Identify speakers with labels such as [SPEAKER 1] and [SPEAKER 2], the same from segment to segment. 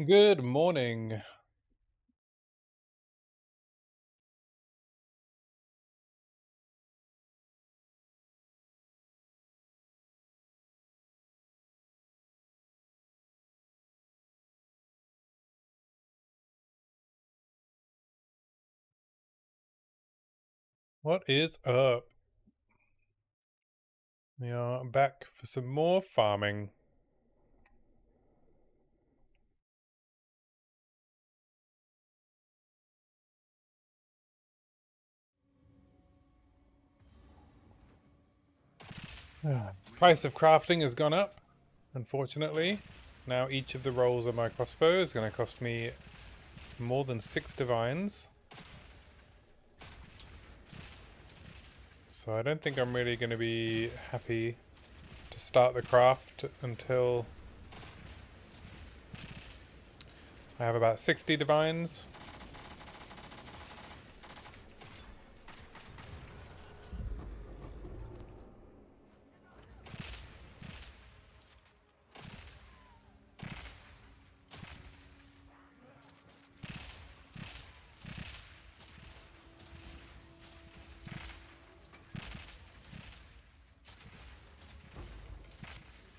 [SPEAKER 1] Good morning. What is up? We are back for some more farming. Price of crafting has gone up, unfortunately. Now each of the rolls of my crossbow is going to cost me more than 6 divines. So I don't think I'm really going to be happy to start the craft until I have about 60 divines.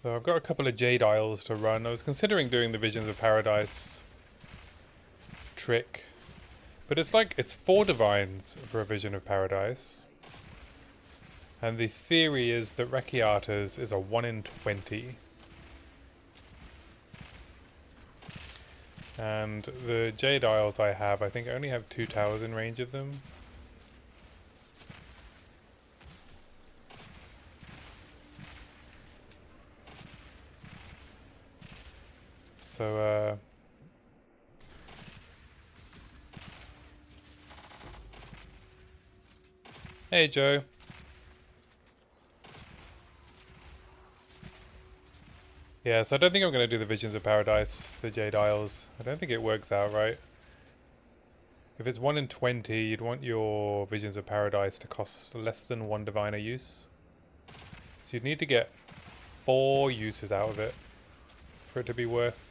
[SPEAKER 1] So I've got a couple of Jade Isles to run. I was considering doing the Visions of Paradise trick, but it's 4 divines for a Vision of Paradise. And the theory is that Rekiata's is a 1 in 20. And the Jade Isles I have, I think I only have 2 towers in range of them. So, hey Joe. Yeah, so I don't think I'm going to do the Visions of Paradise for the Jade Isles. I don't think it works out right. If it's 1 in 20, you'd want your Visions of Paradise to cost less than 1 diviner use. So you'd need to get 4 uses out of it for it to be worth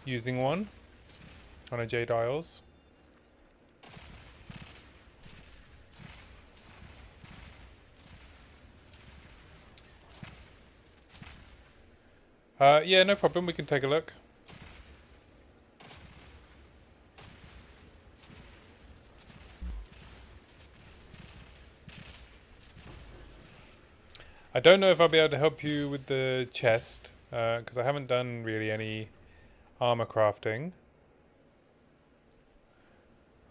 [SPEAKER 1] using one on a Jade Isles. Yeah, no problem. We can take a look. I don't know if I'll be able to help you with the chest, because I haven't done really any armor crafting.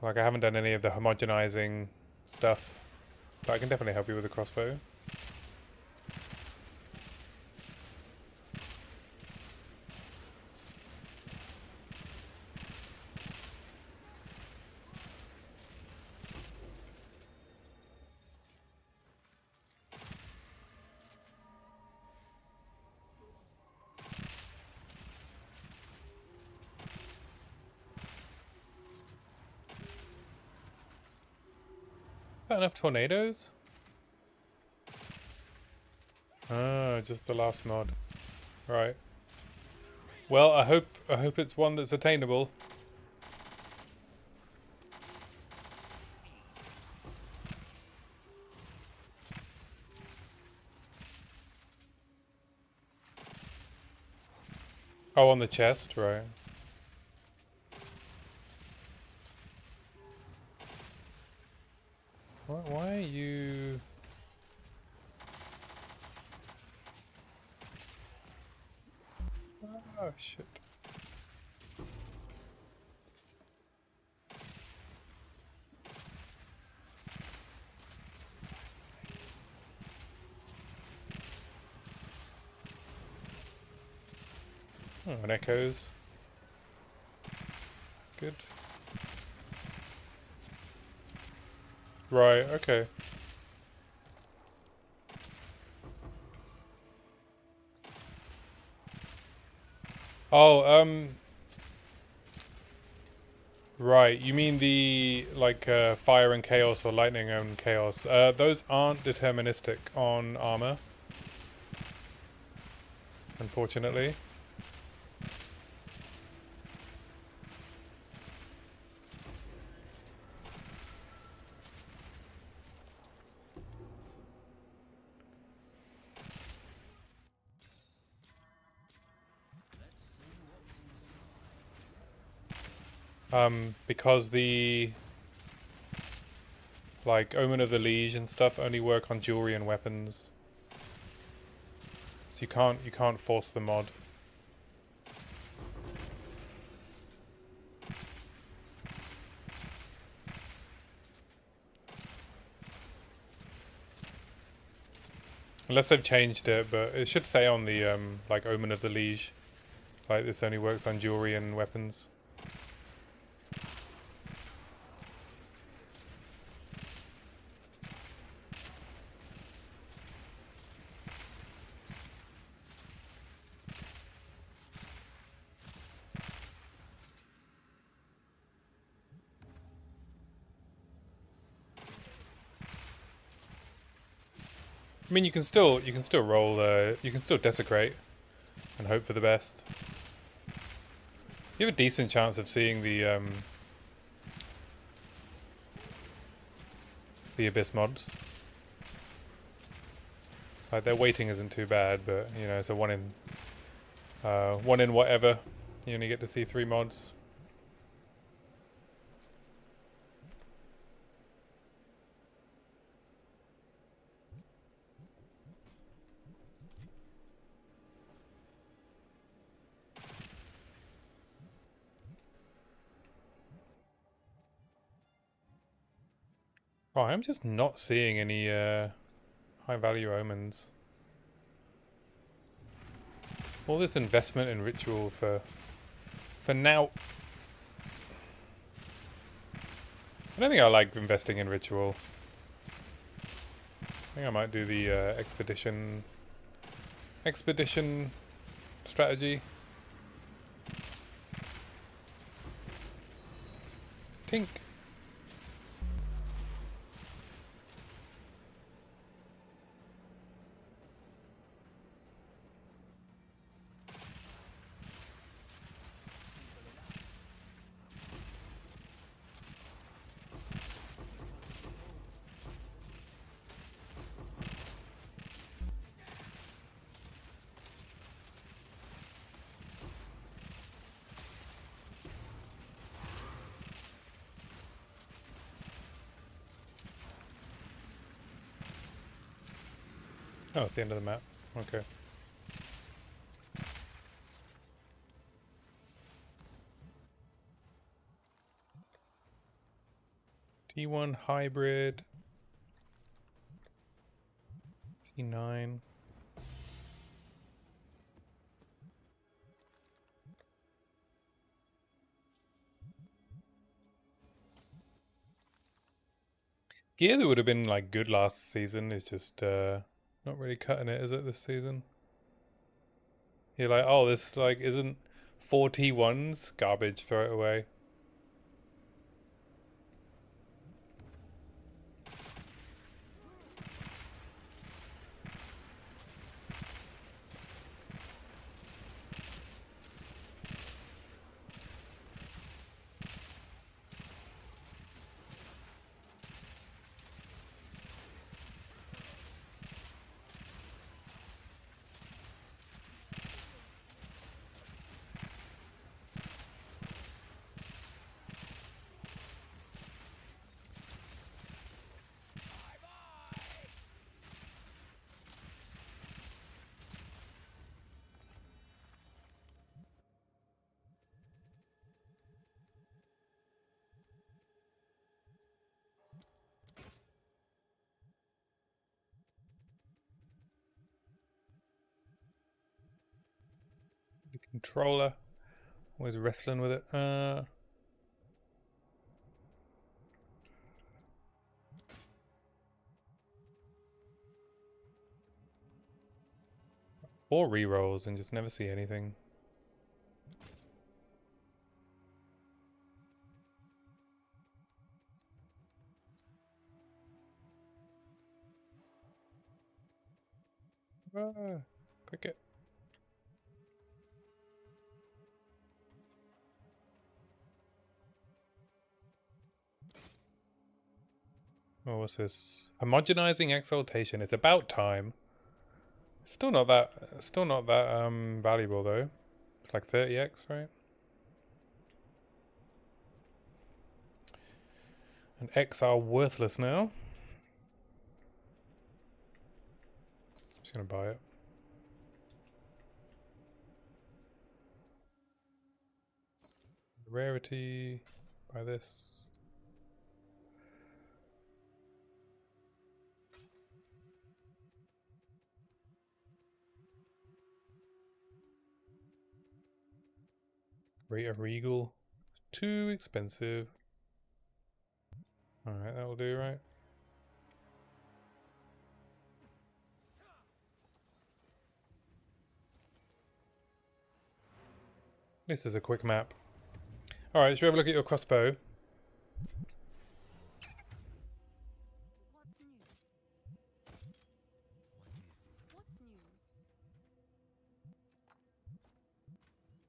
[SPEAKER 1] Like, I haven't done any of the homogenizing stuff, but I can definitely help you with the crossbow. Is that enough tornadoes? Ah, just the last mod. Right. Well, I hope it's one that's attainable. Oh, on the chest, right. Why are you... Oh, shit. Oh, and echoes. Good. Right, okay. Oh, right. You mean the, like, fire and chaos or lightning and chaos. Those aren't deterministic on armor, unfortunately. Because the like Omen of the Liege and stuff only work on jewelry and weapons. So you can't force the mod. Unless they've changed it, but it should say on the like Omen of the Liege, like this only works on jewelry and weapons. I mean, you can still roll. You can still desecrate and hope for the best. You have a decent chance of seeing the abyss mods. Like their weighting isn't too bad, but you know, it's a one in whatever. You only get to see 3 mods. Oh, I'm just not seeing any high value omens. All this investment in ritual for now. I don't think I like investing in ritual. I think I might do the expedition strategy. Tink. Oh, it's the end of the map. Okay. T1 hybrid. T9. Gear that would have been like good last season is just not really cutting it, is it, this season? You're like, oh, this like isn't 4 T1s? Garbage, throw it away. The controller. Always wrestling with it. Or rerolls and just never see anything. Click it. Oh, what's this? Homogenizing exaltation. It's about time. Still not that valuable though. It's like 30x, right? And X are worthless now. Just gonna buy it. Rarity. Buy this. Rate of Regal. Too expensive. Alright, that'll do, right? This is a quick map. Alright, should we have a look at your crossbow?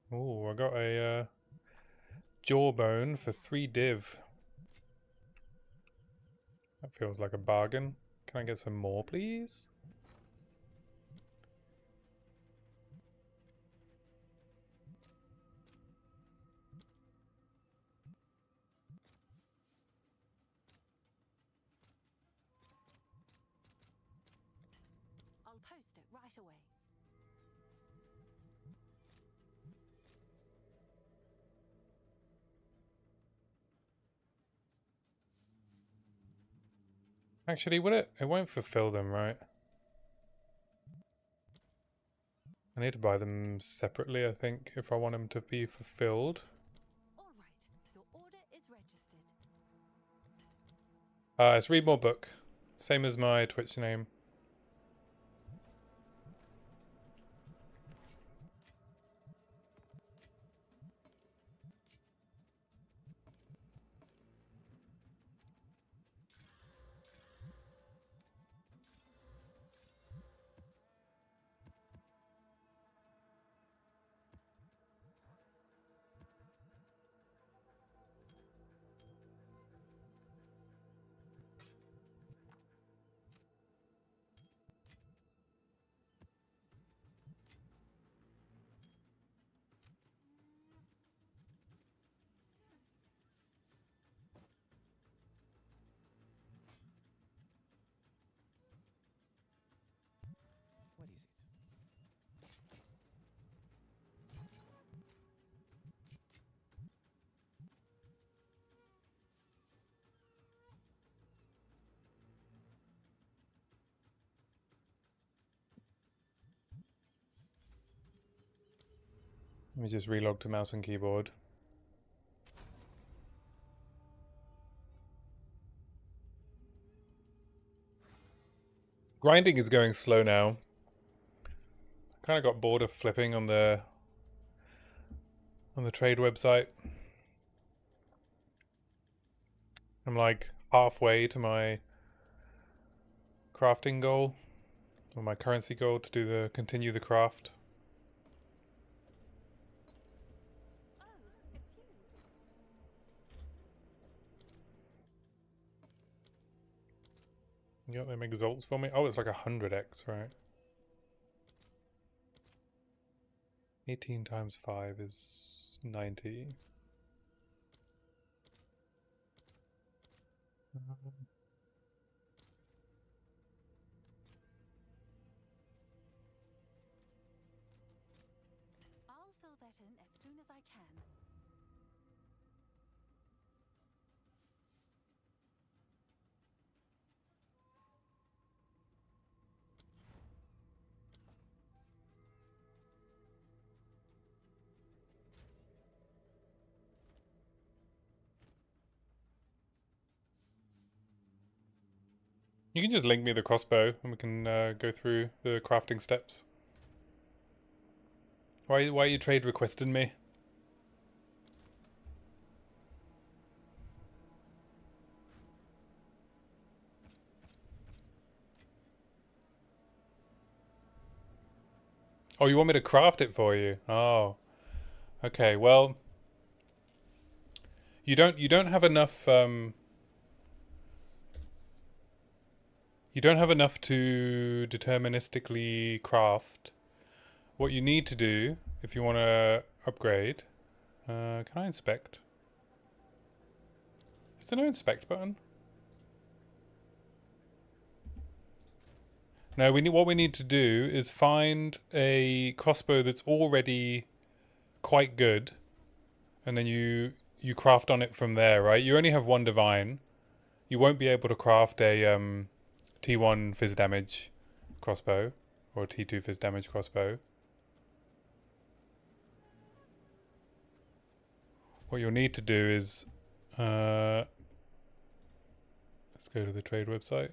[SPEAKER 1] Oh, I got a jawbone for 3 div. That feels like a bargain. Can I get some more, please?
[SPEAKER 2] I'll post it right away.
[SPEAKER 1] Actually, will it? It won't fulfill them, right? I need to buy them separately, I think, if I want them to be fulfilled.
[SPEAKER 2] All right, your order is registered.
[SPEAKER 1] It's Read More Book. Same as my Twitch name.
[SPEAKER 3] What is it?
[SPEAKER 1] Let me just relog to mouse and keyboard. Grinding is going slow now. Kind of got bored of flipping on the trade website. I'm like halfway to my crafting goal, or my currency goal to do continue the craft.
[SPEAKER 2] Oh, it's you.
[SPEAKER 1] You got them exalts for me? Oh, it's like 100x, right? 18 times 5 is 90.
[SPEAKER 2] I'll fill that in as soon as I can.
[SPEAKER 1] You can just link me the crossbow and we can go through the crafting steps. Why are you trade requesting me? Oh, you want me to craft it for you? Oh. Okay, well, you don't have enough you don't have enough to deterministically craft. What you need to do if you want to upgrade, can I inspect? Is there no inspect button? No, what we need to do is find a crossbow that's already quite good, and then you craft on it from there, right? You only have one divine. You won't be able to craft a T1 fizz damage crossbow or a T2 fizz damage crossbow. What you'll need to do is let's go to the trade website.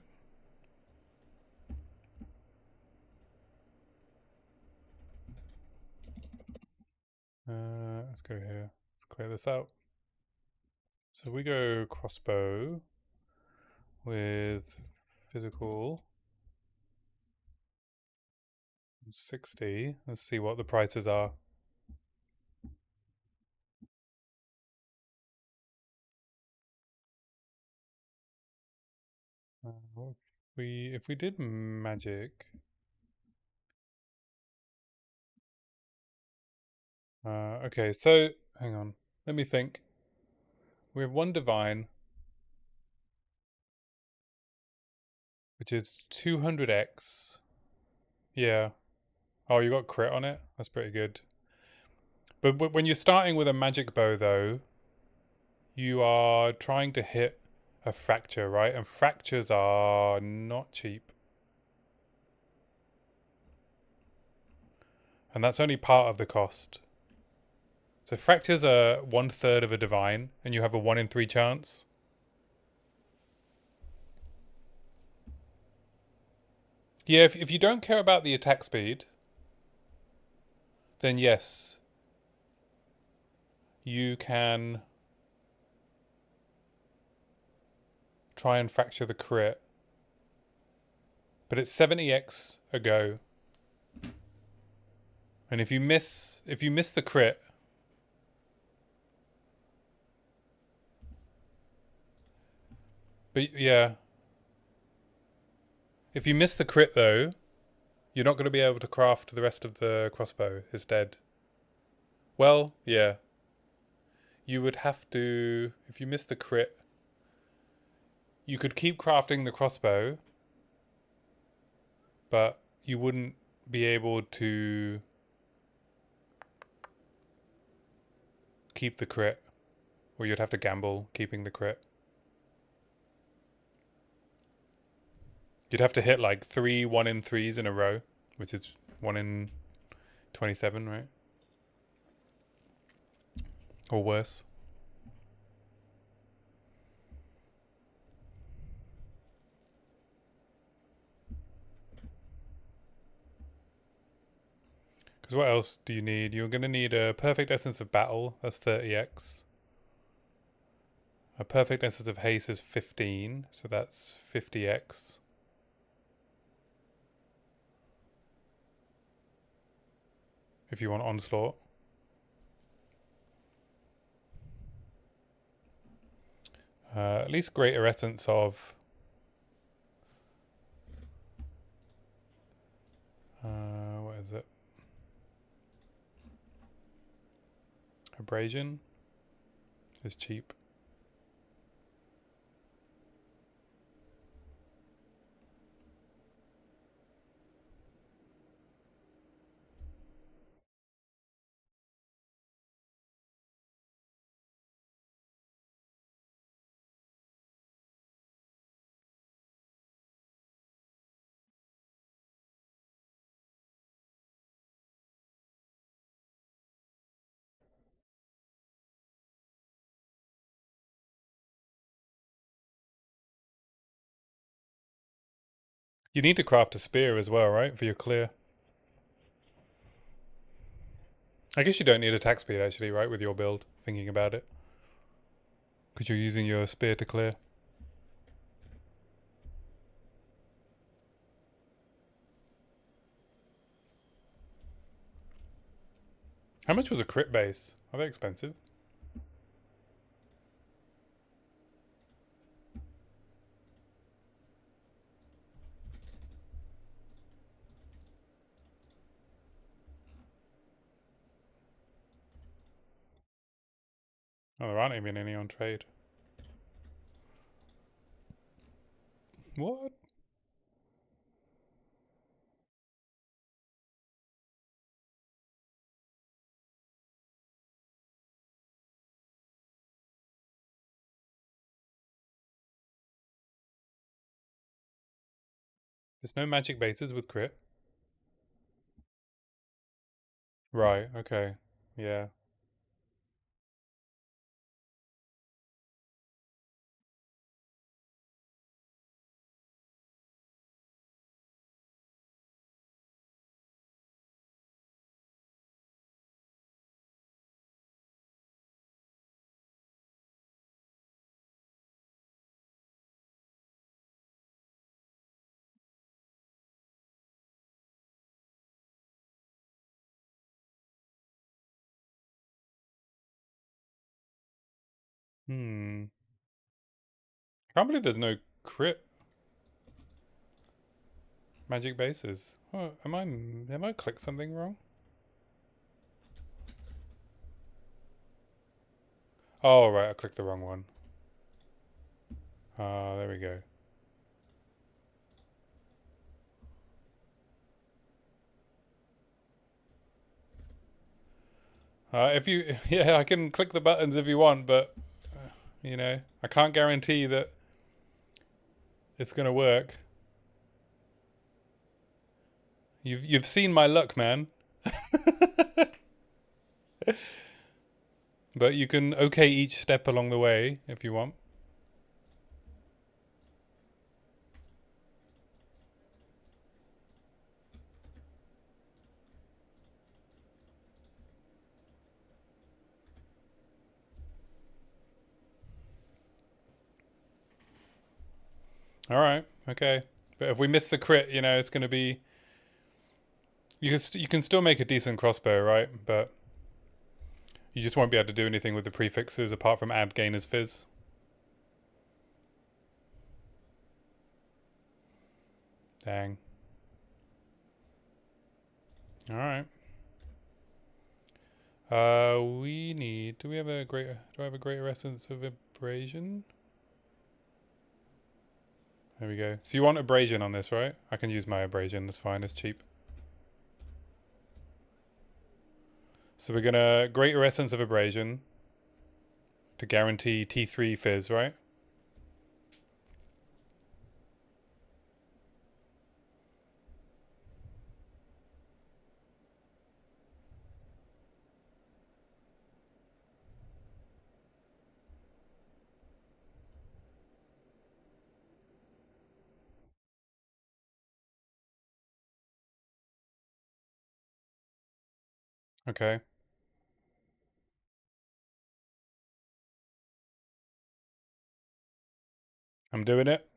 [SPEAKER 1] Let's go here. Let's clear this out. So we go crossbow with physical 60. Let's see what the prices are. If we did magic, okay. So hang on, let me think. We have one divine, which is 200x. Yeah. Oh, you got crit on it. That's pretty good. But when you're starting with a magic bow, though, you are trying to hit a fracture, right? And fractures are not cheap. And that's only part of the cost. So fractures are 1/3 of a divine, and you have a 1 in 3 chance. Yeah, if you don't care about the attack speed, then yes, you can try and fracture the crit. But it's 70x a go. And if you miss the crit, but yeah, if you miss the crit though, you're not going to be able to craft the rest of the crossbow. It's dead. Well, yeah. You would have to, if you miss the crit, you could keep crafting the crossbow, but you wouldn't be able to keep the crit, or you'd have to gamble keeping the crit. You'd have to hit like 3 1 in 3s in a row, which is 1 in 27, right? Or worse. Because what else do you need? You're going to need a perfect essence of battle. That's 30x. A perfect essence of haste is 15, so that's 50x. If you want onslaught. At least greater essence of what is it? Abrasion is cheap. You need to craft a spear as well, right? For your clear. I guess you don't need attack speed actually, right? With your build, thinking about it. Because you're using your spear to clear. How much was a crit base? Are they expensive? Oh, there aren't even any on trade. What? There's no magic bases with crit. Right, okay. Yeah. Hmm. Can't believe there's no crit magic bases. Oh, am I clicked something wrong? Oh, right, I clicked the wrong one. Ah, there we go. If you, yeah, I can click the buttons if you want, but you know, I can't guarantee that it's gonna work. You've seen my luck, man. But you can okay each step along the way if you want. All right, okay. But if we miss the crit, you know, it's gonna be. You can still make a decent crossbow, right? But you just won't be able to do anything with the prefixes apart from add gainer's fizz. Dang. All right. We need. Do we have a greater? Do I have a greater essence of abrasion? There we go. So you want abrasion on this, right? I can use my abrasion. That's fine. It's cheap. So we're gonna greater essence of abrasion to guarantee T3 fizz, right? Okay. I'm doing it.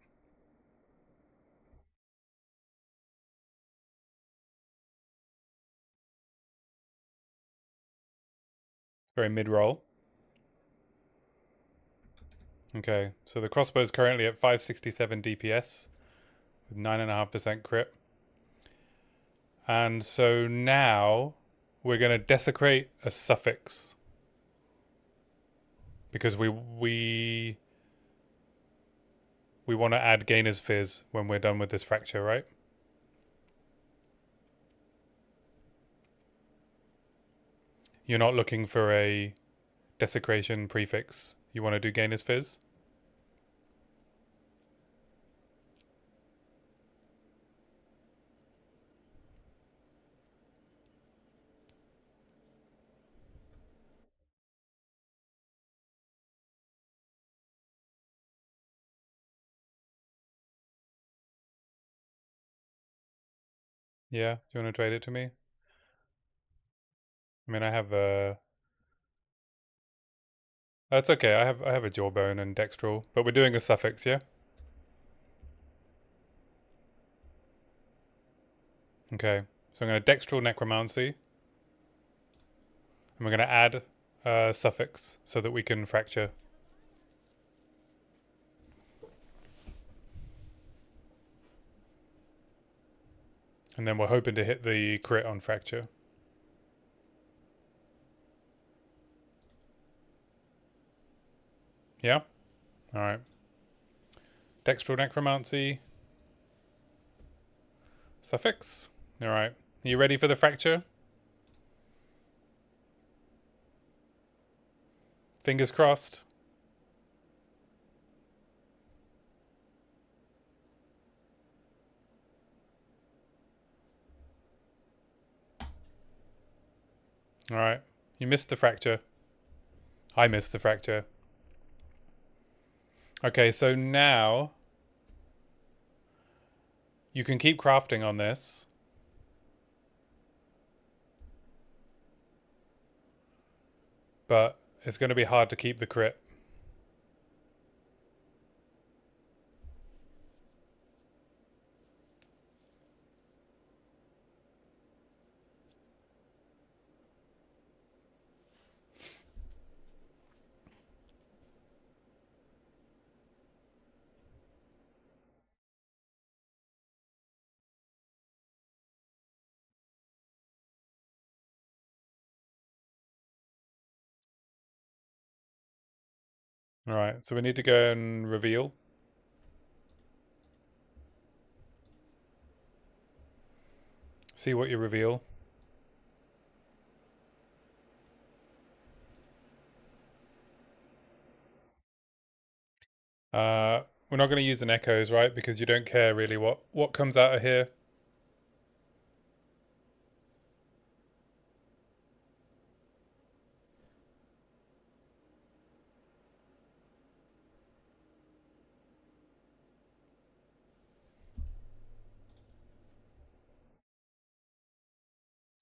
[SPEAKER 1] Very mid-roll. Okay. So the crossbow is currently at 567 DPS with 9.5% crit. And so now we're gonna desecrate a suffix because we want to add gainer's fizz when we're done with this fracture, right? You're not looking for a desecration prefix. You want to do gainer's fizz? Yeah, do you want to trade it to me? I mean, I have a. That's okay. I have a jawbone and dextral, but we're doing a suffix, yeah. Okay, so I'm going to dextral necromancy, and we're going to add a suffix so that we can fracture. And then we're hoping to hit the crit on fracture. Yeah? Alright. Dextral necromancy. Suffix. Alright. Are you ready for the fracture? Fingers crossed. Alright. You missed the fracture. I missed the fracture. Okay, so now you can keep crafting on this. But it's going to be hard to keep the crit. Alright, so we need to go and reveal. See what you reveal. We're not going to use an echoes, right? Because you don't care really what comes out of here.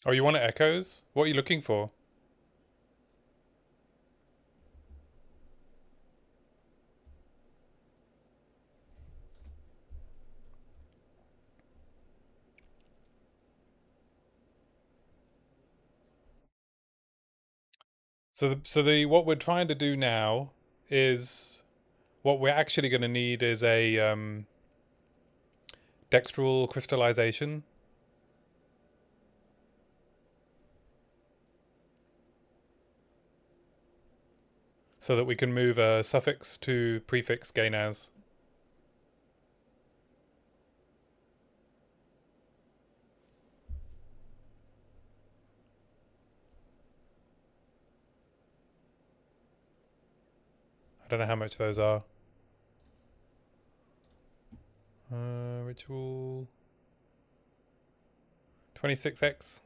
[SPEAKER 1] Oh, you want echoes? What are you looking for? So the what we're trying to do now is what we're actually going to need is a dextral crystallization. So that we can move a suffix to prefix gain as. I don't know how much those are. Ritual 26x.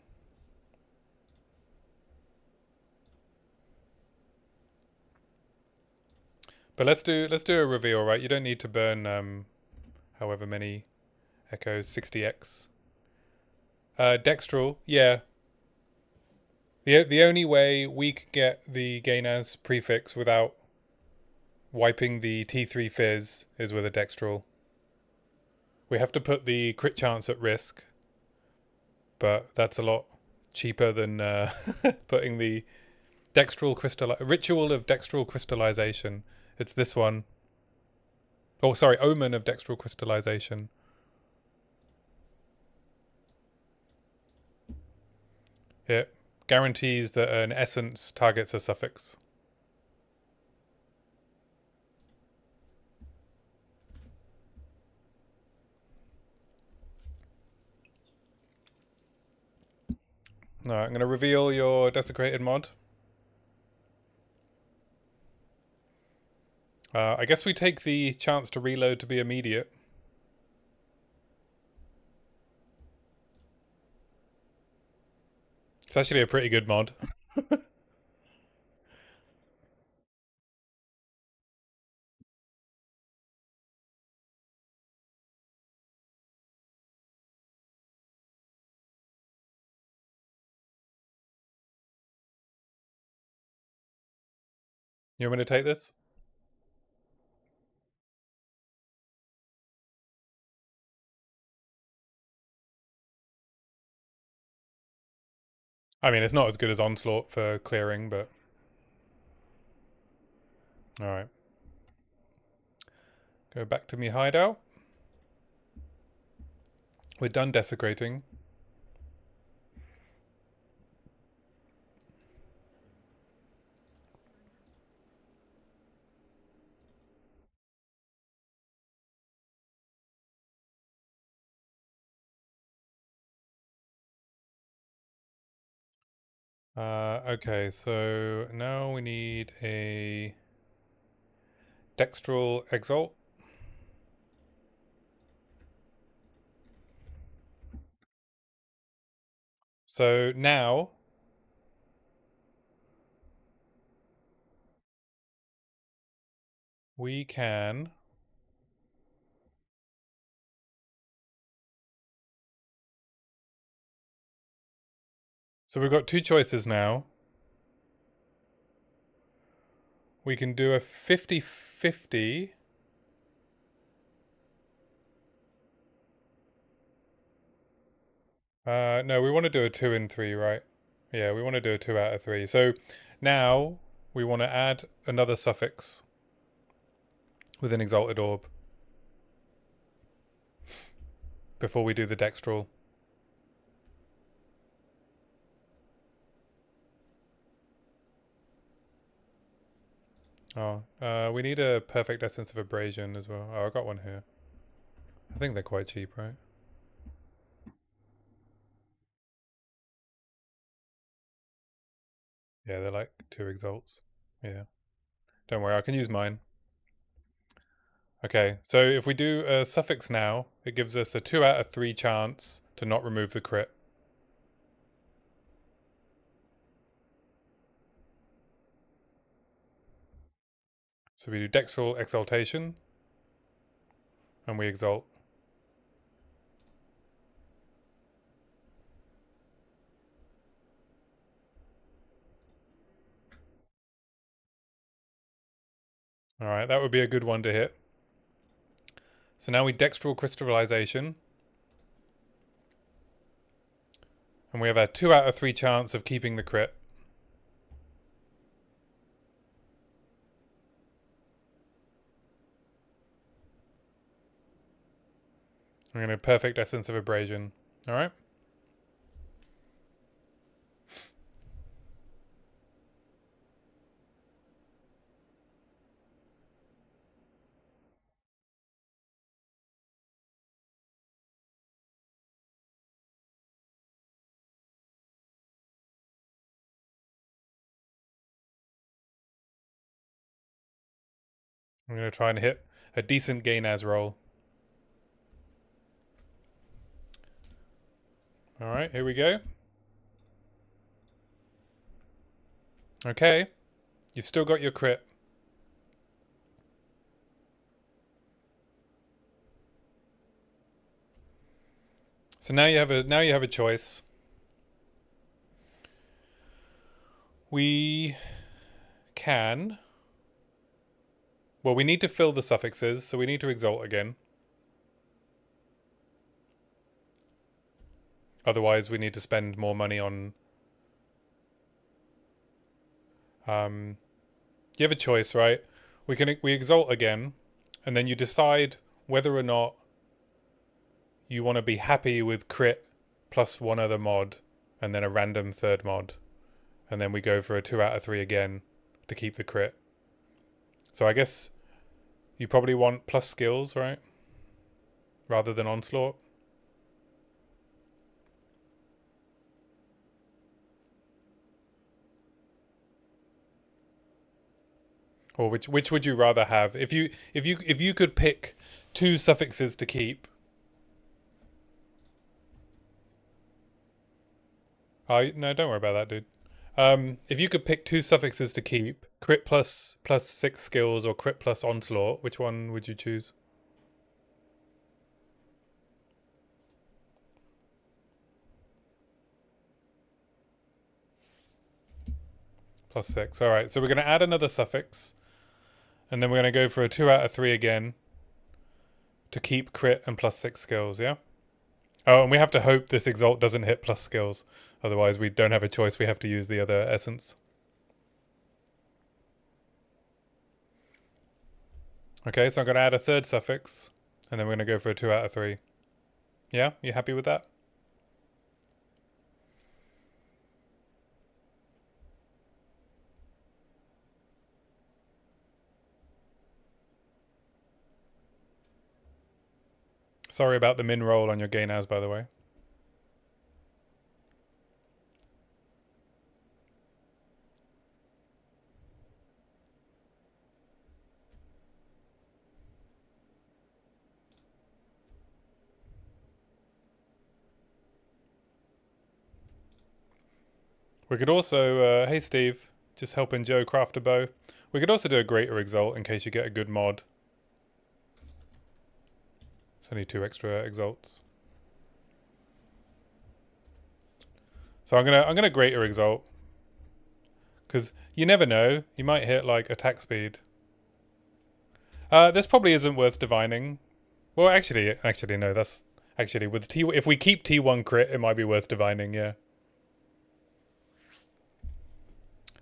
[SPEAKER 1] But let's do a reveal, right? You don't need to burn however many echoes, 60x. Dextral, yeah. The only way we can get the gain as prefix without wiping the T3 fizz is with a dextral. We have to put the crit chance at risk, but that's a lot cheaper than putting the ritual of dextral crystallization. It's this one. Oh, sorry, omen of dextral crystallization. It guarantees that an essence targets a suffix. Alright, I'm going to reveal your desecrated mod. I guess we take the chance to reload to be immediate. It's actually a pretty good mod. You want me to take this? I mean, it's not as good as Onslaught for clearing, but... Alright. Go back to me hideout. We're done desecrating. Okay, so now we need a dextral exalt. So now we can... So we've got two choices now. We can do a 50-50. No, we want to do a 2 and 3, right? Yeah, we want to do a 2 out of 3. So now we want to add another suffix with an exalted orb before we do the dextral. Oh, we need a perfect essence of abrasion as well. Oh, I got one here. I think they're quite cheap, right? Yeah, they're like 2 exalts. Yeah. Don't worry, I can use mine. Okay, so if we do a suffix now, it gives us a 2 out of 3 chance to not remove the crit. So we do dextral exaltation, and we exalt. Alright, that would be a good one to hit. So now we dextral crystallization. And we have a 2 out of 3 chance of keeping the crit. I'm going to perfect essence of abrasion. Alright? I'm going to try and hit a decent gain as roll. Alright, here we go. Okay. You've still got your crit. So now you have a choice. We can... Well, we need to fill the suffixes, so we need to exalt again. Otherwise, we need to spend more money on... You have a choice, right? We exalt again, and then you decide whether or not you want to be happy with crit plus one other mod, and then a random third mod. And then we go for a 2 out of 3 again to keep the crit. So I guess you probably want plus skills, right? Rather than onslaught. Or which would you rather have? If you could pick 2 suffixes to keep. Oh no, don't worry about that, dude. If you could pick 2 suffixes to keep, crit plus 6 skills or crit plus onslaught, which one would you choose? Plus 6. All right, so we're going to add another suffix, and then we're going to go for a 2 out of 3 again to keep crit and plus 6 skills, yeah? Oh, and we have to hope this exalt doesn't hit plus skills. Otherwise, we don't have a choice. We have to use the other essence. Okay, so I'm going to add a third suffix, and then we're going to go for a 2 out of 3. Yeah? You happy with that? Sorry about the min roll on your gain as, by the way. We could also, hey Steve, Just helping Joe craft a bow. We could also do a greater exalt in case you get a good mod. It's only 2 extra exalts. So I'm gonna greater exalt. Because you never know, you might hit like attack speed. This probably isn't worth divining. Well, actually no. That's actually with T. If we keep T1 crit, it might be worth divining. Yeah,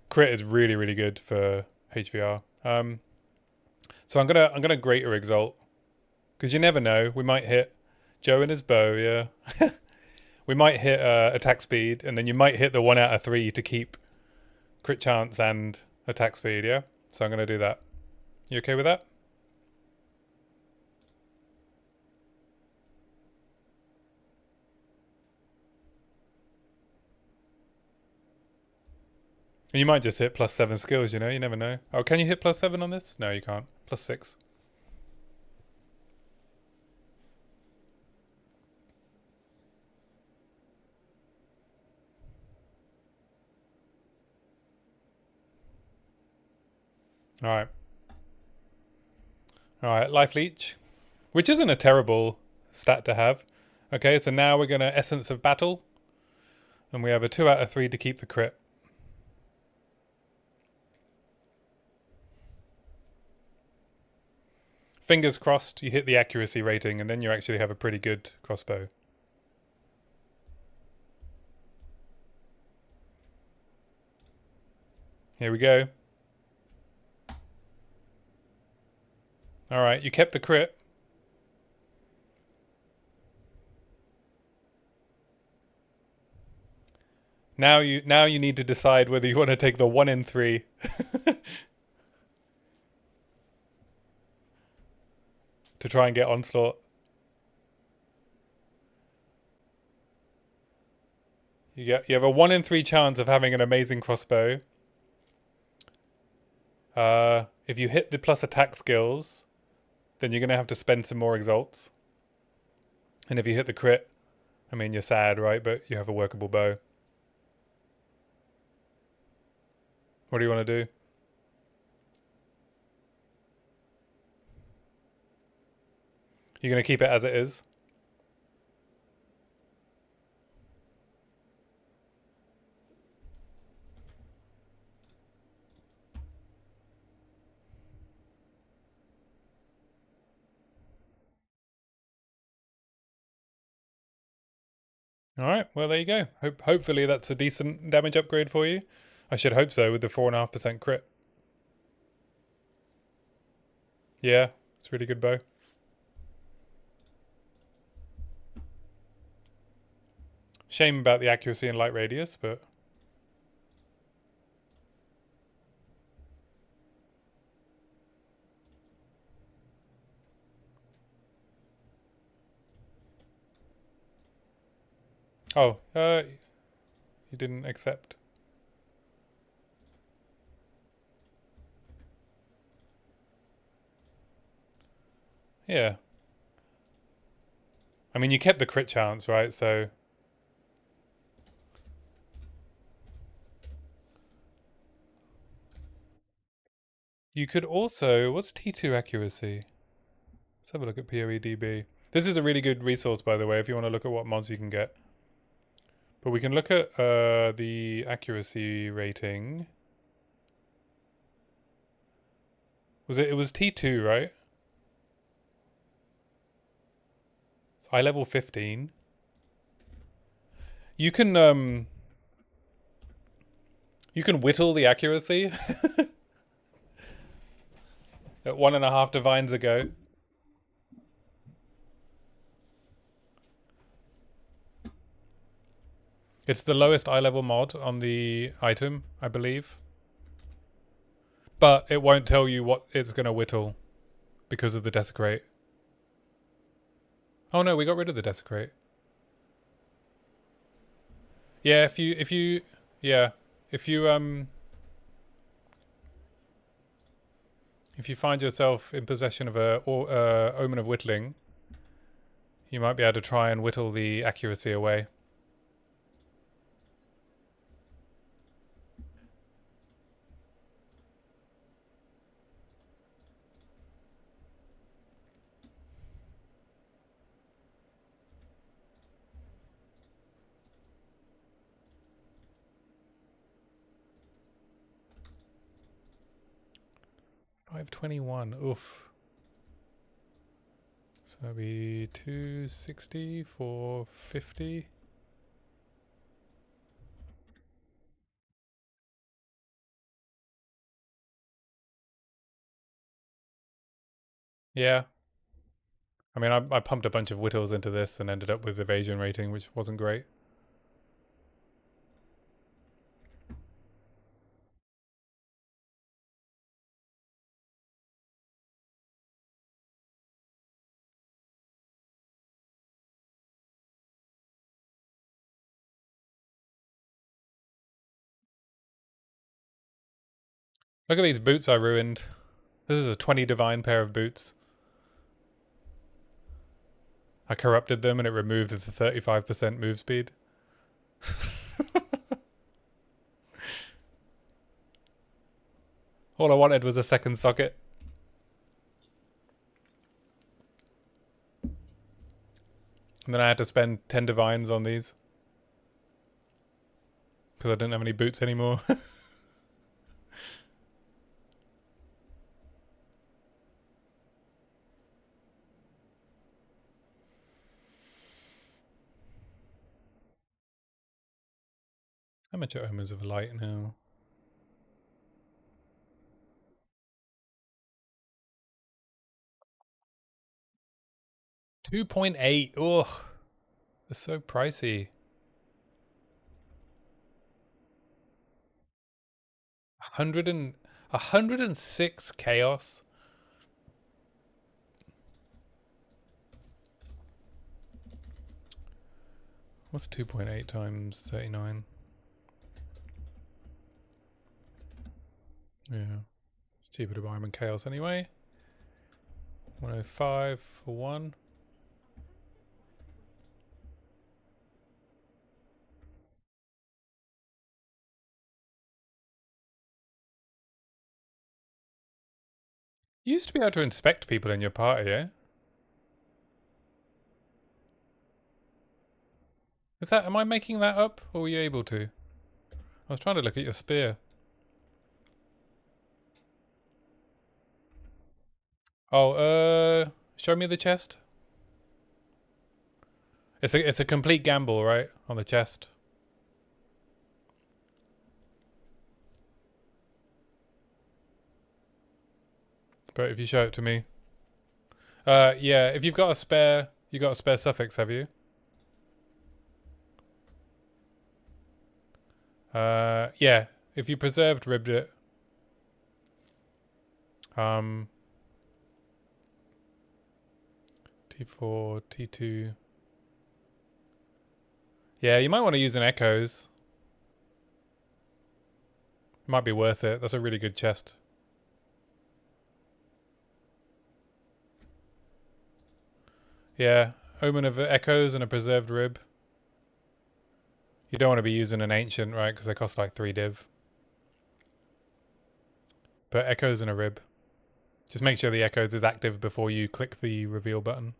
[SPEAKER 1] crit is really good for HVR. So I'm gonna greater exalt because you never know. We might hit Joe and his bow. Yeah, we might hit attack speed, and then you might hit the 1 out of 3 to keep crit chance and attack speed. Yeah, so I'm gonna do that. You okay with that? You might just hit +7 skills, you know? You never know. Oh, can you hit +7 on this? No, you can't. +6. Alright. Alright, Life Leech. Which isn't a terrible stat to have. Okay, so now we're going to Essence of Battle. And we have a 2 out of 3 to keep the crit. Fingers crossed you hit the accuracy rating and then you actually have a pretty good crossbow. Here we go. Alright, you kept the crit. Now you need to decide whether you want to take the 1 in 3. to try and get Onslaught. You have a 1 in 3 chance of having an amazing crossbow. If you hit the plus attack skills, then you're going to have to spend some more exalts. And if you hit the crit, I mean, you're sad, right? But you have a workable bow. What do you want to do? You're going to keep it as it is? Alright, well there you go. Hopefully that's a decent damage upgrade for you. I should hope so with the 4.5% crit. Yeah, it's a really good bow. Shame about the accuracy and light radius, but... Oh, you didn't accept. Yeah. I mean, you kept the crit chance, right? So... You could also... What's T2 accuracy? Let's have a look at PoEDB. This is a really good resource, by the way, if you want to look at what mods you can get. But we can look at the accuracy rating. It was T2, right? It's eye level 15. You can whittle the accuracy at 1.5 divines ago. It's the lowest eye level mod on the item, I believe. But it won't tell you what it's going to whittle because of the desecrate. Oh no, we got rid of the desecrate. Yeah, if you find yourself in possession of a Omen of Whittling, you might be able to try and whittle the accuracy away. 521. Oof. So that'd be 260, 450. Yeah. I mean, I pumped a bunch of whittles into this and ended up with evasion rating, which wasn't great. Look at these boots I ruined. This is a 20 divine pair of boots. I corrupted them and it removed the 35% move speed. All I wanted was a second socket. And then I had to spend 10 divines on these. Because I didn't have any boots anymore. How much are Omens of Light now? 2.8. Ugh. They're so pricey. 106 chaos. What's 2.8 times 39? Yeah. It's cheaper to buy them in chaos anyway. 105 for one. You used to be able to inspect people in your party, eh? Is that, am I making that up? Or were you able to? I was trying to look at your spear. Oh, show me the chest. It's a complete gamble, right? On the chest. But if you show it to me. Yeah, if you've got a spare, you got a spare suffix, have you? Yeah, if you preserved ribbed it. T4, T2. Yeah, you might want to use an echoes. Might be worth it. That's a really good chest. Yeah, Omen of Echoes and a preserved rib. You don't want to be using an ancient, right? Because they cost like 3 div. But Echoes and a rib. Just make sure the Echoes is active before you click the reveal button.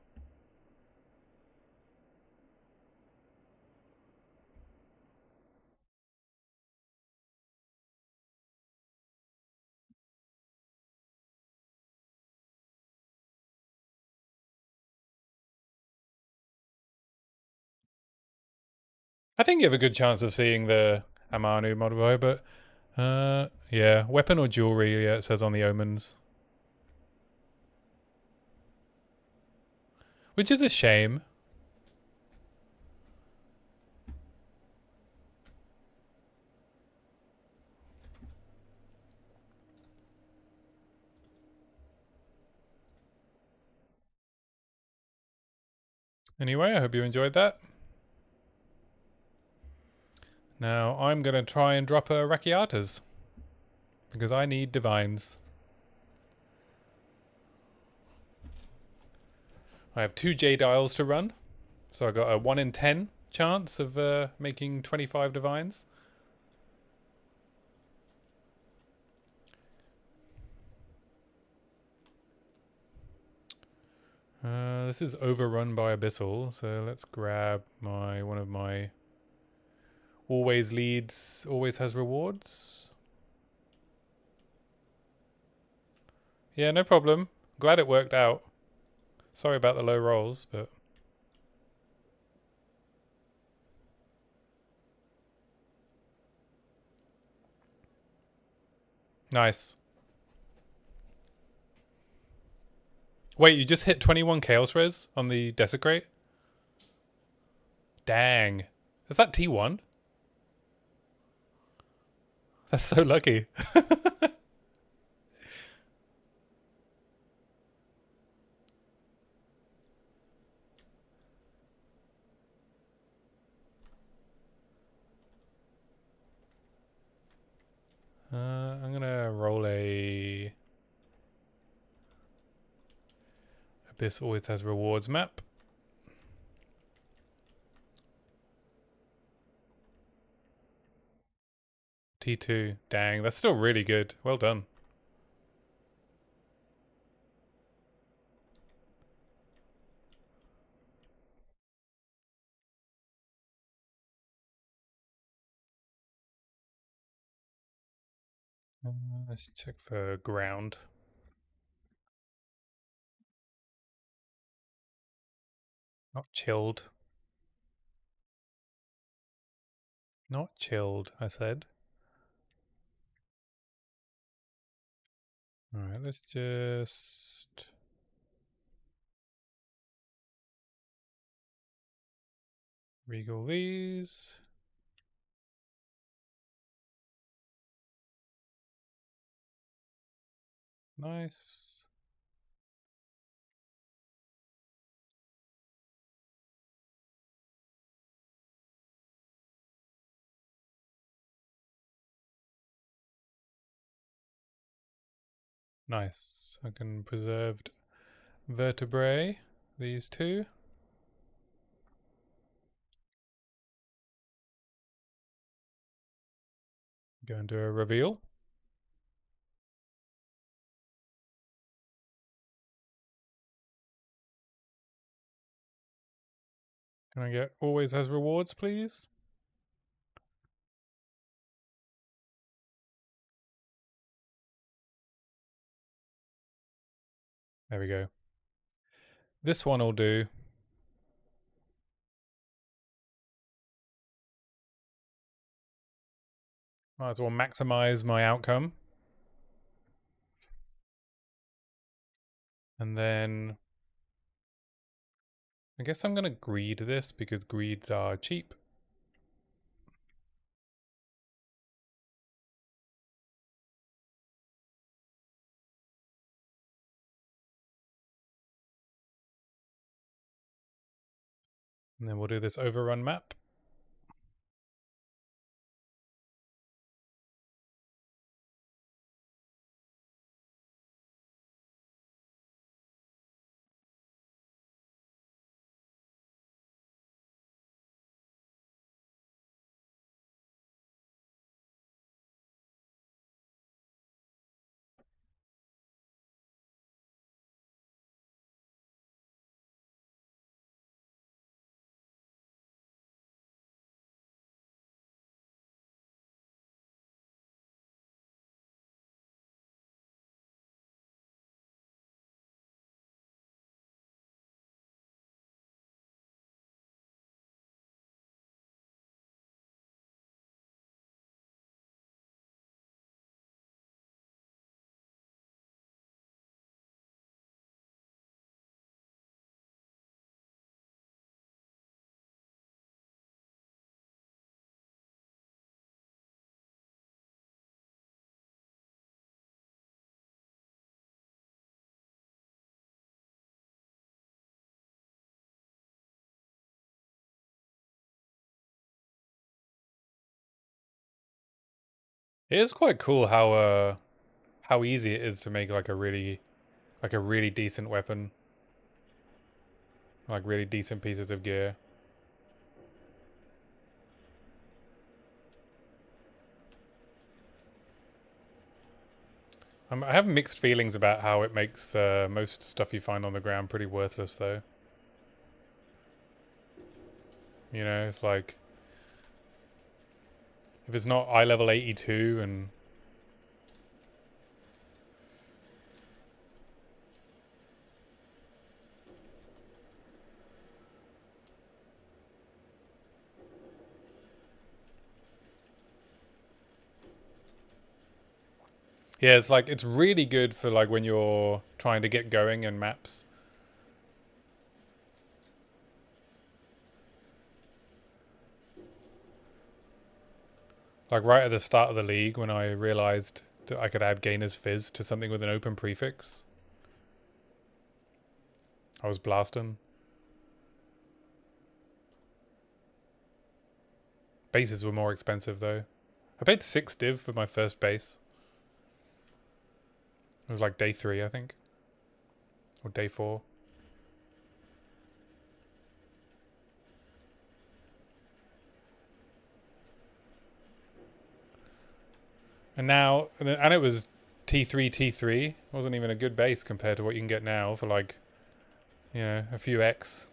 [SPEAKER 1] I think you have a good chance of seeing the Amanu modifier, but yeah, weapon or jewelry, yeah, it says on the omens. Which is a shame. Anyway, I hope you enjoyed that. Now I'm going to try and drop a Rakiatas. Because I need divines. I have 2 J dials to run. So I got a 1 in 10 chance of making 25 divines. This is overrun by Abyssal, so let's grab one of my always leads, always has rewards. Yeah, no problem. Glad it worked out. Sorry about the low rolls, but... Nice. Wait, you just hit 21 Chaos Res on the Desecrate? Dang. Is that T1? That's so lucky. I'm gonna roll a... Abyss always has rewards map. T2. Dang, that's still really good. Well done. Let's check for ground. Not chilled. Not chilled, I said. Alright, let's just... Regal these. Nice. Nice. I can preserved vertebrae. These two. Go into a reveal. Can I get always has rewards, please? There we go. This one will do. Might as well maximize my outcome. And then... I guess I'm going to greed this because greeds are cheap. And then we'll do this overrun map. It is quite cool how easy it is to make like a really decent weapon. Like really decent pieces of gear. I have mixed feelings about how it makes most stuff you find on the ground pretty worthless though. You know, it's like if it's not eye level 82 and Yeah, it's like, it's really good for like when you're trying to get going in maps. Like right at the start of the league when I realized that I could add Gainer's Fizz to something with an open prefix. I was blasting. Bases were more expensive though. I paid 6 div for my first base. It was like day 3, I think. Or day 4. And now, and it was T3, T3. It wasn't even a good base compared to what you can get now for like, you know, a few X.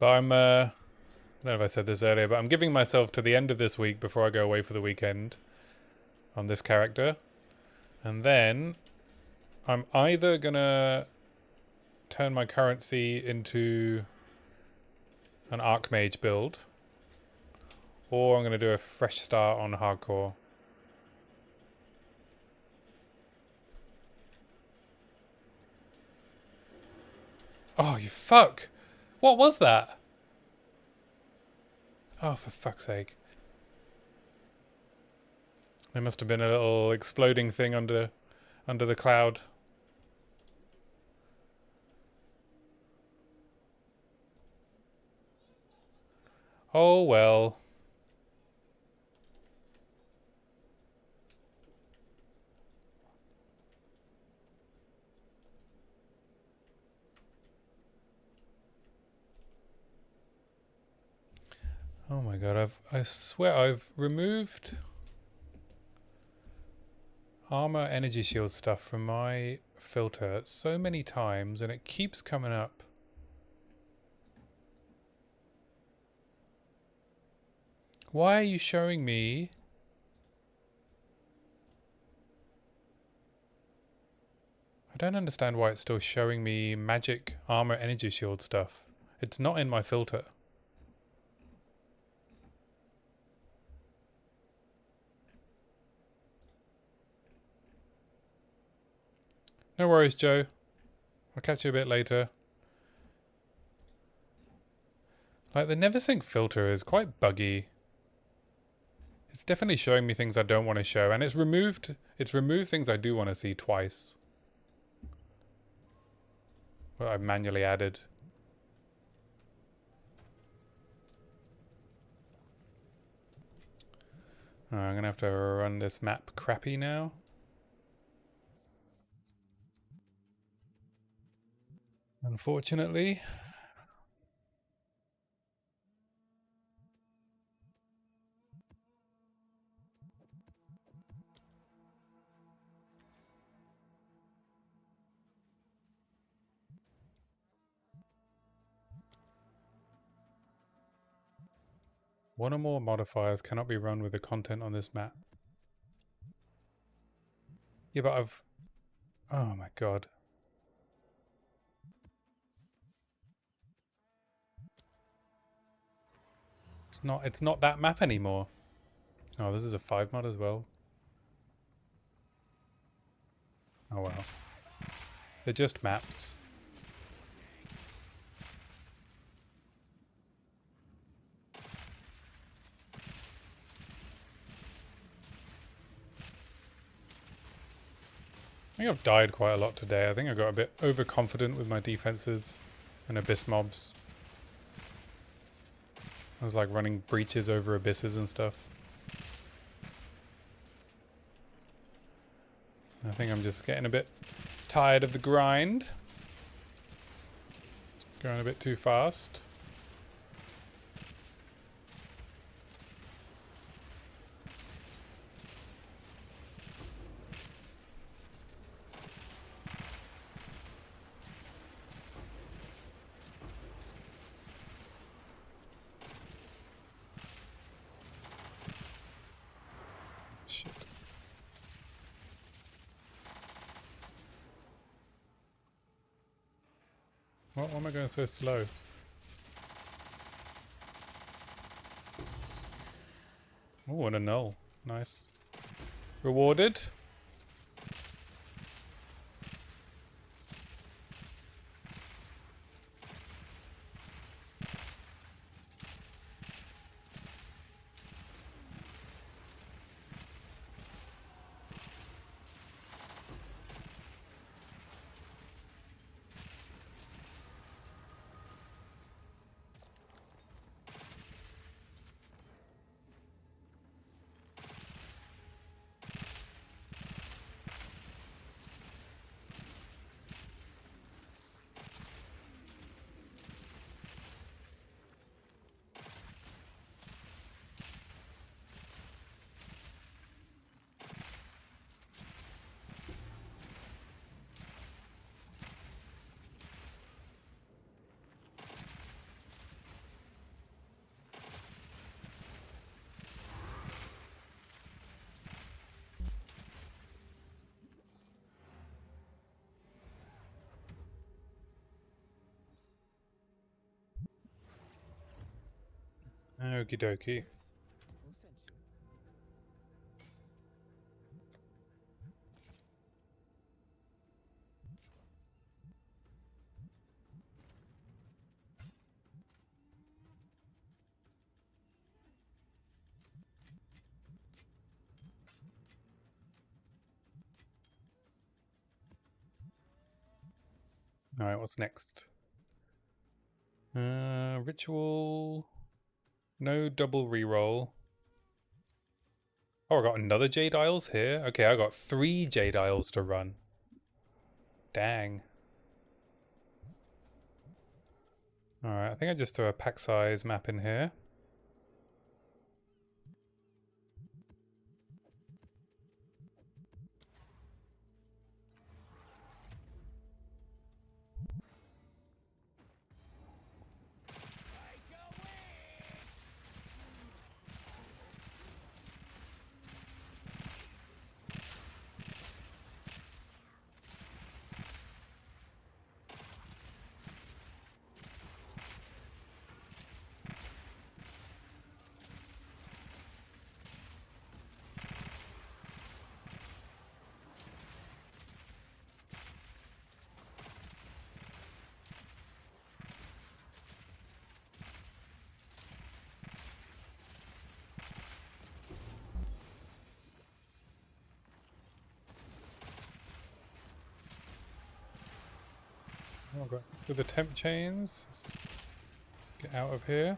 [SPEAKER 1] But I don't know if I said this earlier, but I'm giving myself to the end of this week before I go away for the weekend on this character. And then I'm either gonna turn my currency into an Archmage build, or I'm gonna do a fresh start on hardcore. Oh, you fuck! What was that? Oh, for fuck's sake. There must have been a little exploding thing under the cloud. Oh well. Oh my god, I swear I've removed armor energy shield stuff from my filter so many times and it keeps coming up. Why are you showing me? I don't understand why it's still showing me magic armor energy shield stuff. It's not in my filter. No worries, Joe. I'll catch you a bit later. Like, the NeverSync filter is quite buggy. It's definitely showing me things I don't want to show, and it's removed things I do want to see twice. What I've manually added. I'm gonna have to run this map crappy now. Unfortunately. One or more modifiers cannot be run with the content on this map. Yeah, but I've... Oh my god. It's not that map anymore. Oh, this is a 5 mod as well. Oh well. They're just maps. I think I've died quite a lot today. I think I got a bit overconfident with my defenses and abyss mobs. I was like running breaches over abysses and stuff. I think I'm just getting a bit tired of the grind. Going a bit too fast. Shit. What? Why am I going so slow? Oh, and a null. Nice. Rewarded. Okie dokie. Alright, what's next? Ritual. No double reroll. Oh, I got another Jade Isles here? Okay, I got 3 Jade Isles to run. Dang. Alright, I think I just throw a pack size map in here. Oh, got with the temp chains. Let's get out of here.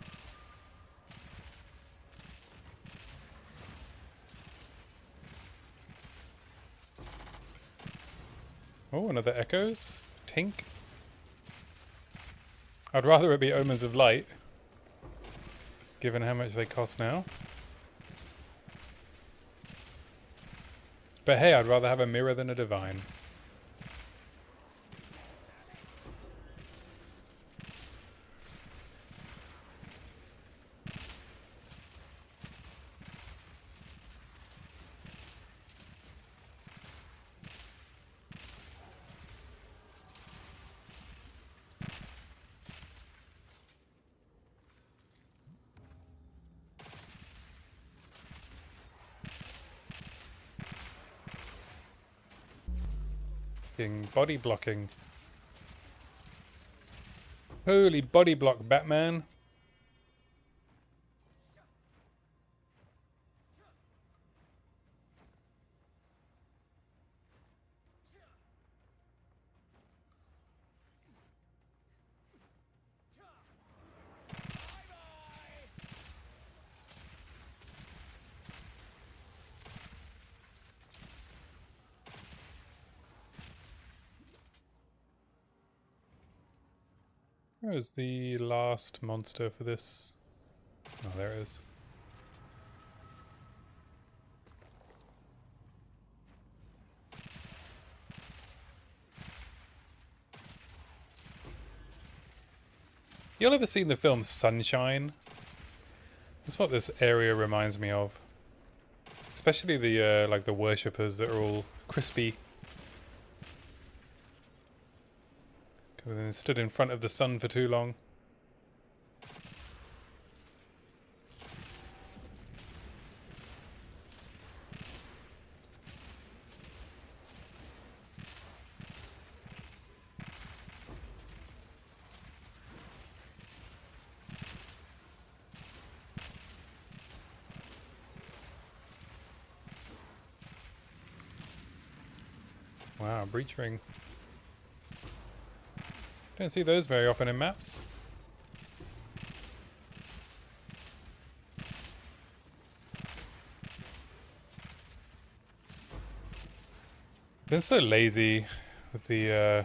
[SPEAKER 1] Oh, another echoes. Tink. I'd rather it be Omens of Light, given how much they cost now. But hey, I'd rather have a mirror than a divine. Body blocking. Holy body block, Batman. Where is the last monster for this? Oh, there it is. Y'all ever seen the film Sunshine? That's what this area reminds me of. Especially the like the worshippers that are all crispy. And then stood in front of the sun for too long. Wow, breach ring. Don't see those very often in maps. Been so lazy with the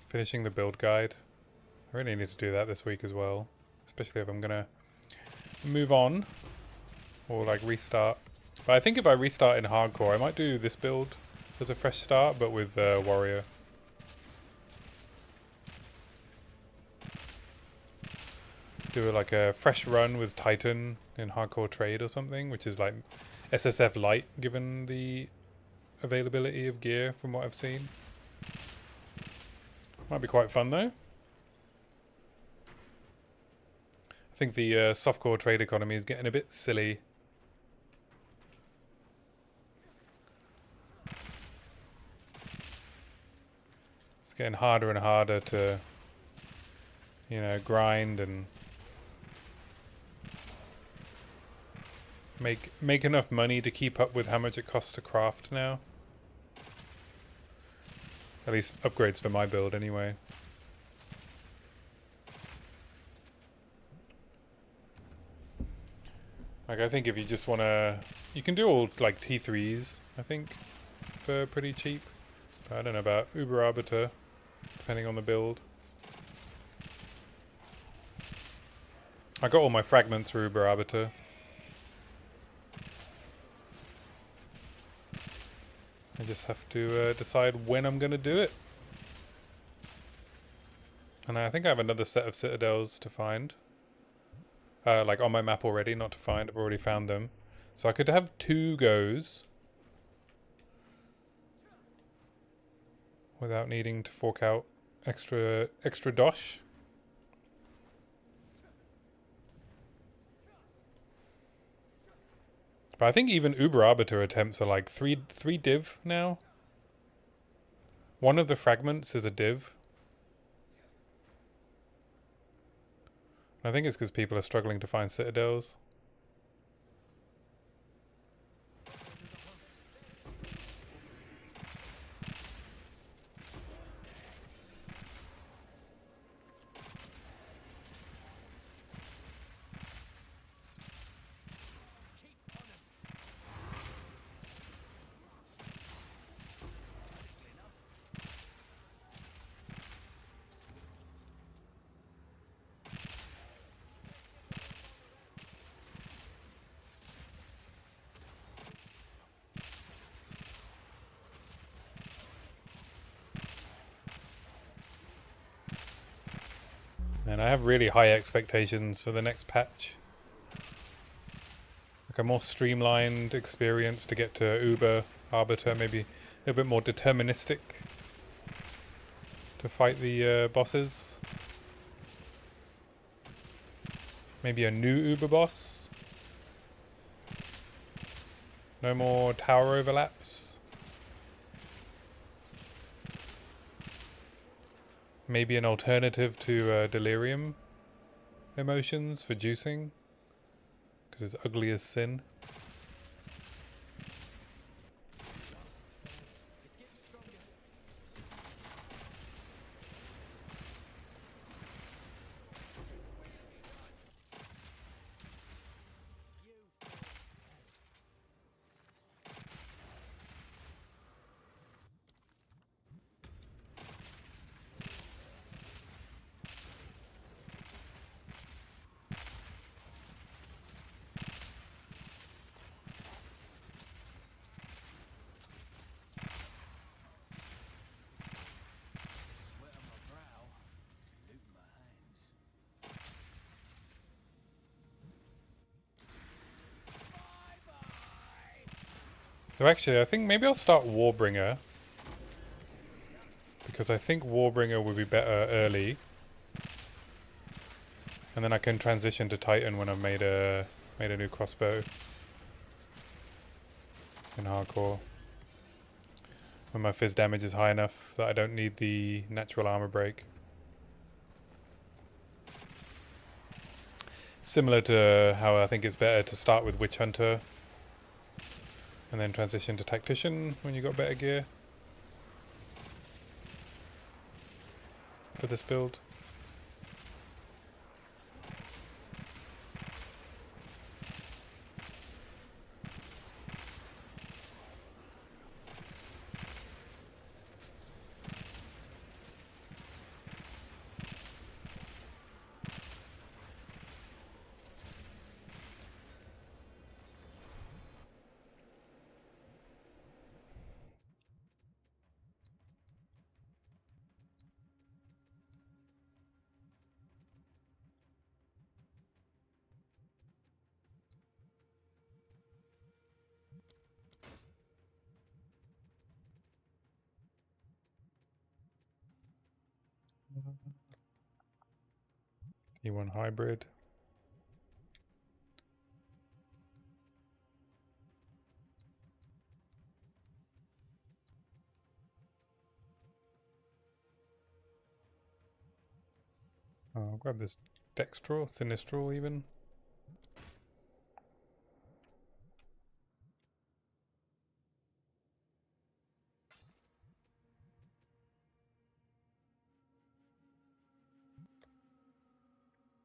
[SPEAKER 1] finishing the build guide. I really need to do that this week as well, especially if I'm gonna move on or like restart. But I think if I restart in hardcore, I might do this build as a fresh start, but with warrior. Do like a fresh run with Titan in hardcore trade or something, which is like SSF light given the availability of gear from what I've seen. Might be quite fun though. I think the softcore trade economy is getting a bit silly. It's getting harder and harder to, you know, grind and make enough money to keep up with how much it costs to craft now. At least upgrades for my build anyway. Like, I think if you just want to... You can do all, like, T3s, I think, for pretty cheap. But I don't know about Uber Arbiter, depending on the build. I got all my fragments for Uber Arbiter. I just have to decide when I'm going to do it. And I think I have another set of citadels to find. Like on my map already, not to find. I've already found them. So I could have 2 goes. Without needing to fork out extra dosh. But I think even Uber Arbiter attempts are like 3 div now. One of the fragments is a div. I think it's because people are struggling to find citadels. And I have really high expectations for the next patch. Like a more streamlined experience to get to Uber Arbiter, maybe a little bit more deterministic to fight the bosses. Maybe a new Uber boss. No more tower overlaps. Maybe an alternative to delirium emotions for juicing, because it's ugly as sin. So actually, I think maybe I'll start Warbringer. Because I think Warbringer would be better early. And then I can transition to Titan when I've made a new crossbow in hardcore. When my fizz damage is high enough that I don't need the natural armor break. Similar to how I think it's better to start with Witch Hunter and then transition to Tactician when you got better gear for this build. E1 hybrid. I'll grab this Dextral, Sinistral even.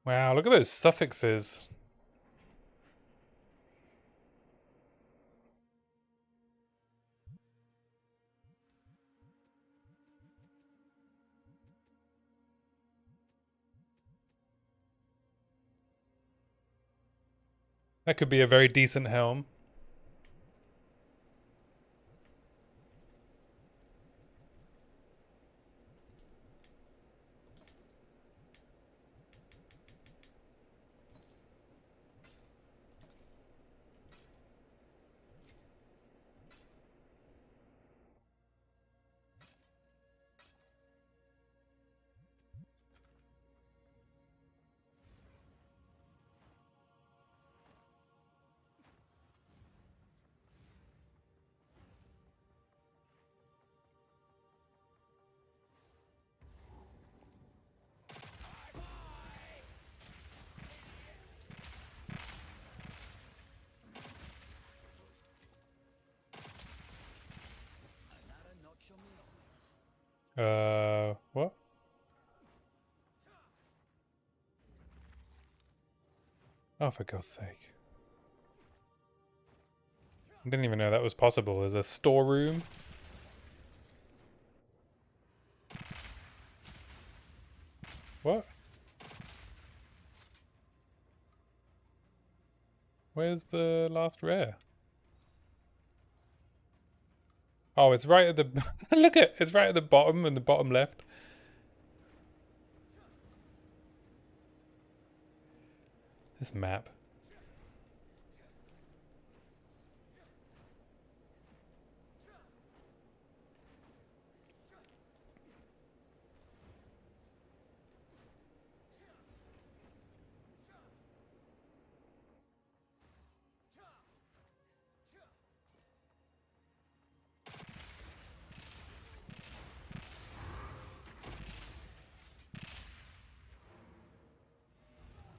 [SPEAKER 1] Wow, look at those suffixes. That could be a very decent helm. What? Oh, for God's sake. I didn't even know that was possible. There's a storeroom. What? Where's the last rare? Oh, it's right at the... Look at it's right at the bottom and the bottom left. This map.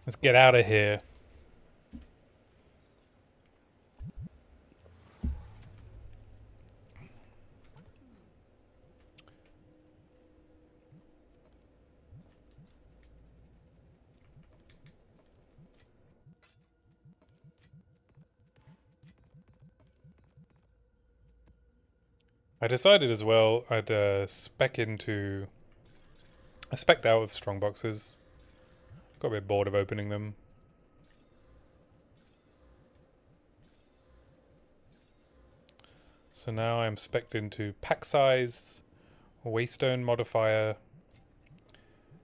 [SPEAKER 1] Let's get out of here. I decided as well I'd spec into... I spec'd out of strong boxes. Got a bit bored of opening them. So now I'm spec'd into pack size, waystone modifier,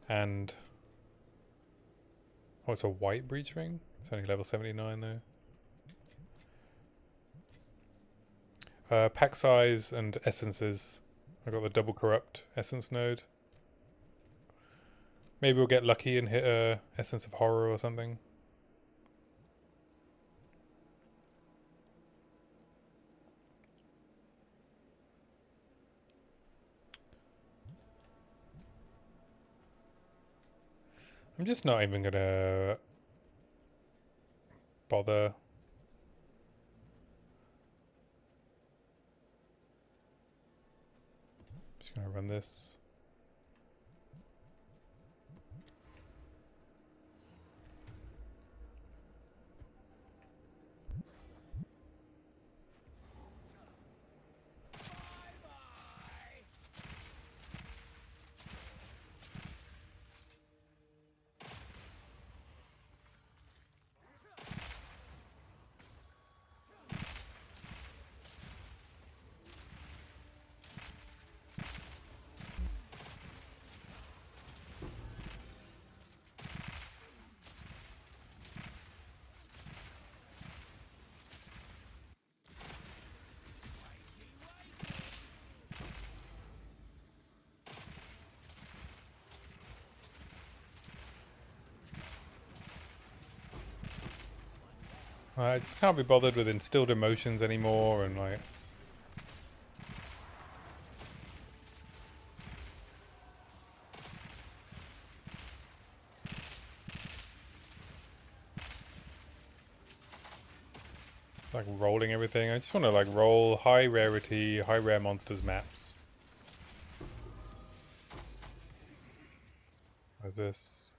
[SPEAKER 1] and... Oh, it's a white breach ring? It's only level 79 though. Pack size and essences I got the double corrupt essence node. Maybe we'll get lucky and hit a essence of horror or something. I'm just not even gonna bother. Just gonna run this. I just can't be bothered with instilled emotions anymore, and like rolling everything. I just want to like roll high rarity, high rare monsters maps. What's this?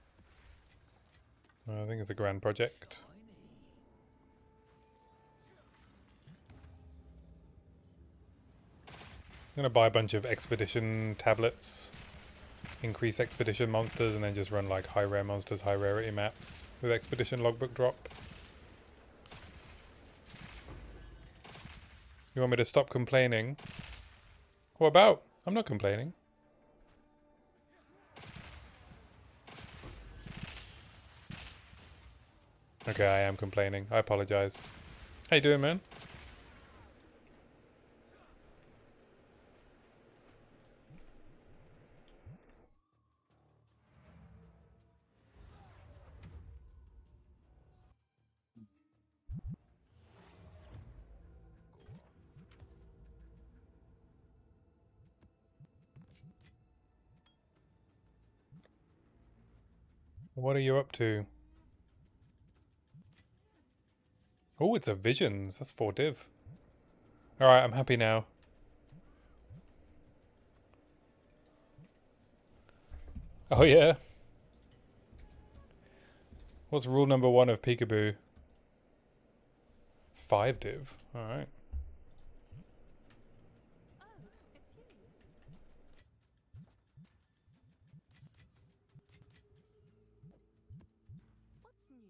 [SPEAKER 1] I think it's a grand project. I'm gonna buy a bunch of expedition tablets, increase expedition monsters, and then just run like high rare monsters, high rarity maps with expedition logbook drop. You want me to stop complaining? What about? I'm not complaining. Okay, I am complaining. I apologize. How you doing, man? What are you up to? Oh, it's a visions. That's 4 div. Alright, I'm happy now. Oh yeah? What's rule number 1 of Peekaboo? 5 div. Alright.
[SPEAKER 2] Oh, it's you. What's new?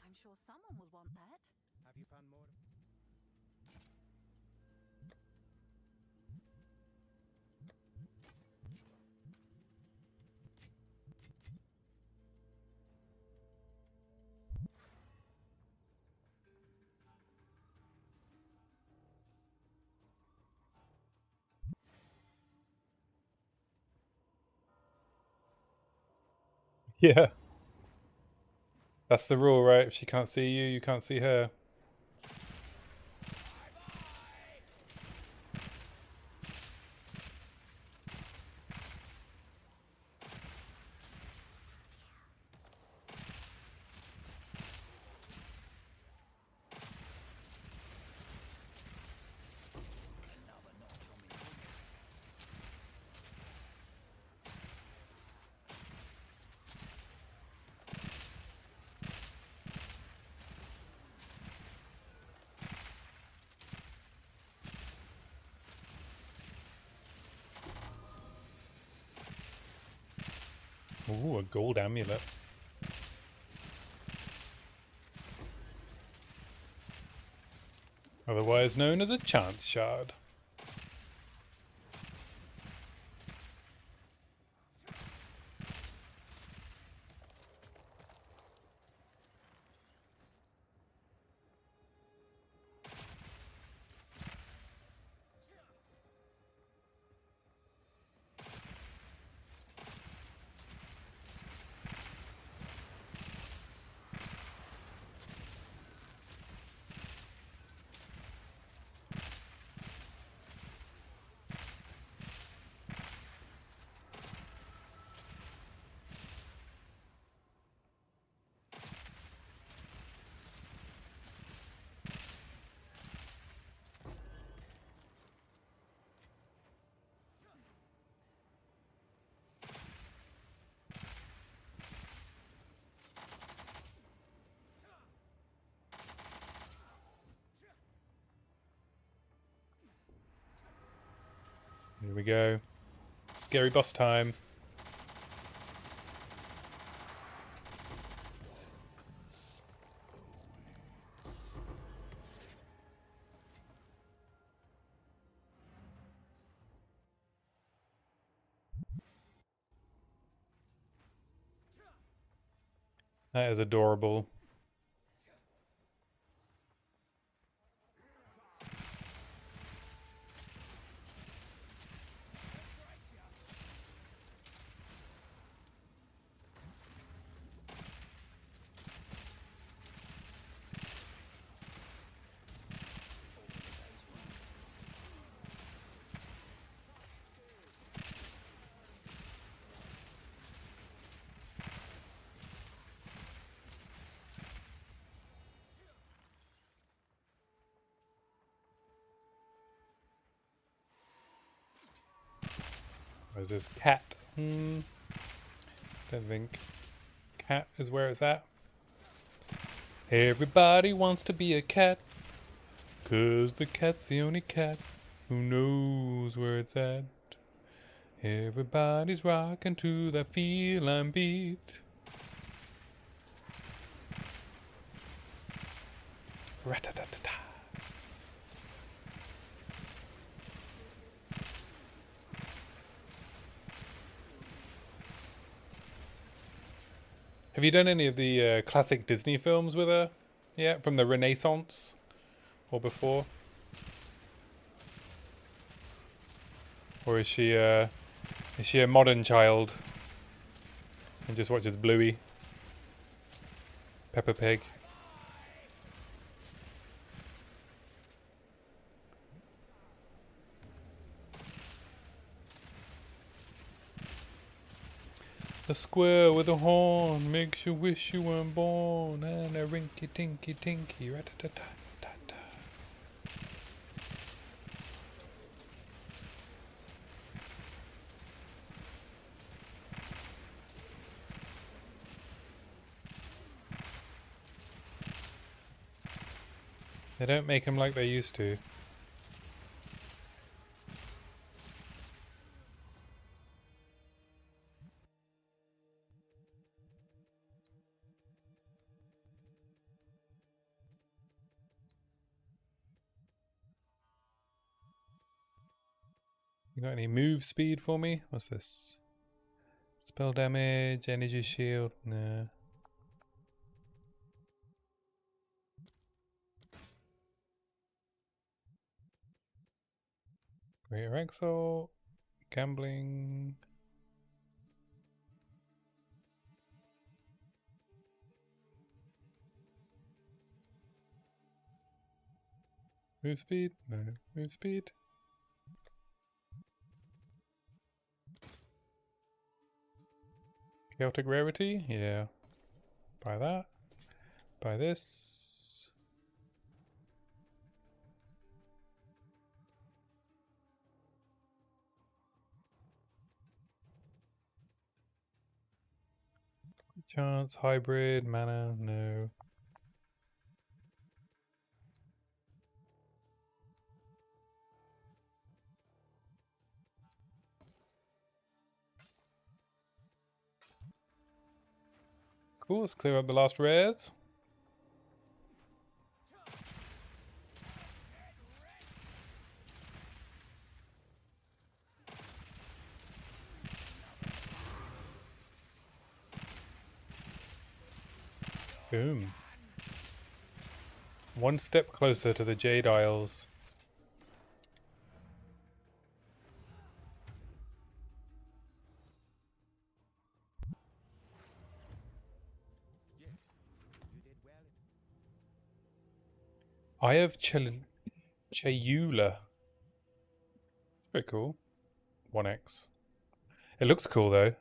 [SPEAKER 2] I'm sure someone will want that.
[SPEAKER 3] Have you found more?
[SPEAKER 1] Yeah. That's the rule, right? If she can't see you, you can't see her. Ooh, a gold amulet. Otherwise known as a chance shard. Here we go. Scary boss time. That is adorable. Where's this cat? Don't think cat is where it's at. Everybody wants to be a cat, 'cause the cat's the only cat who knows where it's at. Everybody's rocking to that feline beat. Rat-a-tat-ta-ta. Have you done any of the classic Disney films with her? Yeah, from the Renaissance or before? Or is she a modern child and just watches Bluey, Peppa Pig? A square with a horn makes you wish you weren't born, and a rinky tinky tinky rat-a-ta-ta-ta-ta. They don't make them like they used to. You got any move speed for me? What's this? Spell damage, energy shield, nah. Greater Exalt, gambling. Move speed? No. Move speed? Chaotic Rarity? Yeah. Buy that. Buy this. Chance, hybrid, mana, no. Cool, let's clear up the last rares. Boom. One step closer to the Jade Isles. Eye of Chayula. Very cool. 1x. It looks cool though.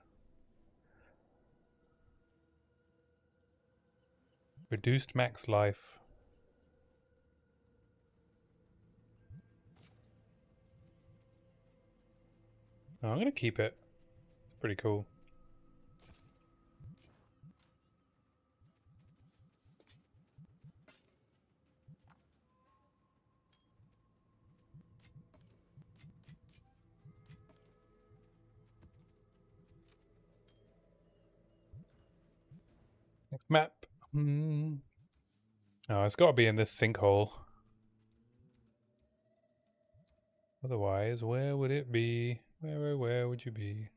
[SPEAKER 1] Reduced max life. Oh, I'm gonna keep it. It's pretty cool. Next map. Hmm. Oh, it's got to be in this sinkhole. Otherwise, where would it be? Where would you be?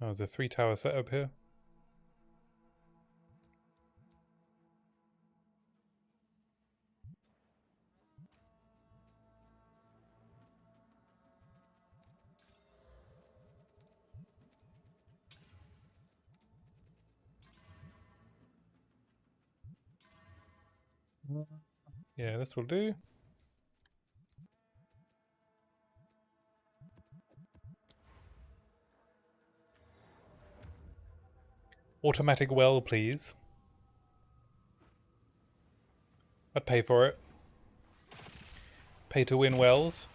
[SPEAKER 1] Oh, there's a 3-tower setup here. Yeah, this will do. Automatic well, please. I'd pay for it. Pay to win wells.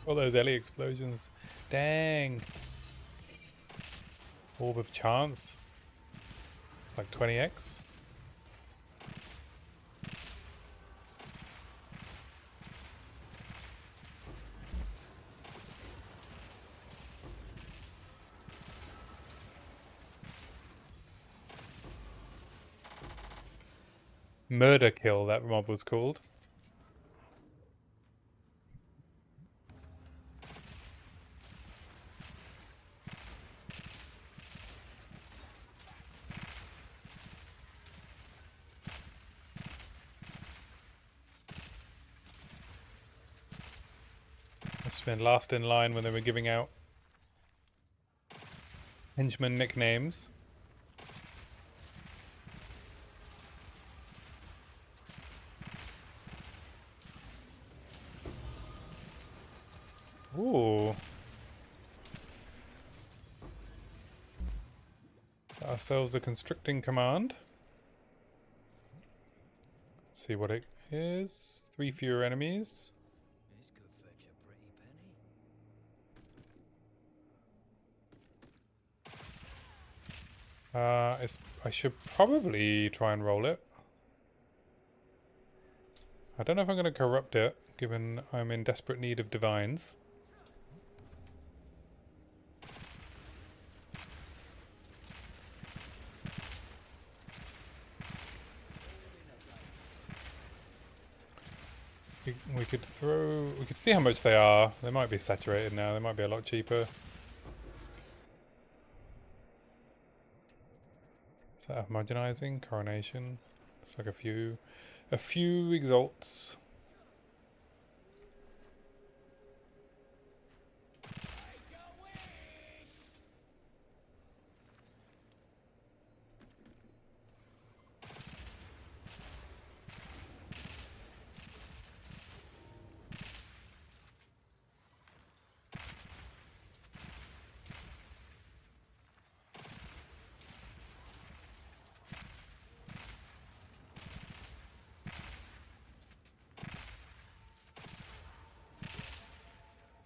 [SPEAKER 1] All those Ellie explosions. Dang. Orb of chance. It's like 20x. Murder kill, that mob was called. Must have been last in line when they were giving out henchman nicknames. Ooh. Got ourselves a constricting command. See what it is. 3 fewer enemies.
[SPEAKER 3] This could fetch a pretty penny.
[SPEAKER 1] I should probably try and roll it. I don't know if I'm going to corrupt it, given I'm in desperate need of divines. We could see how much they are. They might be saturated now. They might be a lot cheaper. Is that homogenizing? Coronation. It's like a few exalts.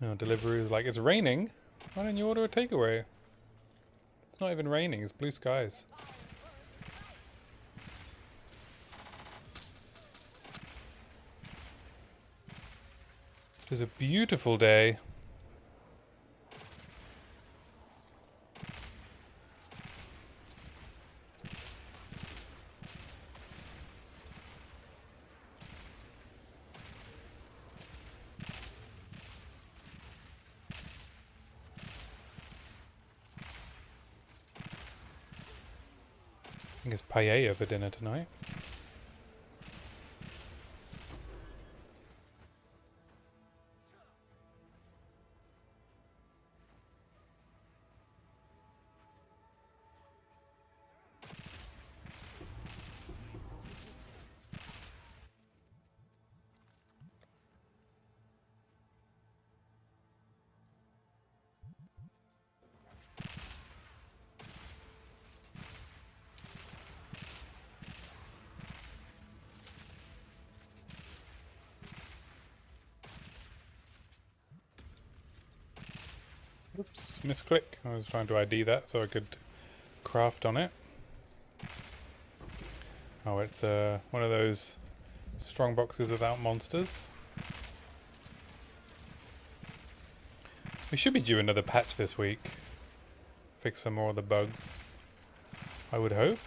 [SPEAKER 1] No, delivery is like, it's raining. Why don't you order a takeaway? It's not even raining, it's blue skies. It is a beautiful day. I think it's paella for dinner tonight. Oops, misclick. I was trying to ID that so I could craft on it. Oh, it's one of those strong boxes without monsters. We should be due another patch this week. Fix some more of the bugs, I would hope.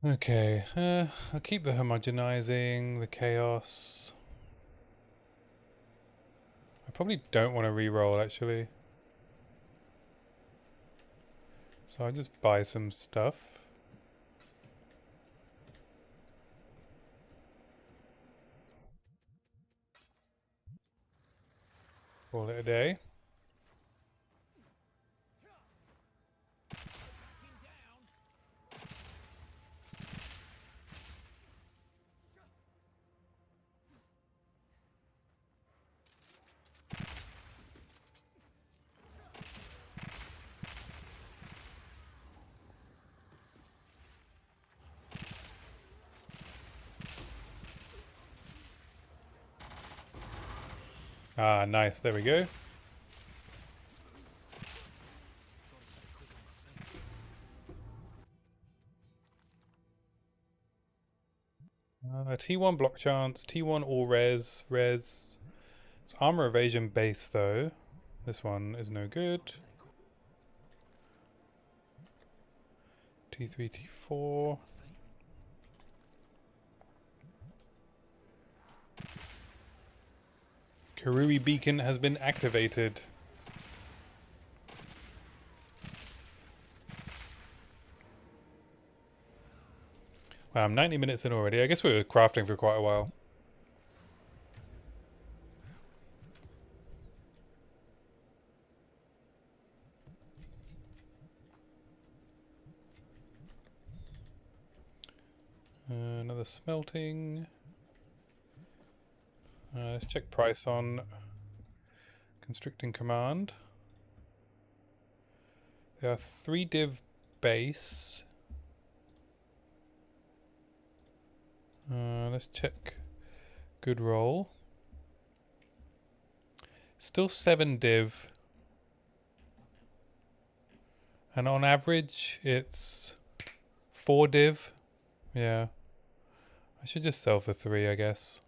[SPEAKER 1] Okay, I'll keep the homogenizing, the chaos. I probably don't want to re-roll actually. So I'll just buy some stuff. Call it a day. Ah, nice. There we go. T1 block chance, T1 all res, res. It's armor evasion base though. This one is no good. T3, T4. Karui beacon has been activated. Wow, I'm 90 minutes in already. I guess we were crafting for quite a while. Another smelting. Let's check price on constricting command. There are 3 div base. Let's check good roll. Still 7 div. And on average, it's 4 div. Yeah. I should just sell for 3, I guess.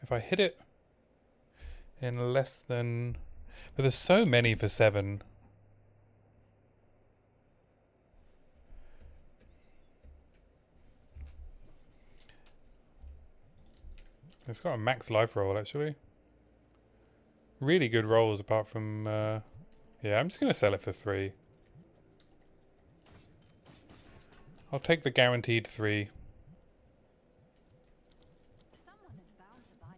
[SPEAKER 1] If I hit it in less than... But there's so many for 7. It's got a max life roll, actually. Really good rolls, apart from... yeah, I'm just going to sell it for 3. I'll take the guaranteed 3.
[SPEAKER 2] Someone is bound to buy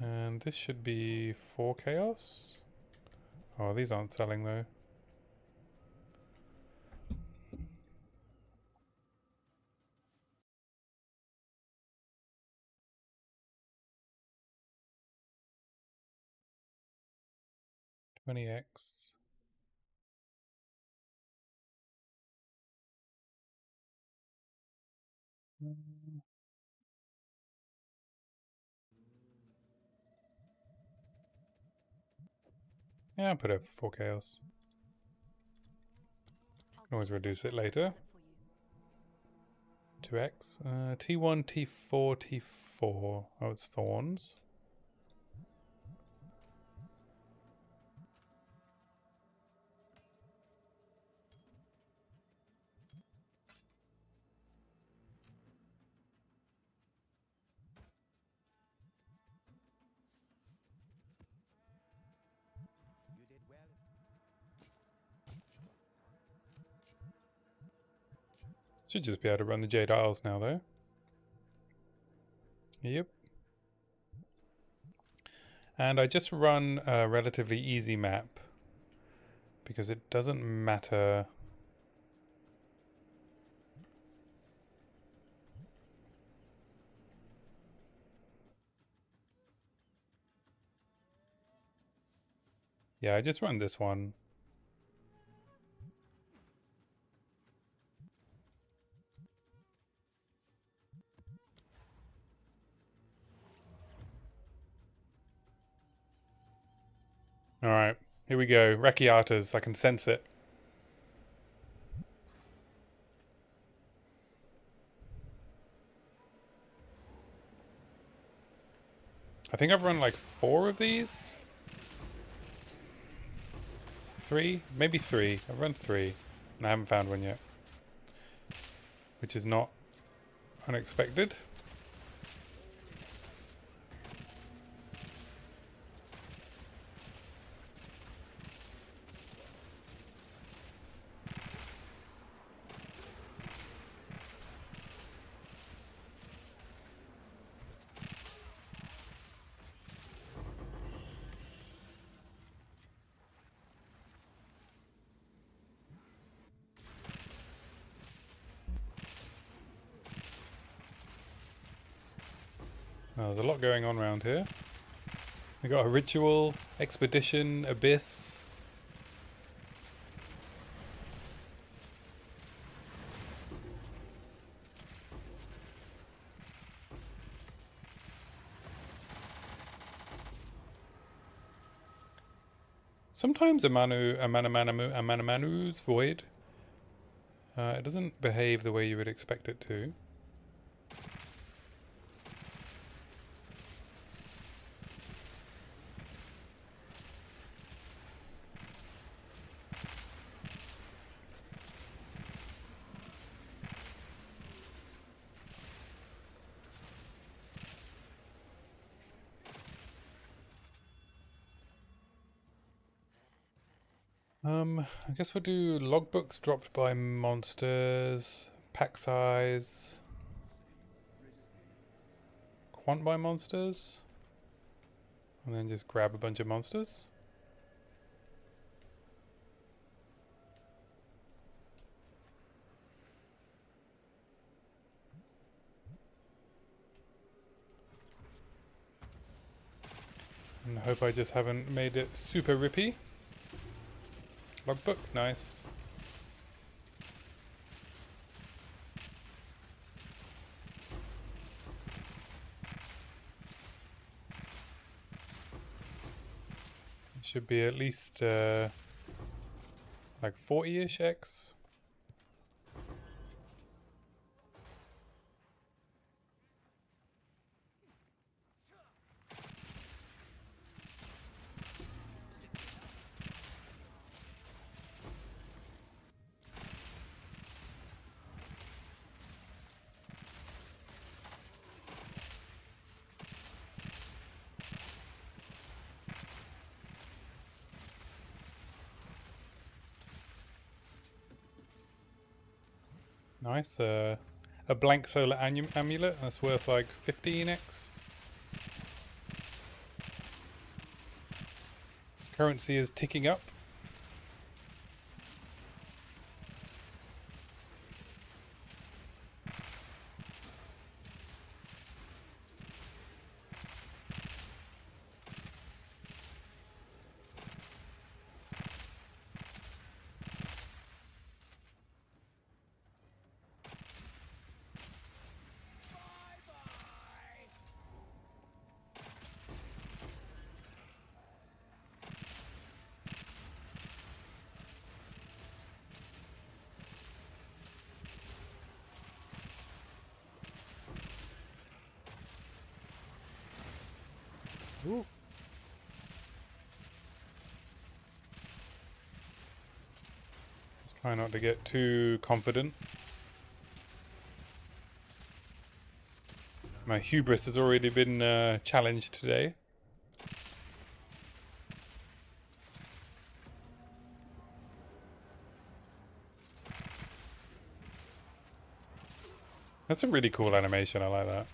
[SPEAKER 2] that.
[SPEAKER 1] And this should be 4 chaos. Oh, these aren't selling though. $20x. Yeah, I'll put it for 4 chaos. Can always reduce it later. 2x. T1, T4, T4. Oh, it's thorns.
[SPEAKER 3] You did well.
[SPEAKER 1] Should just be able to run the Jade Isles now, though. Yep. And I just run a relatively easy map because it doesn't matter. Yeah, I just run this one. Alright, here we go. Rakiatas, I can sense it. I think I've run like 4 of these. 3? Maybe 3. I've run 3. And I haven't found one yet. Which is not unexpected. Oh, there's a lot going on around here. We got a ritual, expedition, abyss. Sometimes a Manamanu's void. It doesn't behave the way you would expect it to. I guess we'll do logbooks dropped by monsters, pack size, quant by monsters, and then just grab a bunch of monsters. And I hope I just haven't made it super rippy. Logbook, nice. It should be at least like 40-ish X. Nice. A blank solar amulet. That's worth like 15x. Currency is ticking up. Ooh. Just try not to get too confident. My hubris has already been challenged today. That's a really cool animation, I like that.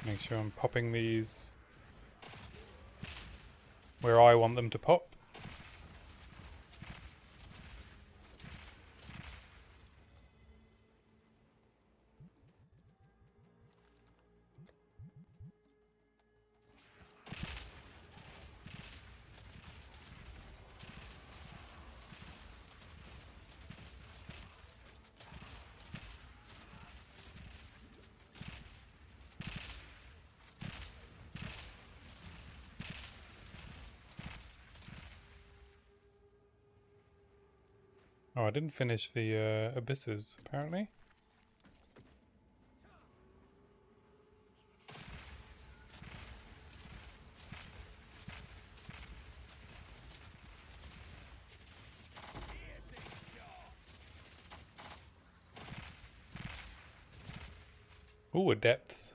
[SPEAKER 1] Make sure I'm popping these where I want them to pop. Oh, I didn't finish the abysses, apparently. Ooh, a depths.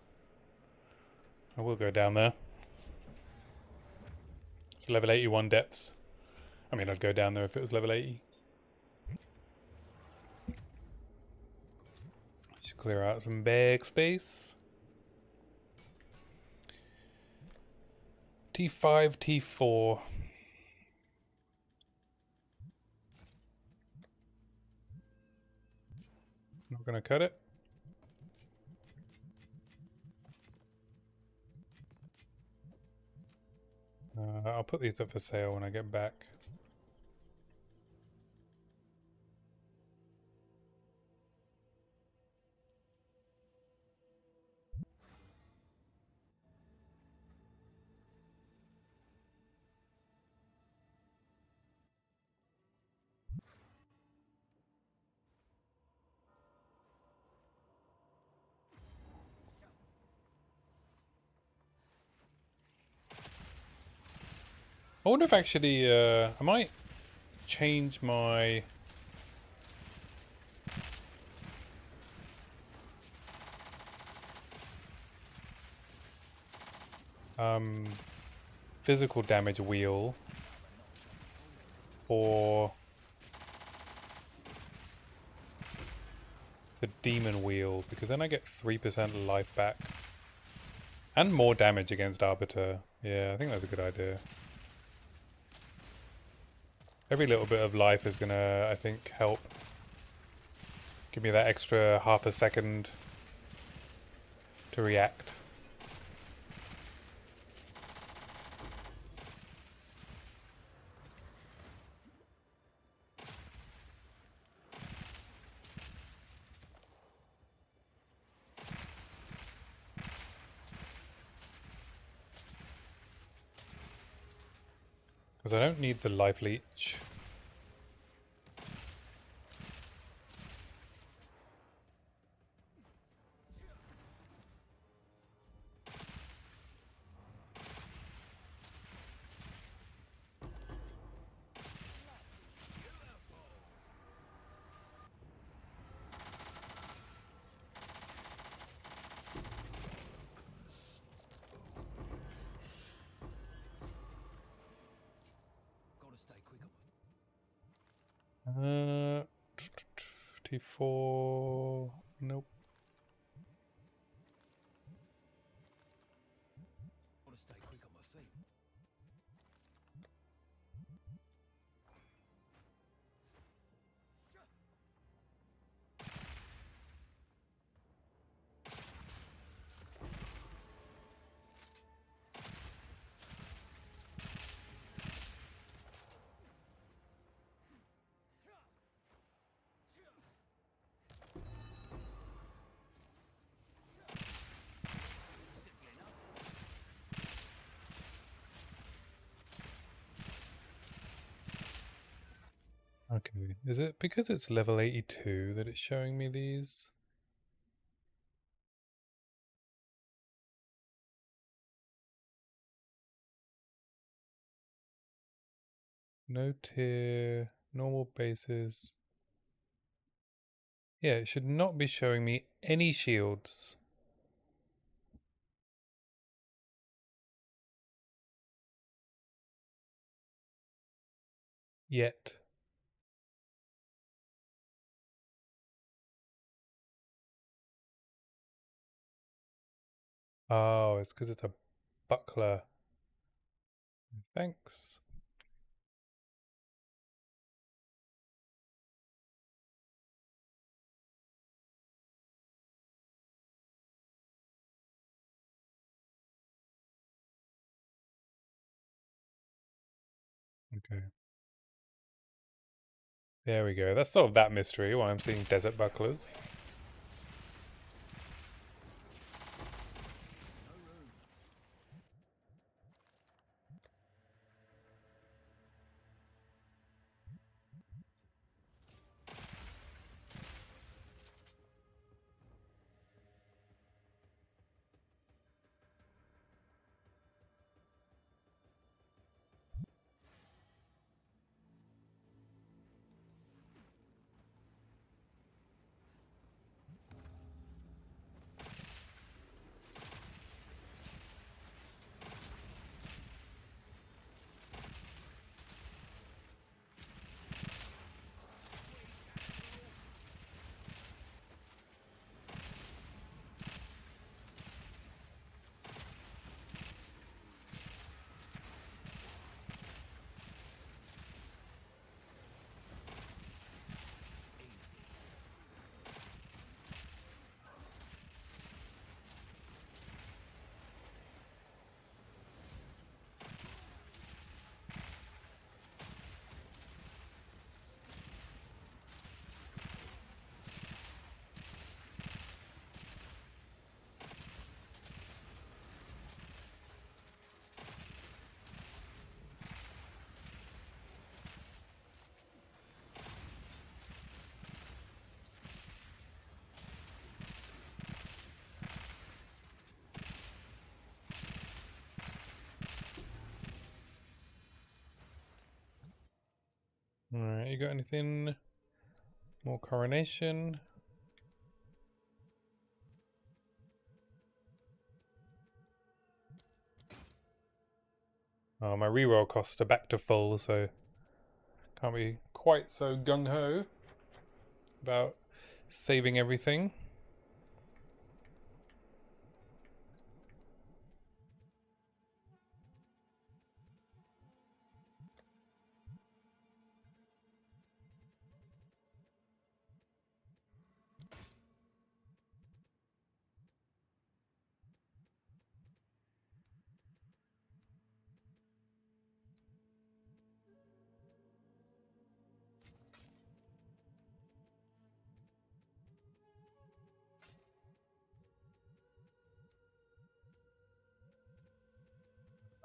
[SPEAKER 1] I will go down there. It's level 81 depths. I mean, I'd go down there if it was level 80. Just clear out some bag space. T5, T4. Not gonna cut it. I'll put these up for sale when I get back. I wonder if actually, I might change my... physical damage wheel for the demon wheel, because then I get 3% life back and more damage against Arbiter. Yeah, I think that's a good idea. Every little bit of life is gonna, I think, help. Give me that extra half a second to react. Because I don't need the life leech.
[SPEAKER 3] Gotta stay quick on
[SPEAKER 1] T4. Nope.
[SPEAKER 3] gotta stay quick on my feet.
[SPEAKER 1] Okay, is it because it's level 82 that it's showing me these? No tier, normal bases. Yeah, it should not be showing me any shields. Yet. Oh, it's because it's a buckler. Thanks. Okay. There we go. That's solved that mystery, why I'm seeing desert bucklers. Alright, you got anything? More coronation? Oh, my reroll costs are back to full, so can't be quite so gung-ho about saving everything.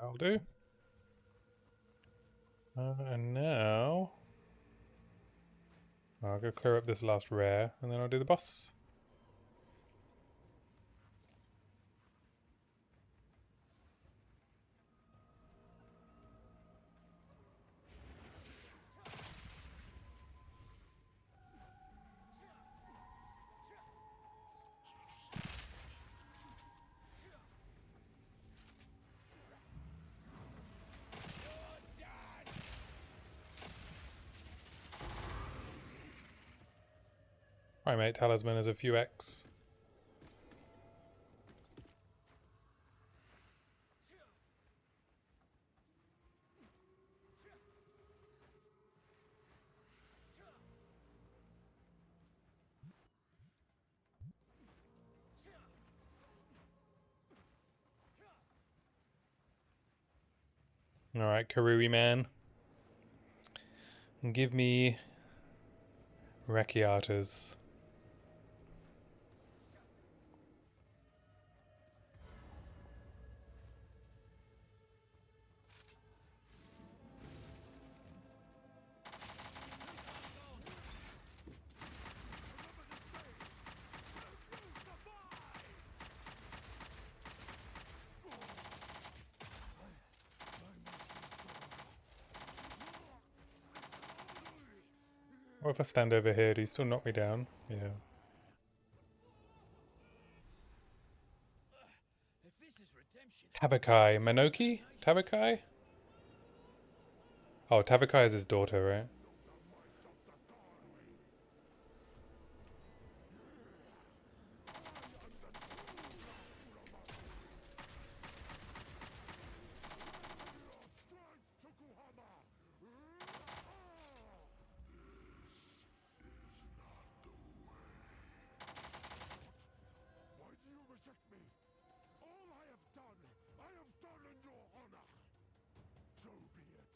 [SPEAKER 1] That'll do. And now I'll go clear up this last rare, and then I'll do the boss. Primate Talisman is a few X. Alright, Karui man. Give me Rakiatas. What if I stand over here? Do you still knock me down? Yeah.
[SPEAKER 3] If this is redemption,
[SPEAKER 1] Tabakai. Manoki? Tabakai? Oh, Tabakai is his daughter, right?
[SPEAKER 3] why do you reject me? All I have done in your honor. So be it.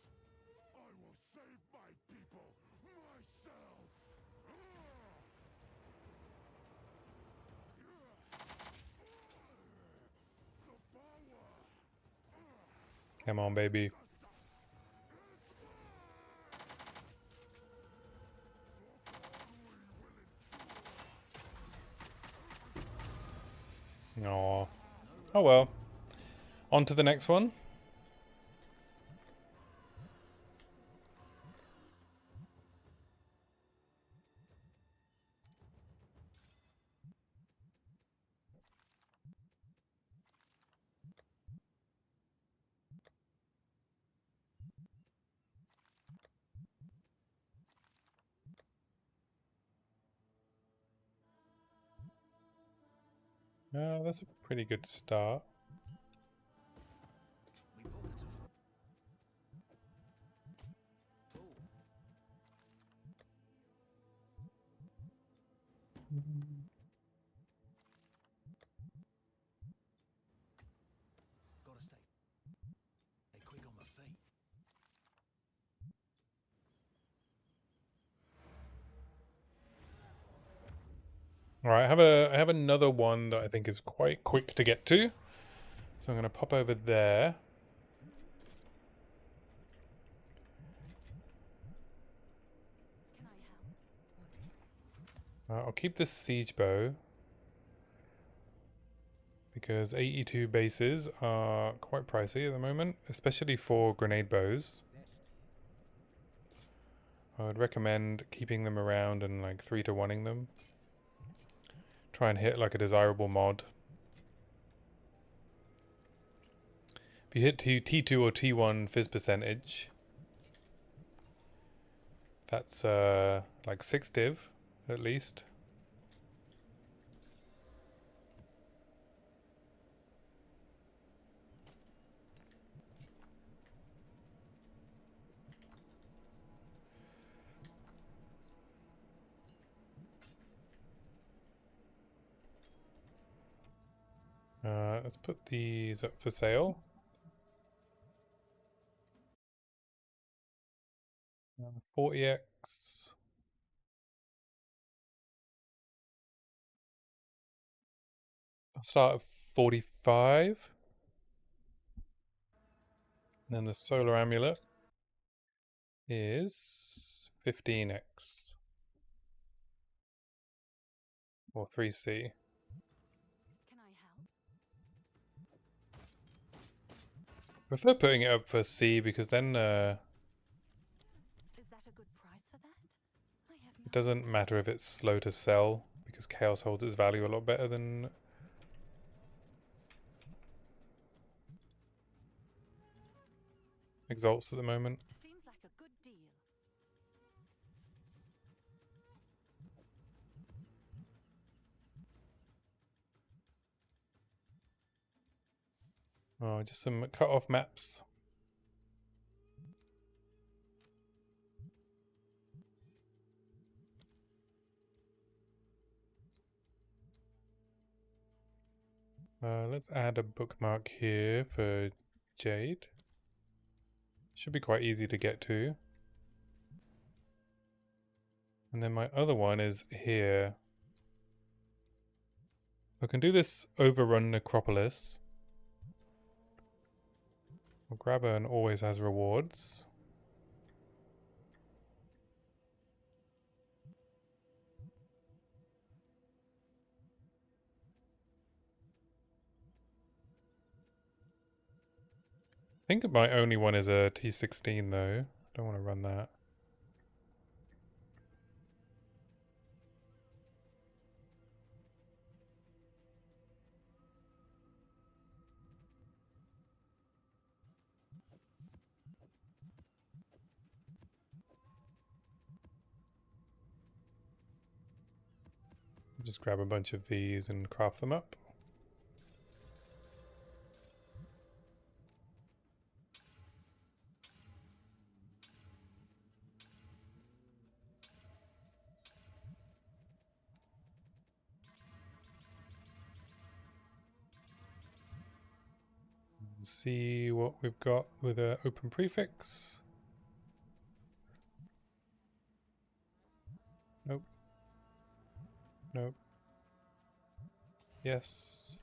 [SPEAKER 3] I will save my people myself. The power.
[SPEAKER 1] Come on, baby. Aw. Oh well. On to the next one. That's a pretty good start.
[SPEAKER 3] Me pockets are full. Gotta stay quick on my feet.
[SPEAKER 1] Alright, I have another one that I think is quite quick to get to. So I'm gonna pop over there.
[SPEAKER 2] Can I help?
[SPEAKER 1] I'll keep this siege bow because 82 bases are quite pricey at the moment, especially for grenade bows. I would recommend keeping them around and like 3-to-1ing them. Try and hit like a desirable mod. If you hit T2 or T1 fizz percentage, that's like 6 div at least. Let's put these up for sale. 40x. I'll start at 45. And then the solar amulet is 15x. Or 3C.
[SPEAKER 2] Can I help?
[SPEAKER 1] Prefer putting it up for C because then
[SPEAKER 2] Is that a good price for that? I have
[SPEAKER 1] it
[SPEAKER 2] no.
[SPEAKER 1] doesn't matter if it's slow to sell because chaos holds its value a lot better than exalts at the moment.
[SPEAKER 2] Seems like a good deal.
[SPEAKER 1] Oh, just some cut-off maps. Let's add a bookmark here for Jade. Should be quite easy to get to. And then my other one is here. I can do this overrun Necropolis. We'll grab her and always has rewards. I think my only one is a T16 though. I don't want to run that. Just grab a bunch of these and craft them up. See what we've got with an open prefix. Nope. Nope. Yes.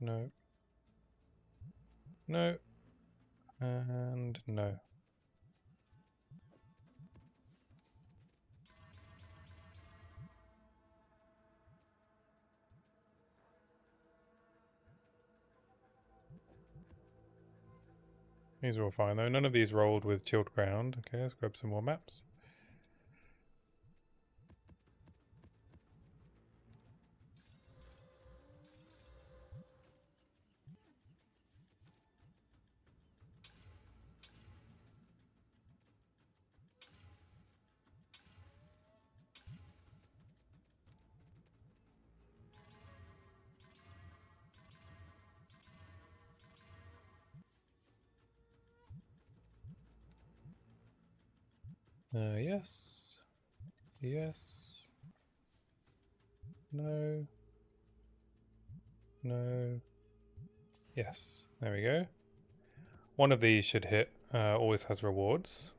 [SPEAKER 1] No. No. And no. These are all fine though. None of these rolled with chilled ground. Okay, let's grab some more maps. Yes. Yes. No. No. Yes. There we go. One of these should hit. Always has rewards.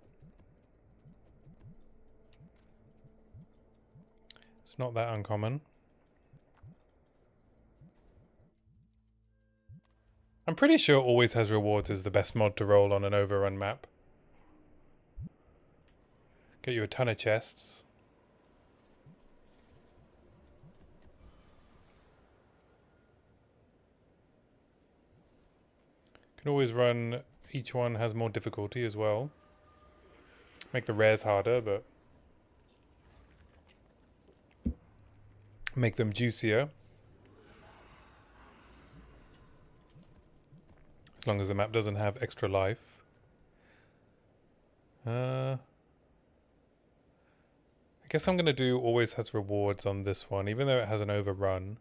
[SPEAKER 1] It's not that uncommon. I'm pretty sure always has rewards is the best mod to roll on an overrun map. Get you a ton of chests. Can always run, each one has more difficulty as well. Make the rares harder, but make them juicier. As long as the map doesn't have extra life. I guess I'm going to do always has rewards on this one, even though it has an overrun.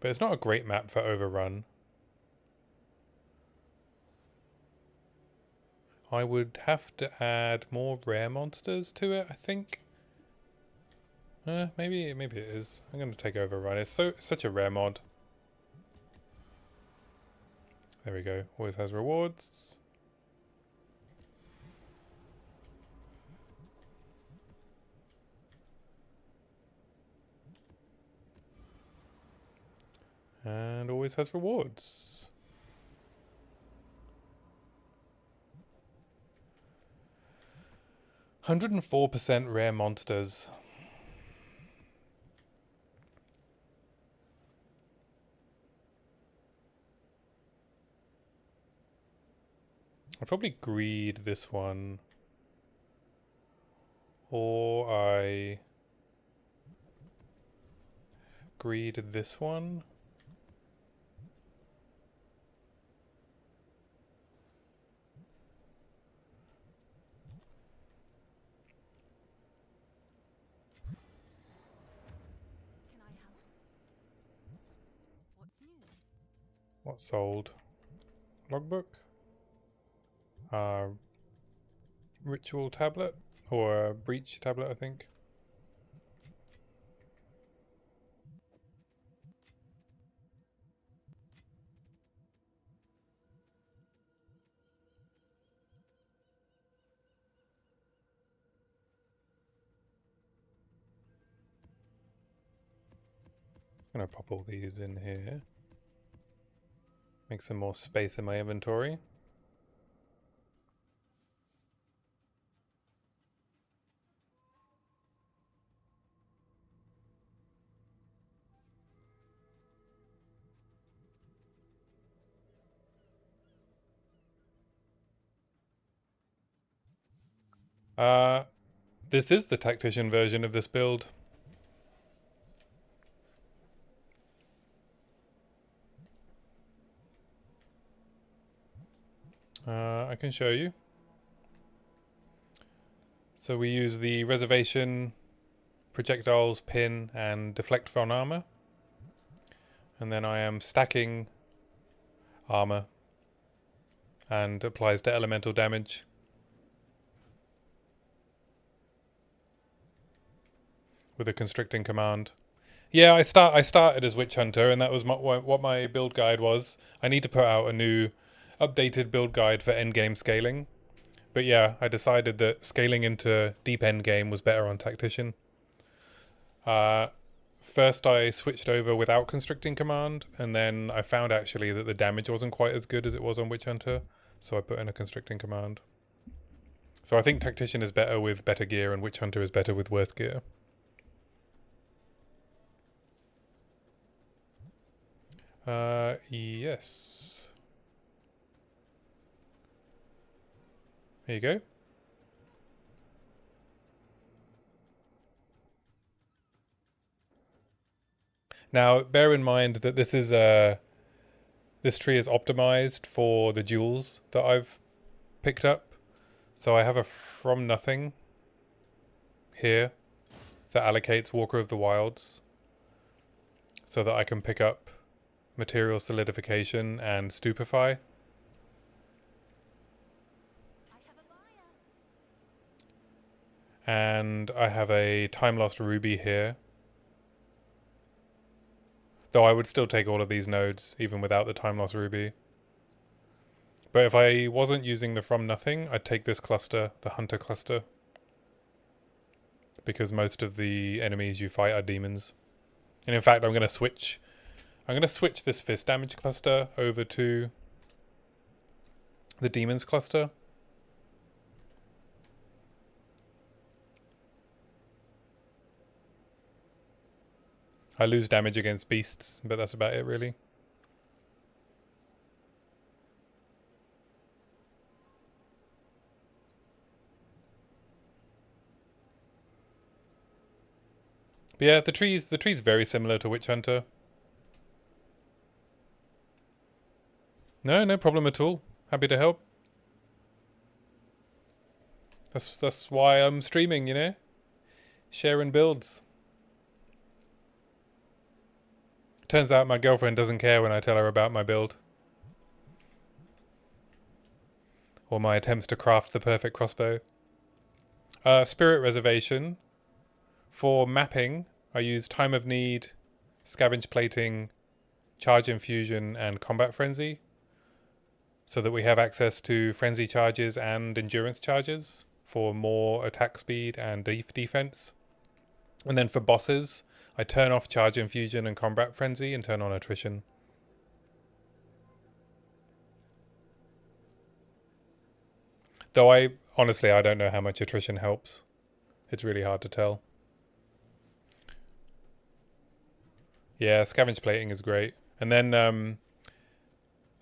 [SPEAKER 1] But it's not a great map for overrun. I would have to add more rare monsters to it, I think. Maybe it is. I'm going to take overrun. It's such a rare mod. There we go. Always has rewards. And always has rewards. %104 rare monsters. I probably greed this one. Or I greed this one.
[SPEAKER 2] Can I help? What's new?
[SPEAKER 1] What sold? Logbook? Ritual tablet? Or a breach tablet, I think. I'm gonna pop all these in here. Make some more space in my inventory. This is the Tactician version of this build. I can show you. So we use the reservation, projectiles, pin, and deflect from armor. And then I am stacking armor and applies to elemental damage. With a constricting command. Yeah, I started as Witch Hunter, and that was what my build guide was. I need to put out a new, updated build guide for endgame scaling. But yeah, I decided that scaling into deep endgame was better on Tactician. First I switched over without constricting command, and then I found actually that the damage wasn't quite as good as it was on Witch Hunter, so I put in a constricting command. So I think Tactician is better with better gear, and Witch Hunter is better with worse gear. Yes. Here you go. Now, bear in mind that this is this tree is optimized for the jewels that I've picked up. So I have a from nothing here that allocates Walker of the Wilds so that I can pick up material solidification and stupefy. And I have a time lost ruby here. Though I would still take all of these nodes even without the time lost ruby. But if I wasn't using the from nothing, I'd take this cluster, the hunter cluster. Because most of the enemies you fight are demons. And in fact, I'm going to switch this fist damage cluster over to the demons cluster. I lose damage against beasts, but that's about it really. But yeah, the tree's very similar to Witch Hunter. No problem at all. Happy to help. That's why I'm streaming, you know? Sharing builds. Turns out my girlfriend doesn't care when I tell her about my build. Or my attempts to craft the perfect crossbow. Spirit Reservation. For mapping, I use Time of Need, Scavenge Plating, Charge Infusion, and Combat Frenzy. So that we have access to Frenzy charges and Endurance charges for more attack speed and defense. And then for bosses, I turn off Charge Infusion and Combat Frenzy and turn on Attrition. Though honestly, I don't know how much Attrition helps. It's really hard to tell. Yeah, Scavenge Plating is great. And then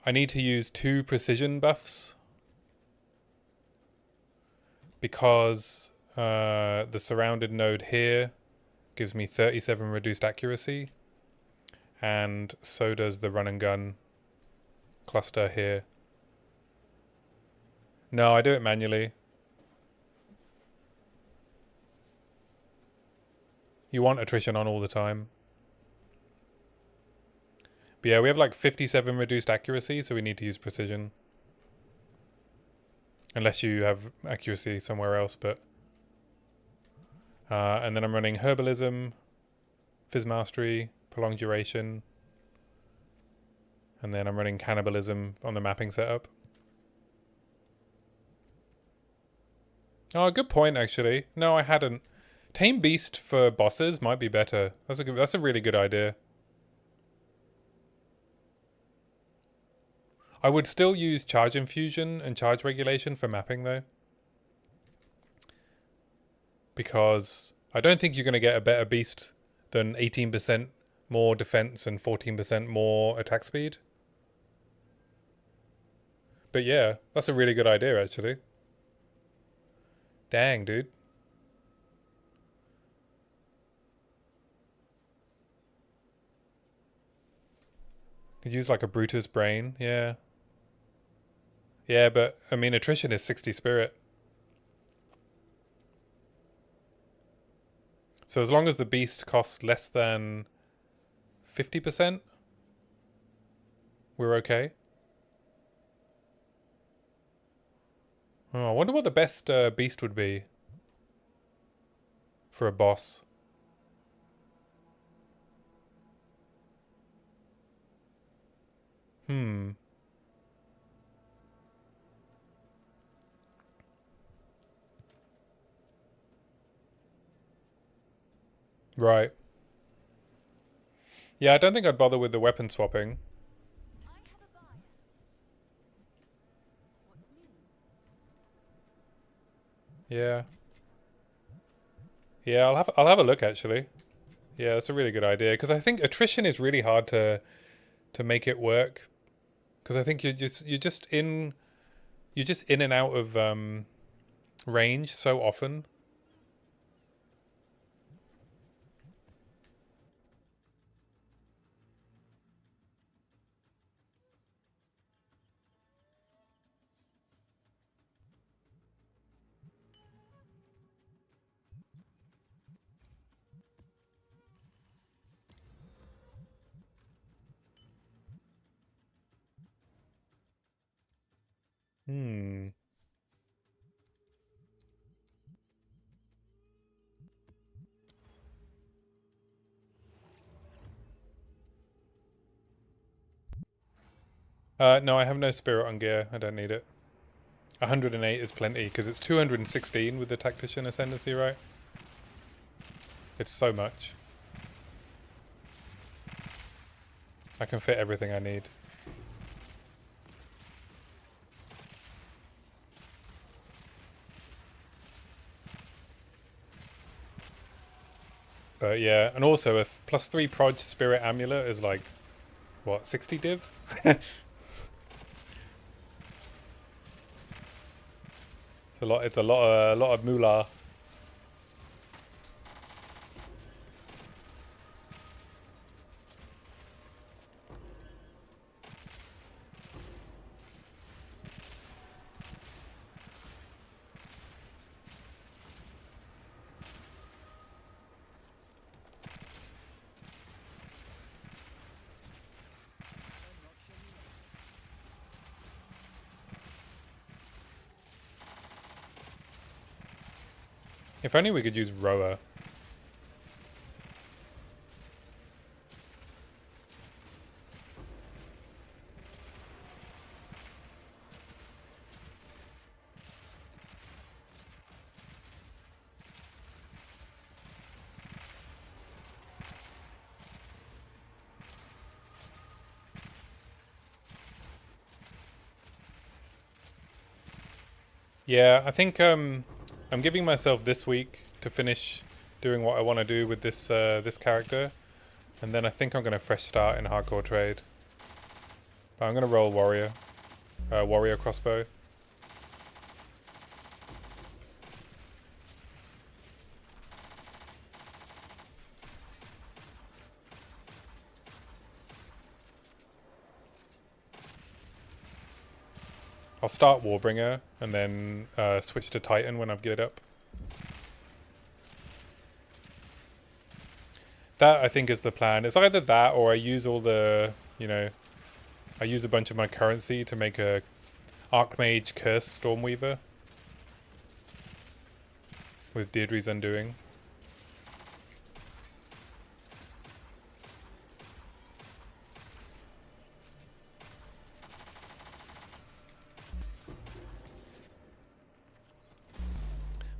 [SPEAKER 1] I need to use 2 precision buffs. Because the surrounded node here gives me 37 reduced accuracy, and so does the run and gun cluster here. No, I do it manually. You want attrition on all the time. But yeah, we have like 57 reduced accuracy, so we need to use precision. Unless you have accuracy somewhere else, but... and then I'm running Herbalism, Phys Mastery, Prolonged Duration, and then I'm running Cannibalism on the mapping setup. Oh, good point, actually. No, I hadn't. Tame Beast for bosses might be better. That's a really good idea. I would still use Charge Infusion and Charge Regulation for mapping, though. Because I don't think you're going to get a better beast than 18% more defense and 14% more attack speed. But yeah, that's a really good idea, actually. Dang, dude. Could use like a Brutus Brain, yeah. Yeah, but I mean, attrition is 60 spirit. So as long as the beast costs less than 50%, we're okay. Oh, I wonder what the best beast would be for a boss. Hmm. Right. Yeah, I don't think I'd bother with the weapon swapping.
[SPEAKER 2] I have a buyer. What's new?
[SPEAKER 1] Yeah. Yeah, I'll have a look actually. Yeah, that's a really good idea because I think attrition is really hard to make it work because I think you're just in and out of range so often. Hmm. No, I have no spirit on gear. I don't need it. 108 is plenty because it's 216 with the tactician ascendancy, right? It's so much. I can fit everything I need. But yeah, and also a +3 proj spirit amulet is like, what, 60 div? It's a lot of moolah. If only we could use rower. Yeah, I think I'm giving myself this week to finish doing what I want to do with this character, and then I think I'm gonna fresh start in hardcore trade. But I'm gonna roll warrior crossbow. I'll start Warbringer and then switch to Titan when I've geared up. That I think is the plan. It's either that or I use all the, I use a bunch of my currency to make a Archmage Curse Stormweaver with Deirdre's Undoing.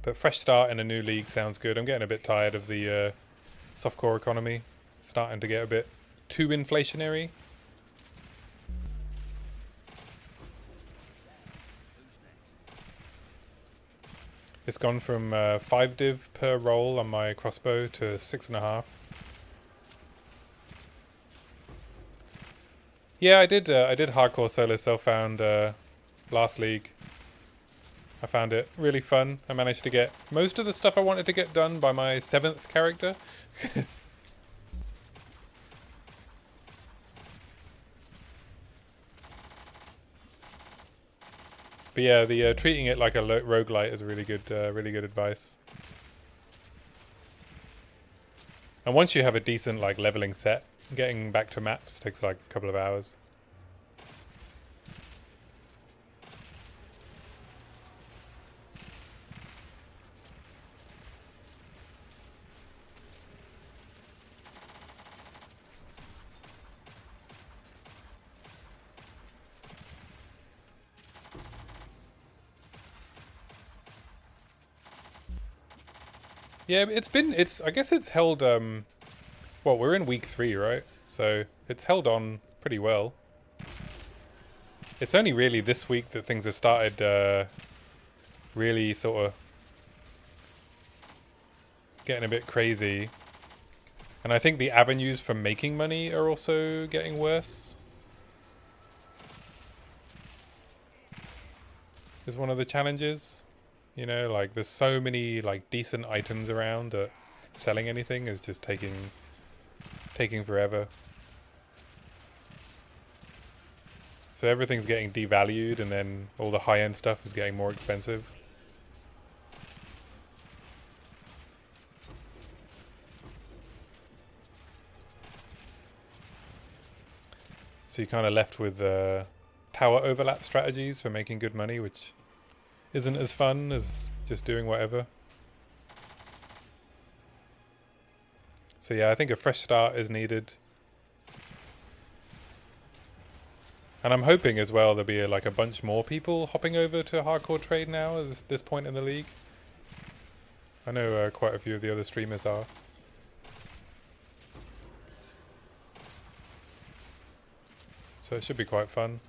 [SPEAKER 1] But fresh start in a new league sounds good. I'm getting a bit tired of the softcore economy. Starting to get a bit too inflationary. It's gone from 5 div per roll on my crossbow to 6.5. Yeah, I did hardcore solo self-found last league. I found it really fun. I managed to get most of the stuff I wanted to get done by my 7th character. But yeah, the treating it like a roguelite is really good advice. And once you have a decent like leveling set, getting back to maps takes like a couple of hours. Yeah, I guess it's held, well, we're in week 3, right? So it's held on pretty well. It's only really this week that things have started, really sort of getting a bit crazy. And I think the avenues for making money are also getting worse. Is one of the challenges. You know, like there's so many like decent items around that selling anything is just taking forever. So everything's getting devalued, and then all the high-end stuff is getting more expensive. So you're kind of left with tower overlap strategies for making good money, which isn't as fun as just doing whatever. So yeah, I think a fresh start is needed. And I'm hoping as well there'll be like a bunch more people hopping over to hardcore trade now at this point in the league. I know quite a few of the other streamers are. So it should be quite fun.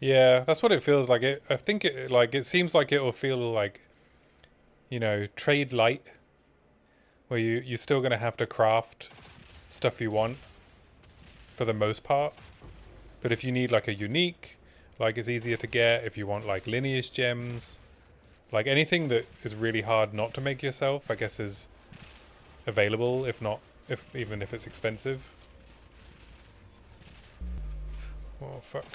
[SPEAKER 1] Yeah, that's what it feels like. I think it seems like it will feel like, you know, trade light, where you're still gonna have to craft stuff you want for the most part. But if you need like a unique, like it's easier to get. If you want like lineage gems, like anything that is really hard not to make yourself, I guess is available. If not, even if it's expensive. Oh fuck.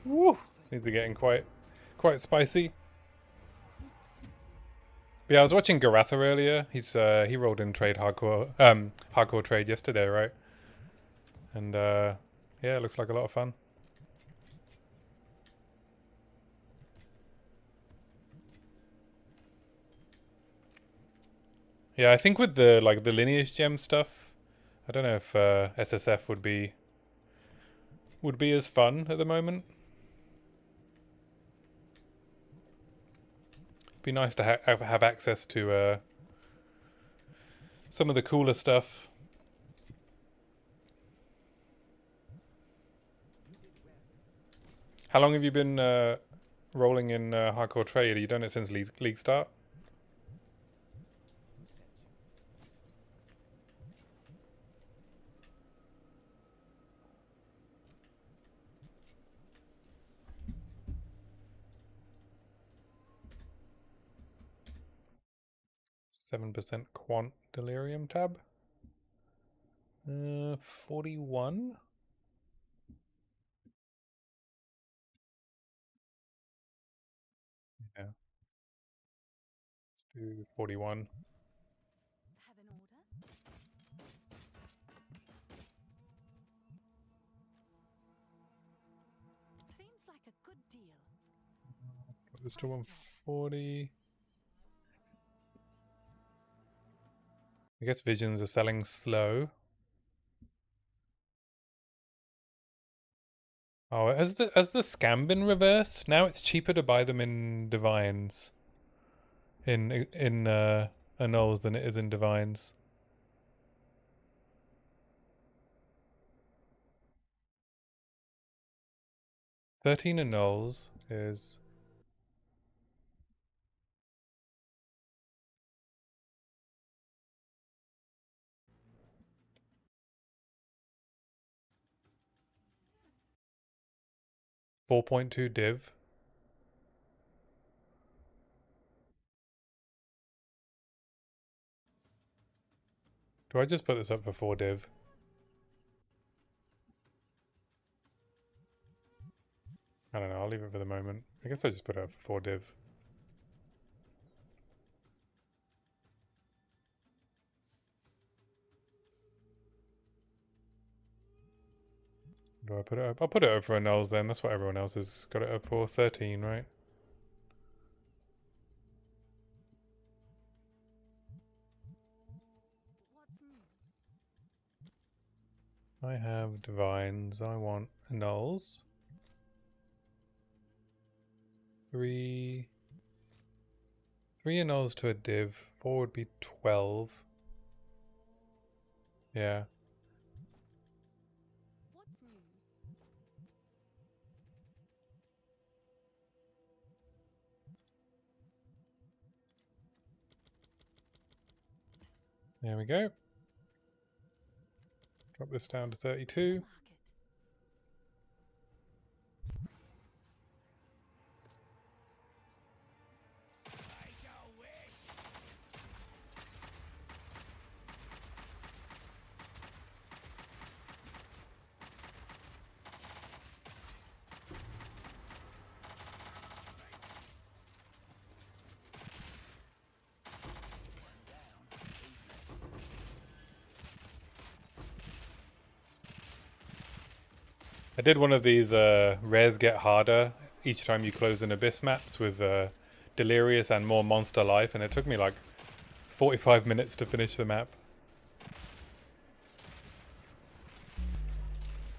[SPEAKER 1] Woo! Things are getting quite spicy. But yeah, I was watching Garatha earlier. He rolled in trade hardcore trade yesterday, right? And yeah, it looks like a lot of fun. Yeah, I think with the lineage gem stuff, I don't know if SSF would be as fun at the moment. Be nice to have access to some of the cooler stuff. How long have you been rolling in hardcore trade? Have you done it since league start? 7% quant delirium tab. 41. Yeah. Let's do 41.
[SPEAKER 2] Have an order? Seems like a good deal.
[SPEAKER 1] Put this to 140. I guess visions are selling slow. Oh, has the scam been reversed? Now it's cheaper to buy them in divines. In annuls than it is in divines. $13 annuls is 4.2 div. Do I just put this up for 4 div? I don't know, I'll leave it for the moment. I guess I just put it up for 4 div. Do I put it up? I'll put it up for annuls then. That's what everyone else has got it up for. 13, right?
[SPEAKER 2] What's new?
[SPEAKER 1] I have divines. I want annuls. 3 annuls to a div. 4 would be 12. Yeah.
[SPEAKER 2] What's new?
[SPEAKER 1] There we go. Drop this down to 32.
[SPEAKER 2] Market.
[SPEAKER 1] I did one of these rares get harder each time you close an abyss maps with Delirious and more monster life, and it took me like 45 minutes to finish the map.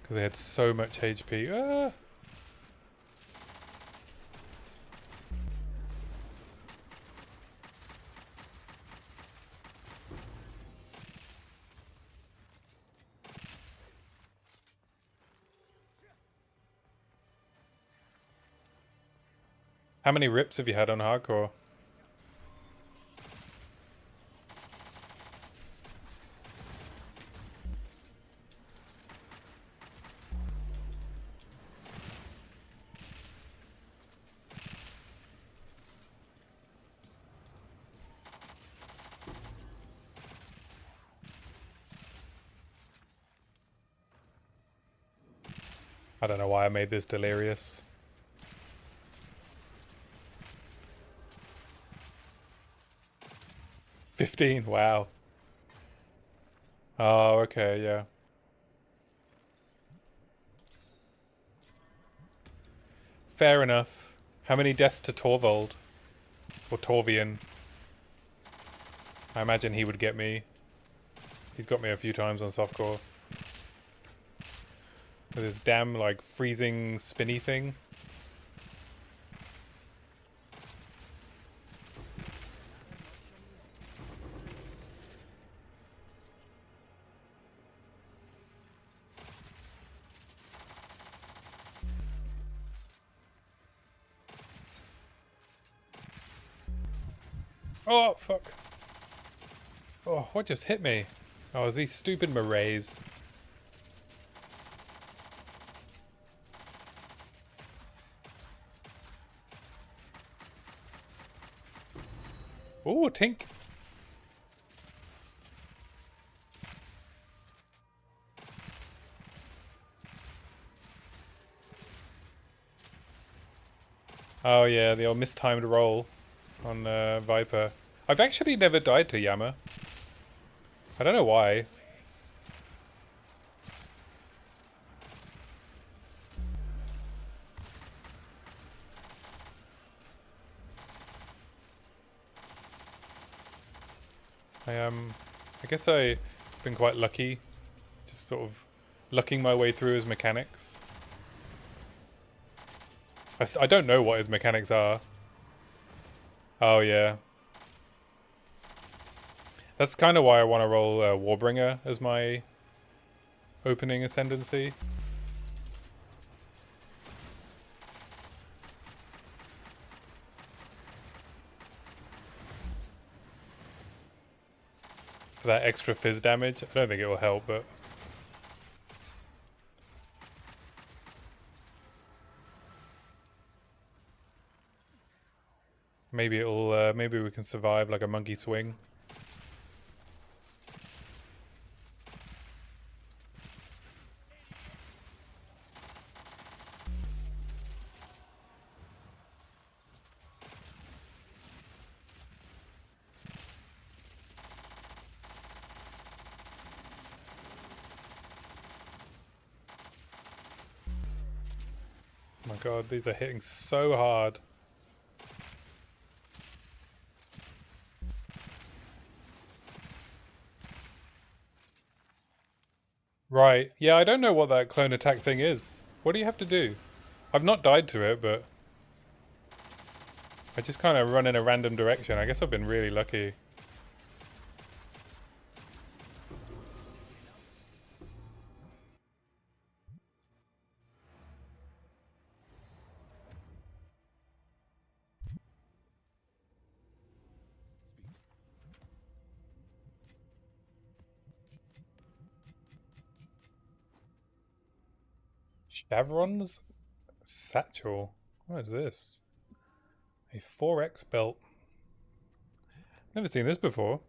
[SPEAKER 1] Because they had so much HP. Ah! How many rips have you had on hardcore? I don't know why I made this delirious. $15, wow. Oh, okay, yeah. Fair enough. How many deaths to Torvald? Or Torvian? I imagine he would get me. He's got me a few times on softcore. With his damn, like, freezing spinny thing. Oh, fuck. Oh, what just hit me? Oh, it was these stupid marays. Ooh, Tink. Oh yeah, the old mistimed roll on Viper. I've actually never died to Yama. I don't know why. I guess I've been quite lucky, just sort of lucking my way through his mechanics. I don't know what his mechanics are. Oh yeah. That's kind of why I want to roll Warbringer as my opening ascendancy. For that extra fizz damage. I don't think it will help, but... maybe it'll, maybe we can survive like a monkey swing. Oh my god, these are hitting so hard. Right. Yeah, I don't know what that clone attack thing is. What do you have to do? I've not died to it, but... I just kind of run in a random direction. I guess I've been really lucky. Chevron's satchel. What is this? A 4x belt. Never seen this before.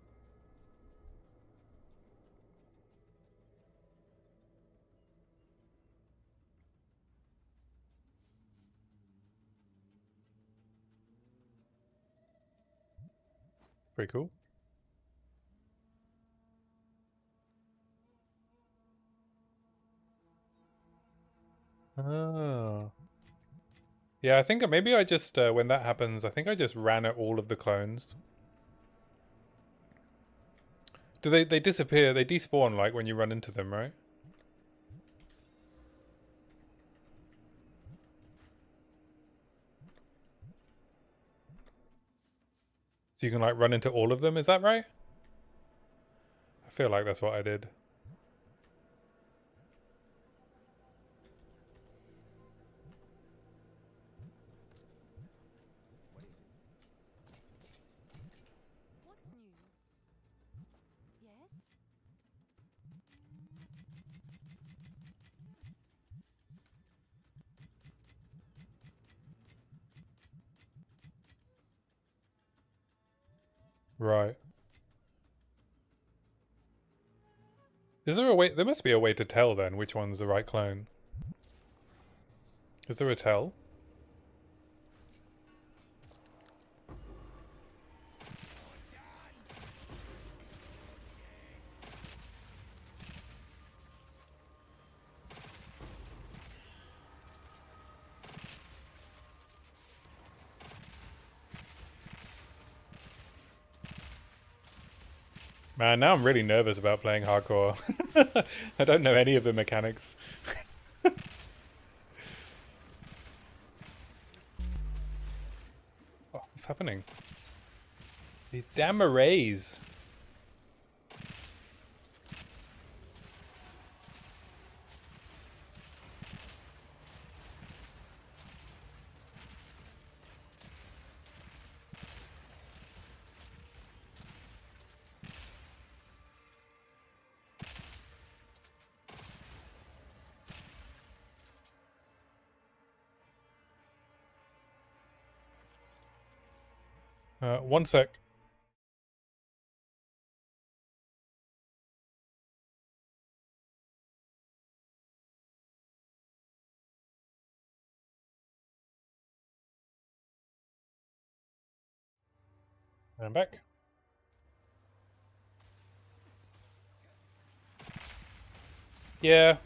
[SPEAKER 1] Pretty cool. Oh. Yeah, I think maybe I just, when that happens, I think I just ran at all of the clones. Do they disappear? They despawn like when you run into them, right? So you can like run into all of them, is that right? I feel like that's what I did.
[SPEAKER 2] What's new? Yes?
[SPEAKER 1] Right. Is there a way? There must be a way to tell then which one's the right clone. Is there a tell? Man, now I'm really nervous about playing hardcore. I don't know any of the mechanics. Oh, what's happening? These damn arrays. One sec. I'm back. Yeah.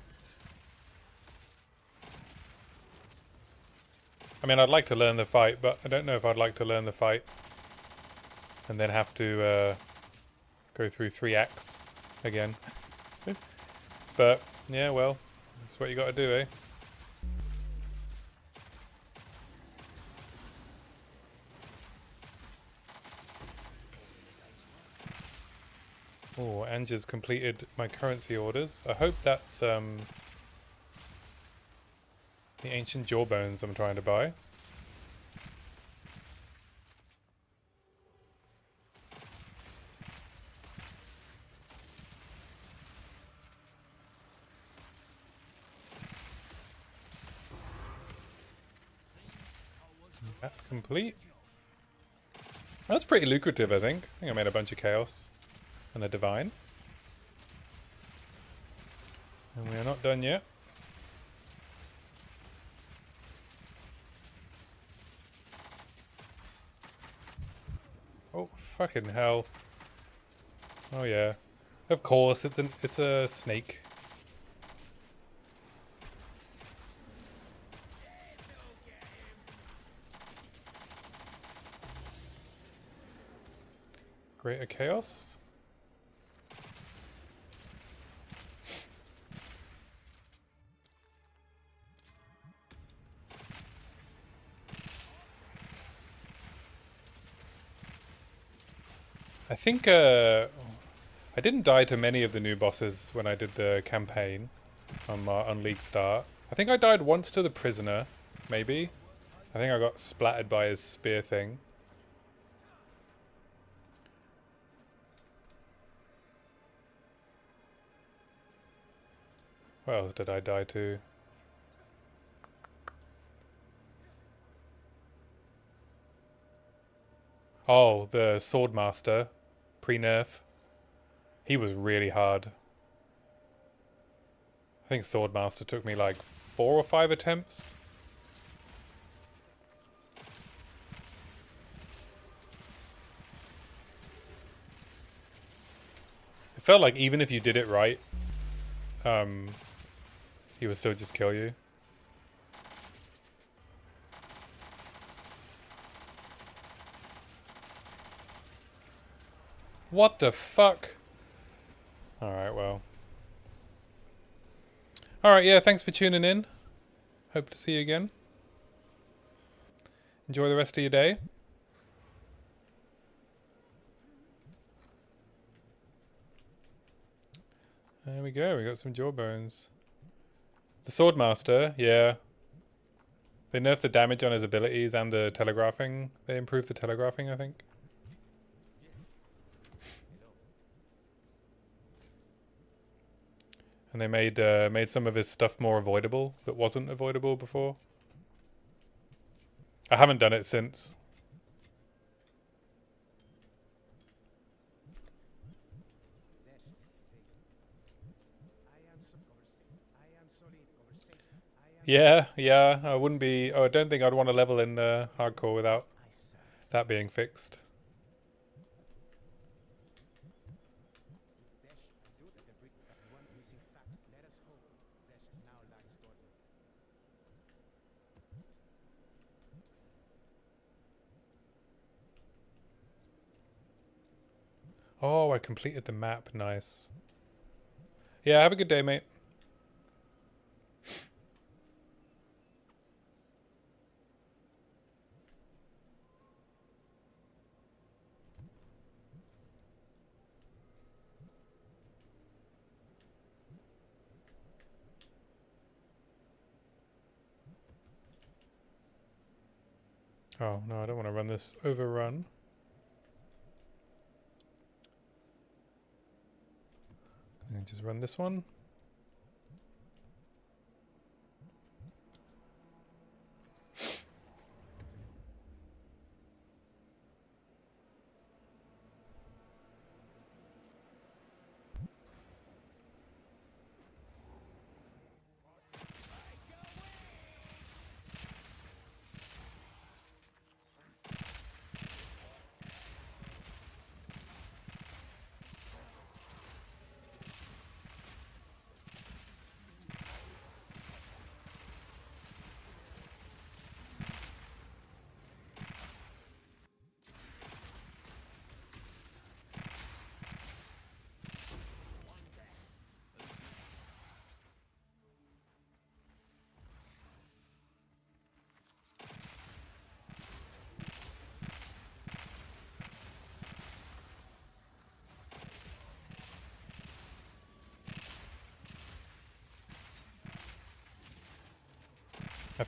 [SPEAKER 1] I mean, I'd like to learn the fight, but I don't know if I'd like to learn the fight and then have to go through 3 acts again. But, yeah, well, that's what you gotta do, eh? Oh, Anja's completed my currency orders. I hope that's the ancient jawbones I'm trying to buy. That complete. That's pretty lucrative, I think. I think I made a bunch of chaos and a divine. And we are not done yet. Oh, fucking hell. Oh yeah. Of course, it's a snake. Greater chaos. I think I didn't die to many of the new bosses when I did the campaign on League Start. I think I died once to the prisoner, maybe. I think I got splattered by his spear thing. What else did I die to? Oh, the Swordmaster, pre-nerf. He was really hard. I think Swordmaster took me like 4 or 5 attempts. It felt like even if you did it right, he would still just kill you. What the fuck? Alright, well. Alright, yeah, thanks for tuning in. Hope to see you again. Enjoy the rest of your day. There we go, we got some jawbones. The Swordmaster, yeah. They nerfed the damage on his abilities and the telegraphing. They improved the telegraphing, I think. And they made some of his stuff more avoidable that wasn't avoidable before. I haven't done it since. Yeah, yeah, I wouldn't be... Oh, I don't think I'd want to level in hardcore without that being fixed. Oh, I completed the map. Nice. Yeah, have a good day, mate. Oh, no, I don't want to run this overrun. I'm going to just run this one.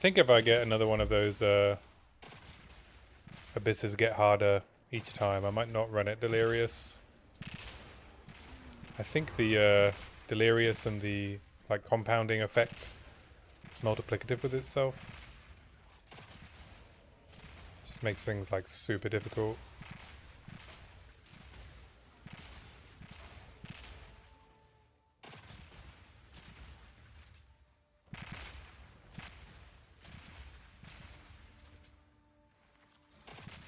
[SPEAKER 1] think if I get another one of those abysses get harder each time, I might not run it Delirious. I think the Delirious and the like compounding effect is multiplicative with itself. Just makes things like super difficult.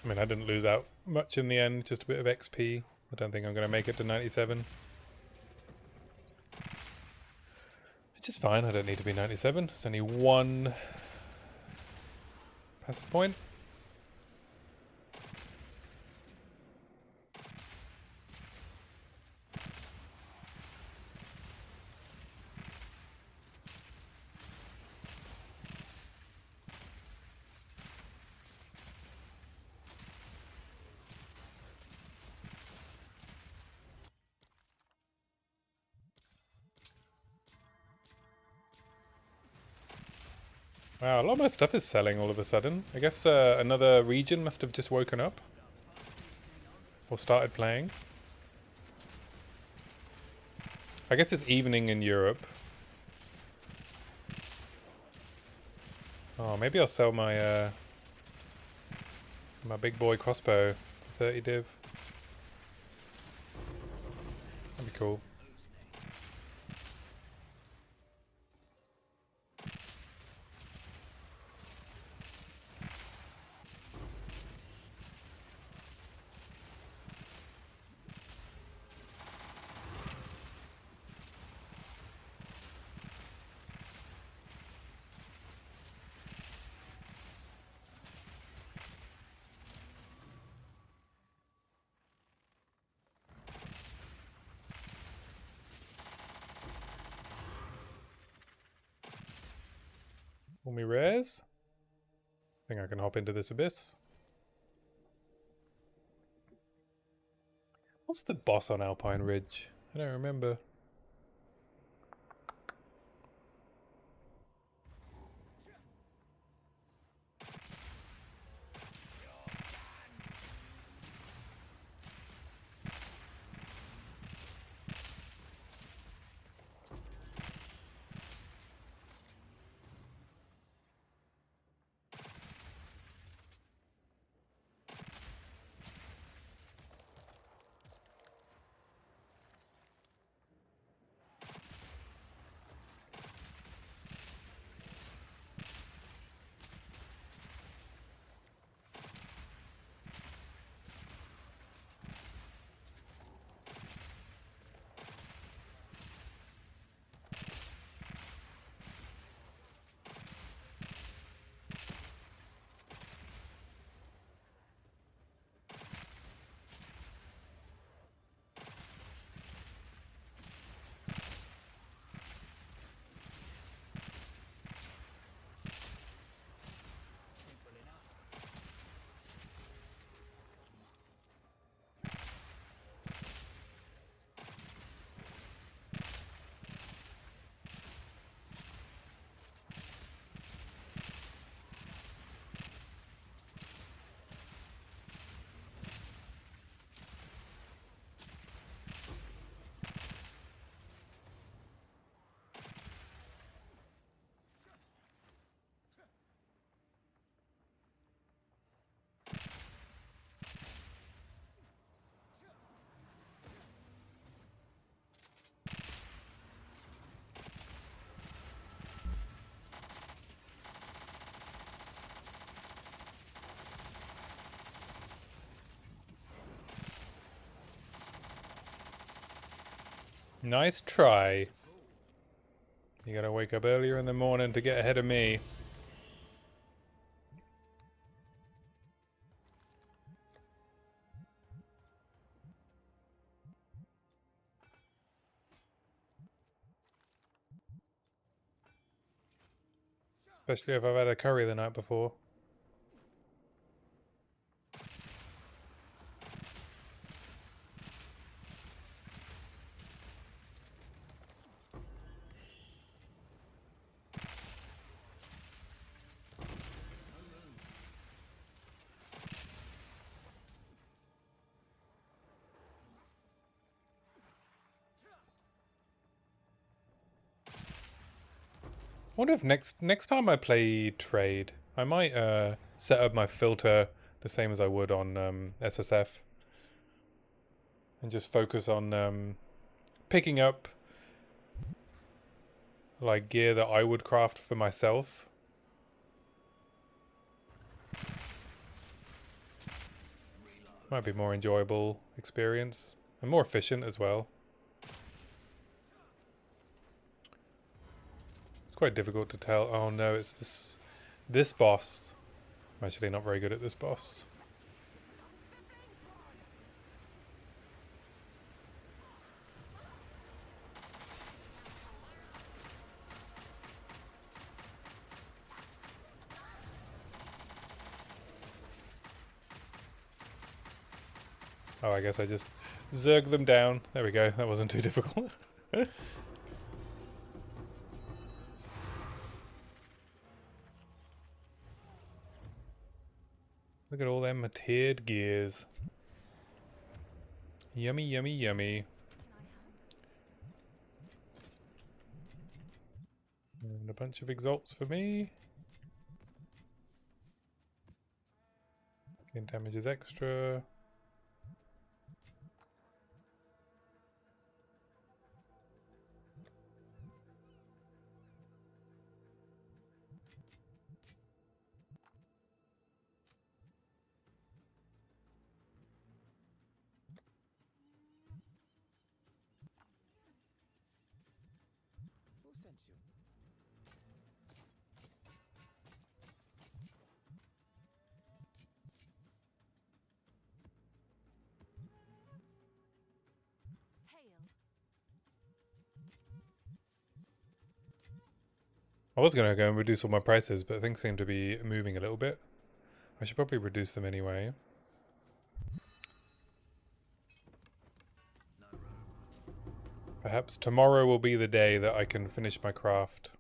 [SPEAKER 1] I mean, I didn't lose out much in the end, just a bit of XP. I don't think I'm going to make it to 97. Which is fine, I don't need to be 97. It's only one passive point. Wow, a lot of my stuff is selling all of a sudden. I guess another region must have just woken up. Or started playing. I guess it's evening in Europe. Oh, maybe I'll sell my my big boy crossbow for 30 div. That'd be cool. All me rares. I think I can hop into this abyss. What's the boss on Alpine Ridge? I don't remember. Nice try. You gotta wake up earlier in the morning to get ahead of me. Especially if I've had a curry the night before. wonder if next time I play trade, I might set up my filter the same as I would on SSF, and just focus on picking up like gear that I would craft for myself. Might be more enjoyable experience and more efficient as well. It's quite difficult to tell. Oh no, it's this boss. I'm actually not very good at this boss. Oh, I guess I just zerg them down. There we go. That wasn't too difficult. Look at all them tiered gears. Yummy, yummy, yummy. And a bunch of exalts for me. Gain damage is extra.
[SPEAKER 3] Who sent you?
[SPEAKER 2] Hail.
[SPEAKER 1] I was going to go and reduce all my prices, but things seem to be moving a little bit. I should probably reduce them anyway. Perhaps tomorrow will be the day that I can finish my craft.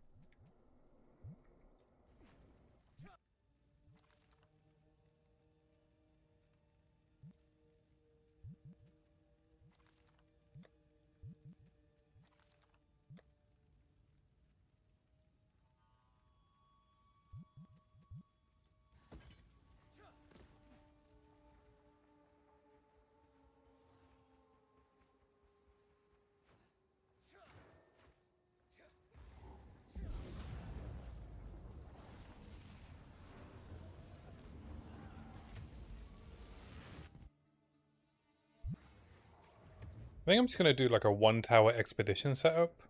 [SPEAKER 1] I think I'm just going to do like a one tower expedition setup.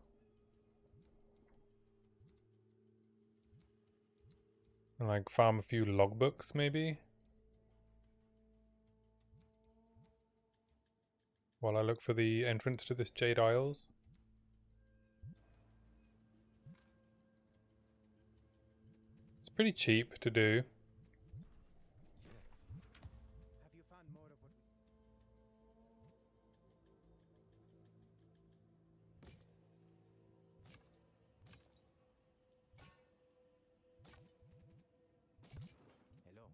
[SPEAKER 1] And like farm a few logbooks maybe. While I look for the entrance to this Jade Isles. It's pretty cheap to do.
[SPEAKER 3] Have you found more of what we... Hello.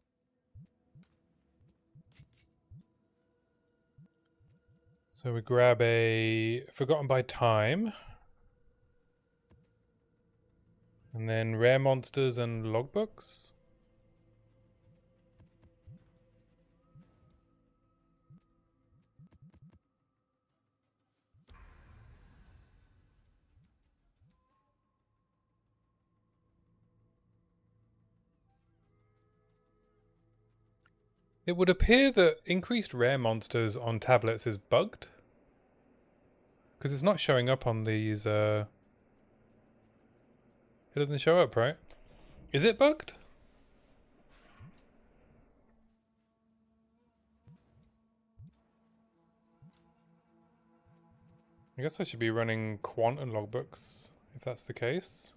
[SPEAKER 1] So we grab a Forgotten by Time. And then rare monsters and logbooks. It would appear that increased rare monsters on tablets is bugged. Because it's not showing up on these, It doesn't show up, right? Is it bugged? I guess I should be running quant and logbooks, if that's the case.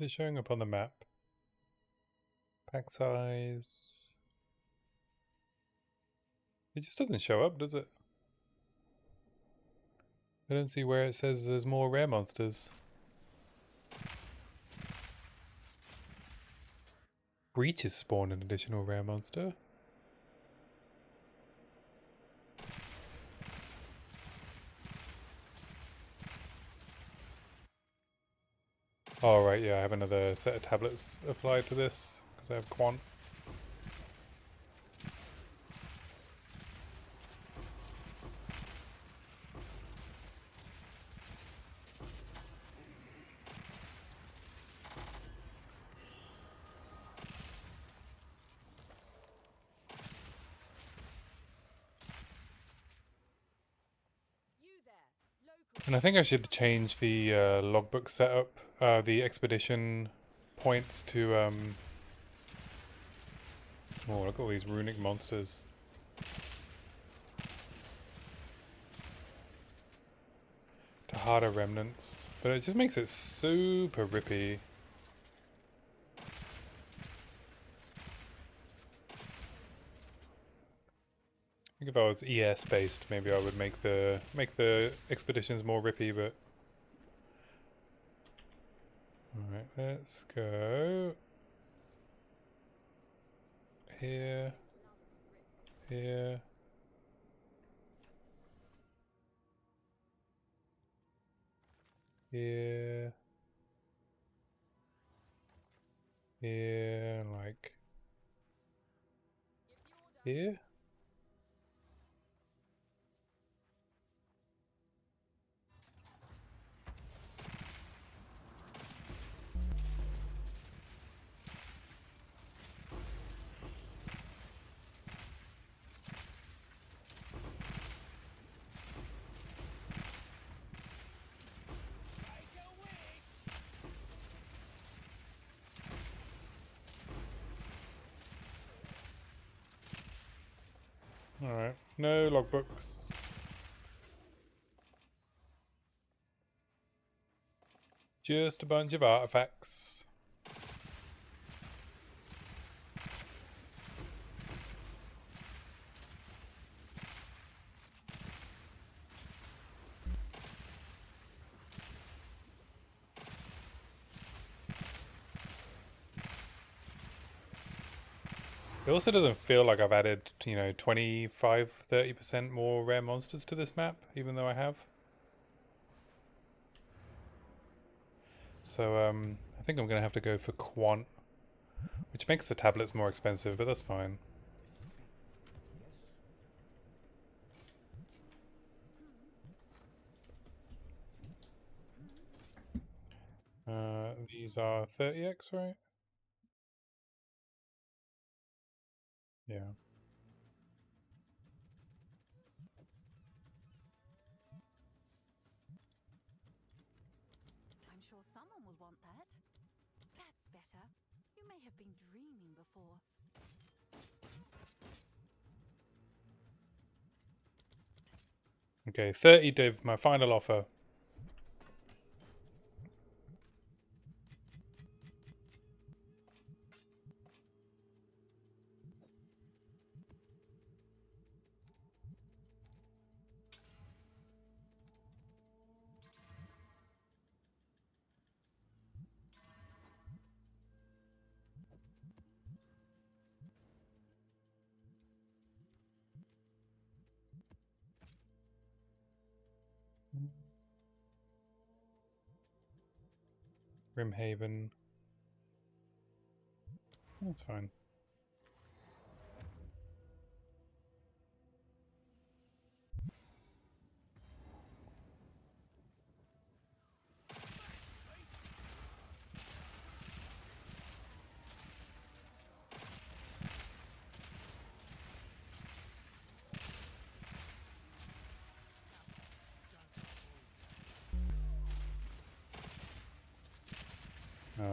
[SPEAKER 1] Is it showing up on the map? Pack size. It just doesn't show up, does it? I don't see where it says there's more rare monsters. Breaches spawn an additional rare monster. Oh right, yeah, I have another set of tablets applied to this because I have quant. And I think I should change the logbook setup, the expedition points to oh, look at all these runic monsters. To harder remnants. But it just makes it super rippy. I think if I was ES based, maybe I would make the expeditions more rippy, but alright, let's go here, here, here, here, like here. Alright, no logbooks. Just a bunch of artifacts. It also doesn't feel like I've added, 25-30% more rare monsters to this map, even though I have. So, I think I'm going to have to go for Quant, which makes the tablets more expensive, but that's fine. These are 30x, right? Yeah.
[SPEAKER 2] I'm sure someone will want that. That's better. You may have been dreaming before.
[SPEAKER 1] Okay, 30 div, my final offer. Rimhaven. That's fine.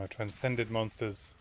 [SPEAKER 1] Transcended monsters.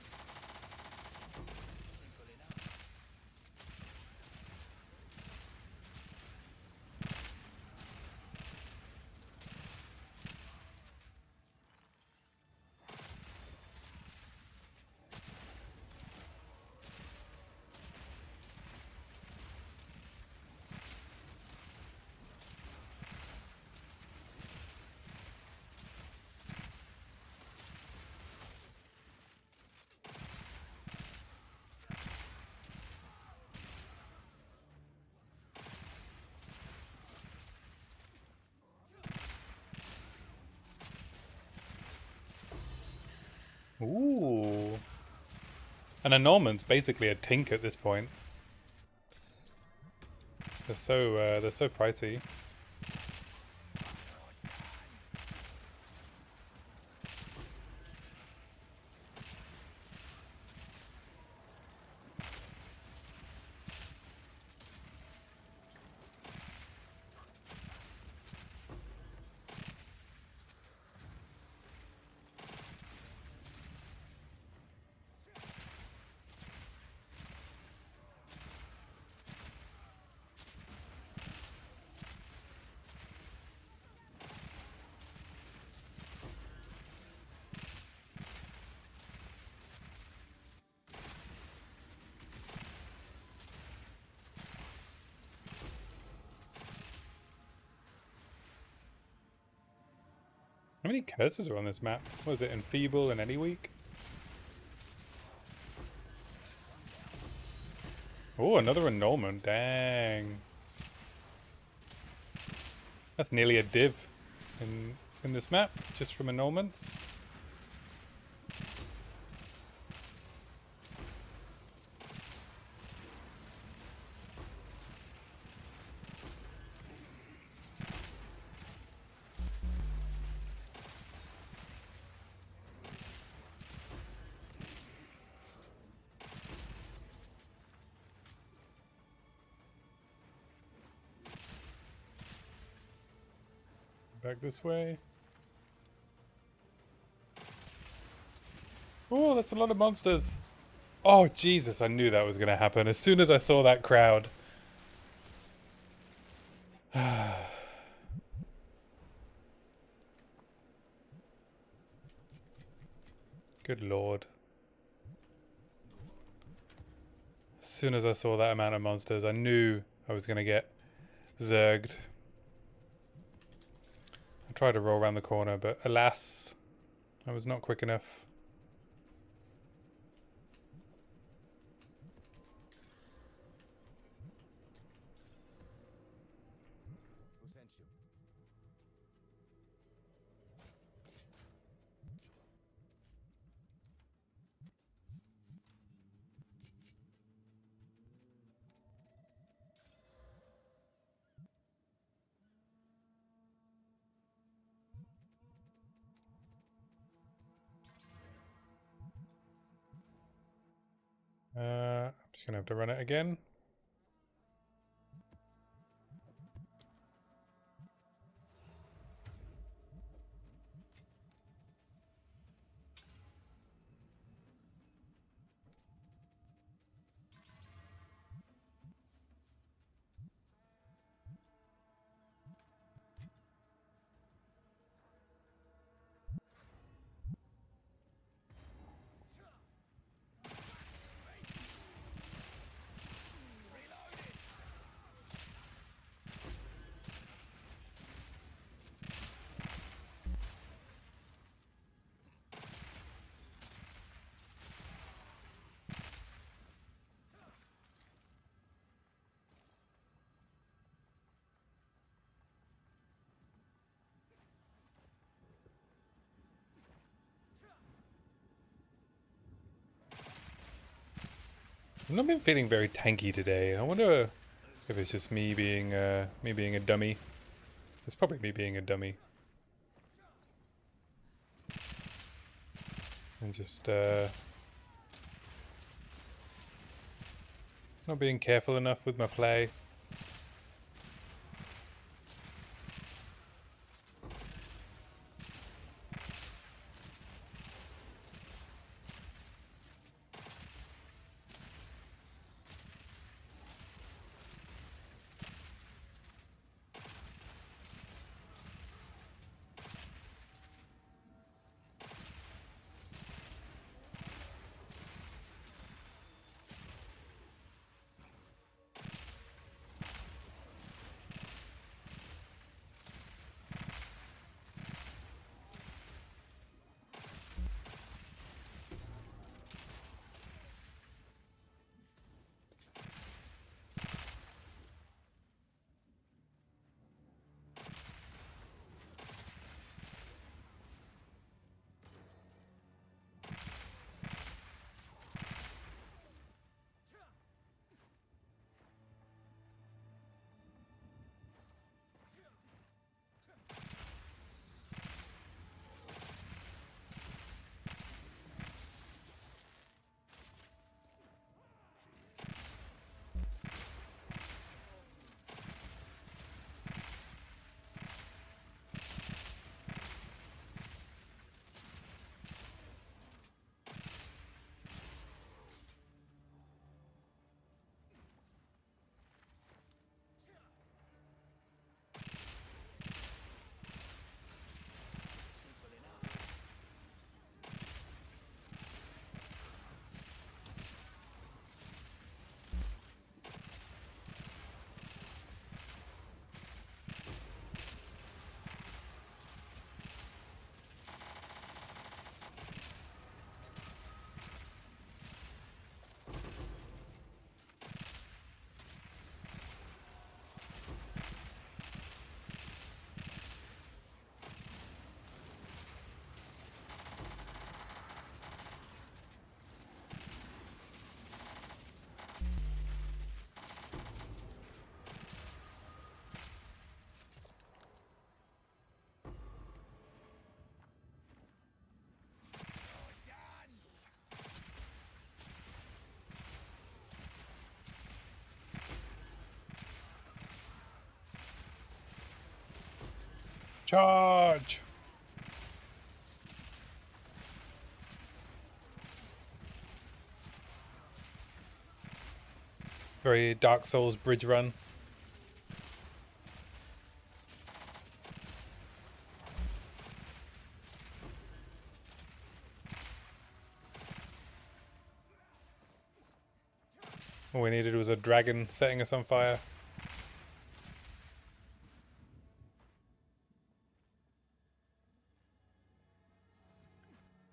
[SPEAKER 1] Ooh. And a Norman's basically a tink at this point. They're so pricey. How many curses are on this map? What is it, Enfeeble and Any Weak? Oh, another annulment. Dang. That's nearly a div in this map, just from annulments. Back this way. Oh, that's a lot of monsters. Oh, Jesus, I knew that was going to happen as soon as I saw that crowd. Good lord. As soon as I saw that amount of monsters, I knew I was going to get zerged. I tried to roll around the corner, but alas, I was not quick enough.
[SPEAKER 3] Who sent you?
[SPEAKER 1] I'm just going to have to run it again. I've not been feeling very tanky today. I wonder if it's just me being a dummy. It's probably me being a dummy. And just not being careful enough with my play. Charge! It's very Dark Souls bridge run. All we needed was a dragon setting us on fire.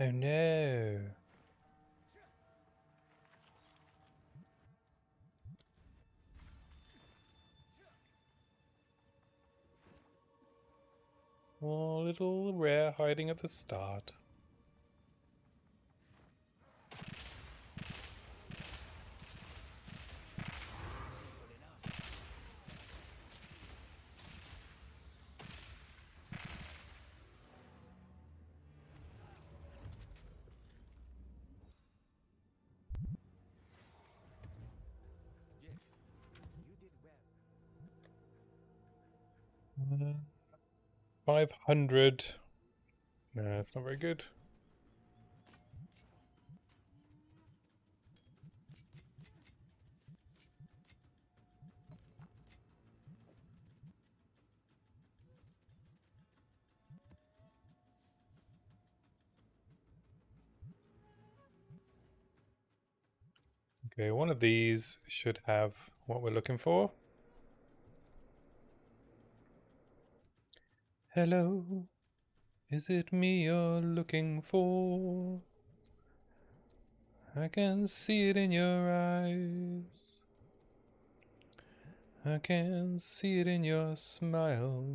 [SPEAKER 1] Oh no. Oh, little rare hiding at the start.
[SPEAKER 3] Yes, you did well.
[SPEAKER 1] 500. No, that's not very good. Okay, one of these should have what we're looking for. Hello, is it me you're looking for? I can see it in your eyes. I can see it in your smile.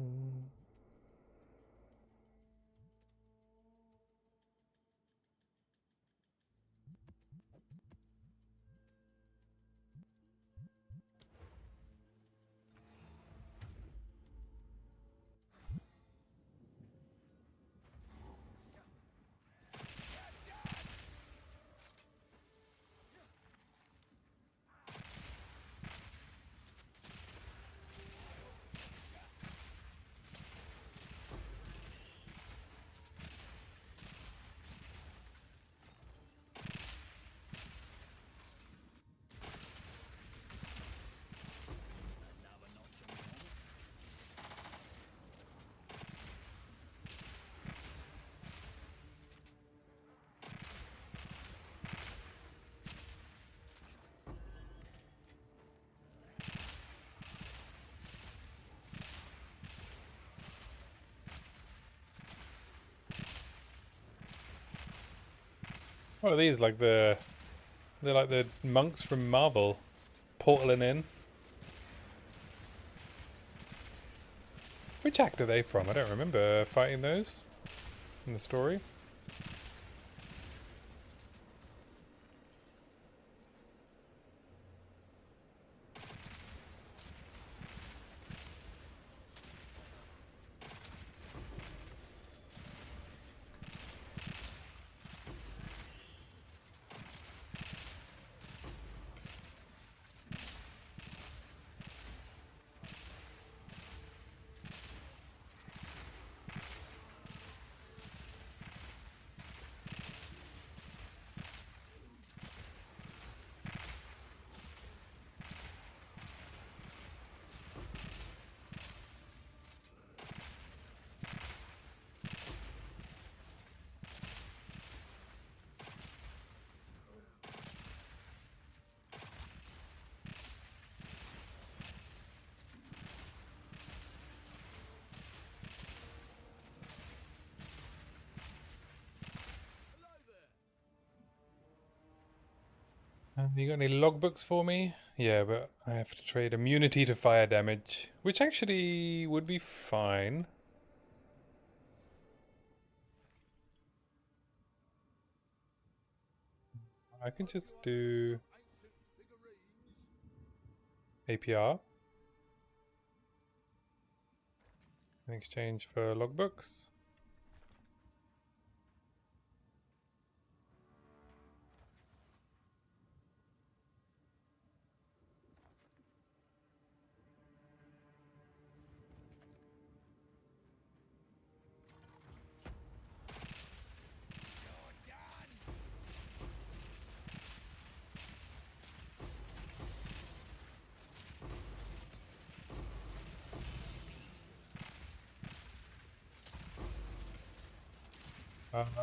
[SPEAKER 1] What are these? They're like the monks from Marvel, portaling in. Which act are they from? I don't remember fighting those in the story. You got any logbooks for me? Yeah, but I have to trade immunity to fire damage, which actually would be fine. I can just do APR in exchange for logbooks.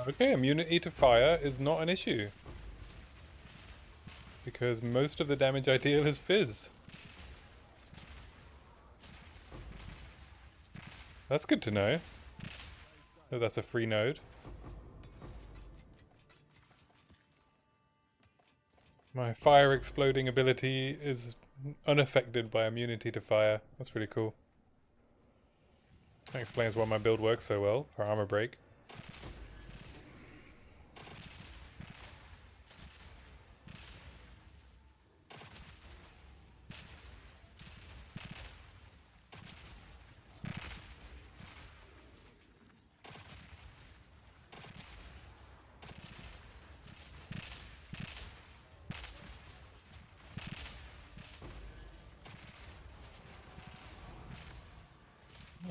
[SPEAKER 1] Okay, immunity to fire is not an issue. Because most of the damage I deal is fizz. That's good to know. That that's a free node. My fire exploding ability is unaffected by immunity to fire. That's pretty cool. That explains why my build works so well for armor break.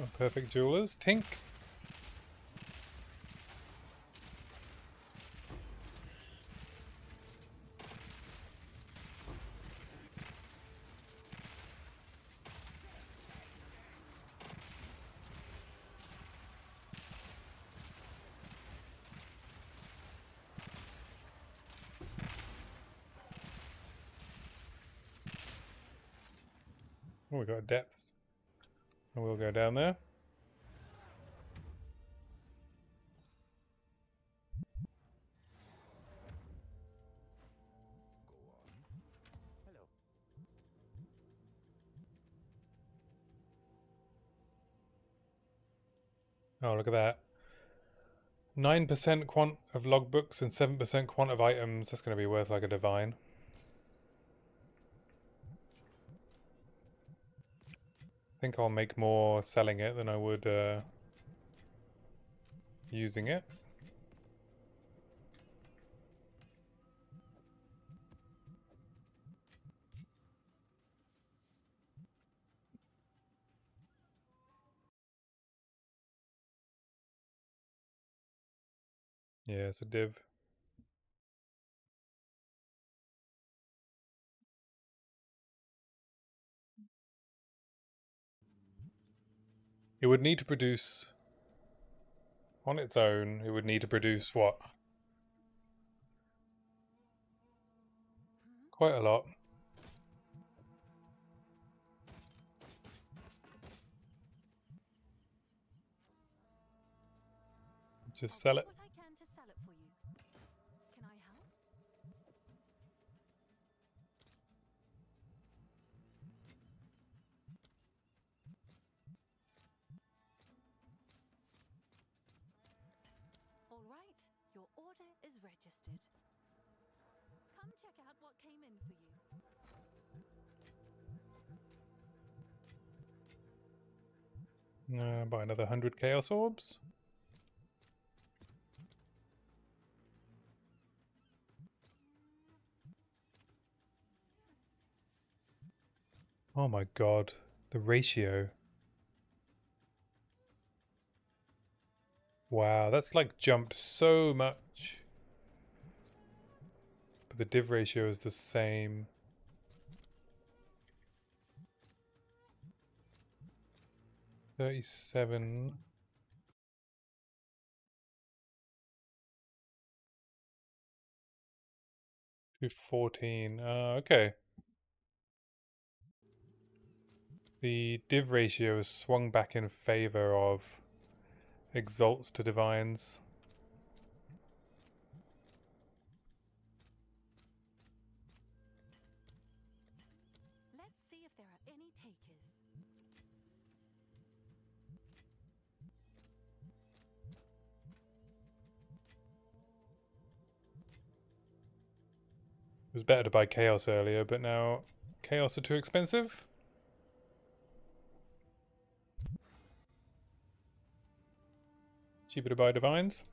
[SPEAKER 1] Oh, perfect jewelers. Tink. Oh, we got depths. And we'll go down there.
[SPEAKER 3] Hello.
[SPEAKER 1] Oh, look at that. 9% quant of logbooks and 7% quant of items. That's going to be worth like a divine. I think I'll make more selling it than I would using it. Yeah, it's a div. It would need to produce, on its own, it would need to produce what? Quite a lot. Just sell it.
[SPEAKER 2] What I can to sell it for you. Can I help? All right, your order is registered. Come check out what came in for you.
[SPEAKER 1] Buy another 100 chaos orbs. Oh my god, the ratio. Wow, that's like jumped so much. But the div ratio is the same. 37 to 14. Okay. The div ratio is swung back in favor of exalts to divines.
[SPEAKER 2] Let's see if there are any takers.
[SPEAKER 1] It was better to buy chaos earlier, but now chaos are too expensive. Cheaper to buy divines.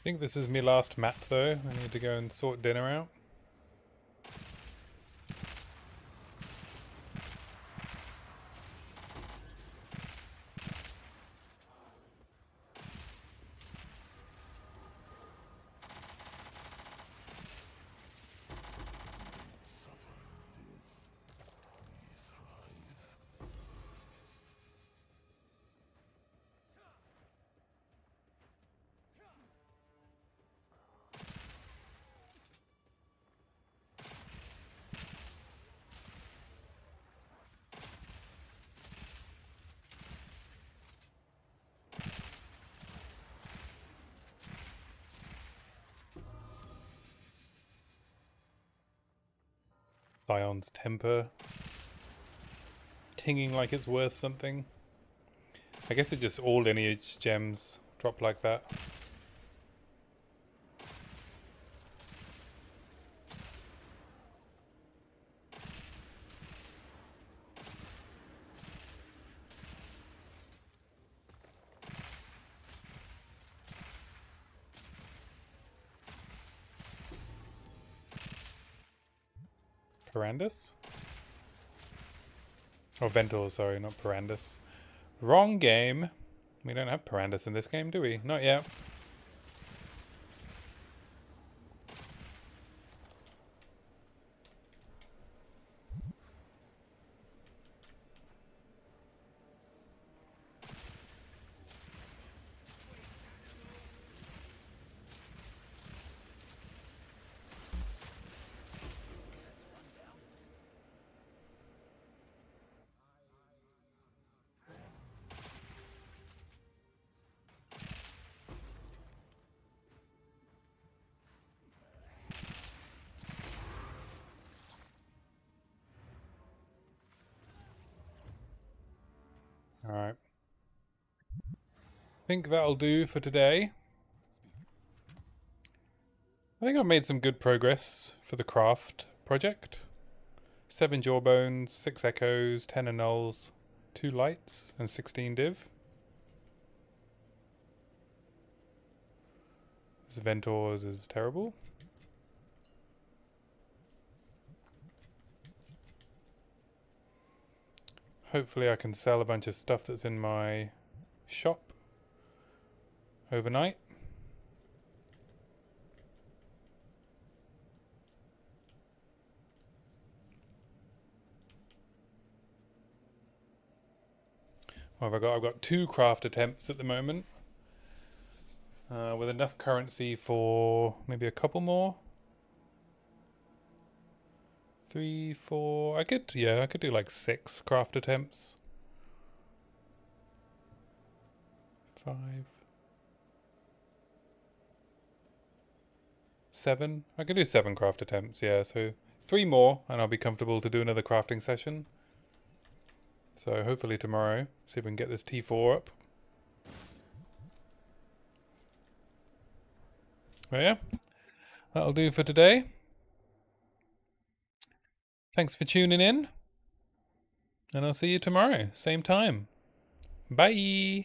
[SPEAKER 1] I think this is my last map though. I need to go and sort dinner out. Scion's temper. Tinging like it's worth something. I guess it just all lineage gems drop like that. Parandus? Oh, Ventor, sorry, not Parandus. Wrong game. We don't have Parandus in this game, do we? Not yet. Alright. I think that'll do for today. I think I've made some good progress for the craft project. 7 jawbones, 6 echoes, 10 annuls, 2 lights, and 16 div. This Ventor's is terrible. Hopefully I can sell a bunch of stuff that's in my shop overnight. What have I got? I've got 2 craft attempts at the moment. With enough currency for maybe a couple more. 3, 4. I could do like 6 craft attempts. 5. 7. I could do 7 craft attempts, yeah. So 3 more and I'll be comfortable to do another crafting session. So hopefully tomorrow, see if we can get this T4 up. But yeah, that'll do for today. Thanks for tuning in. And I'll see you tomorrow, same time. Bye!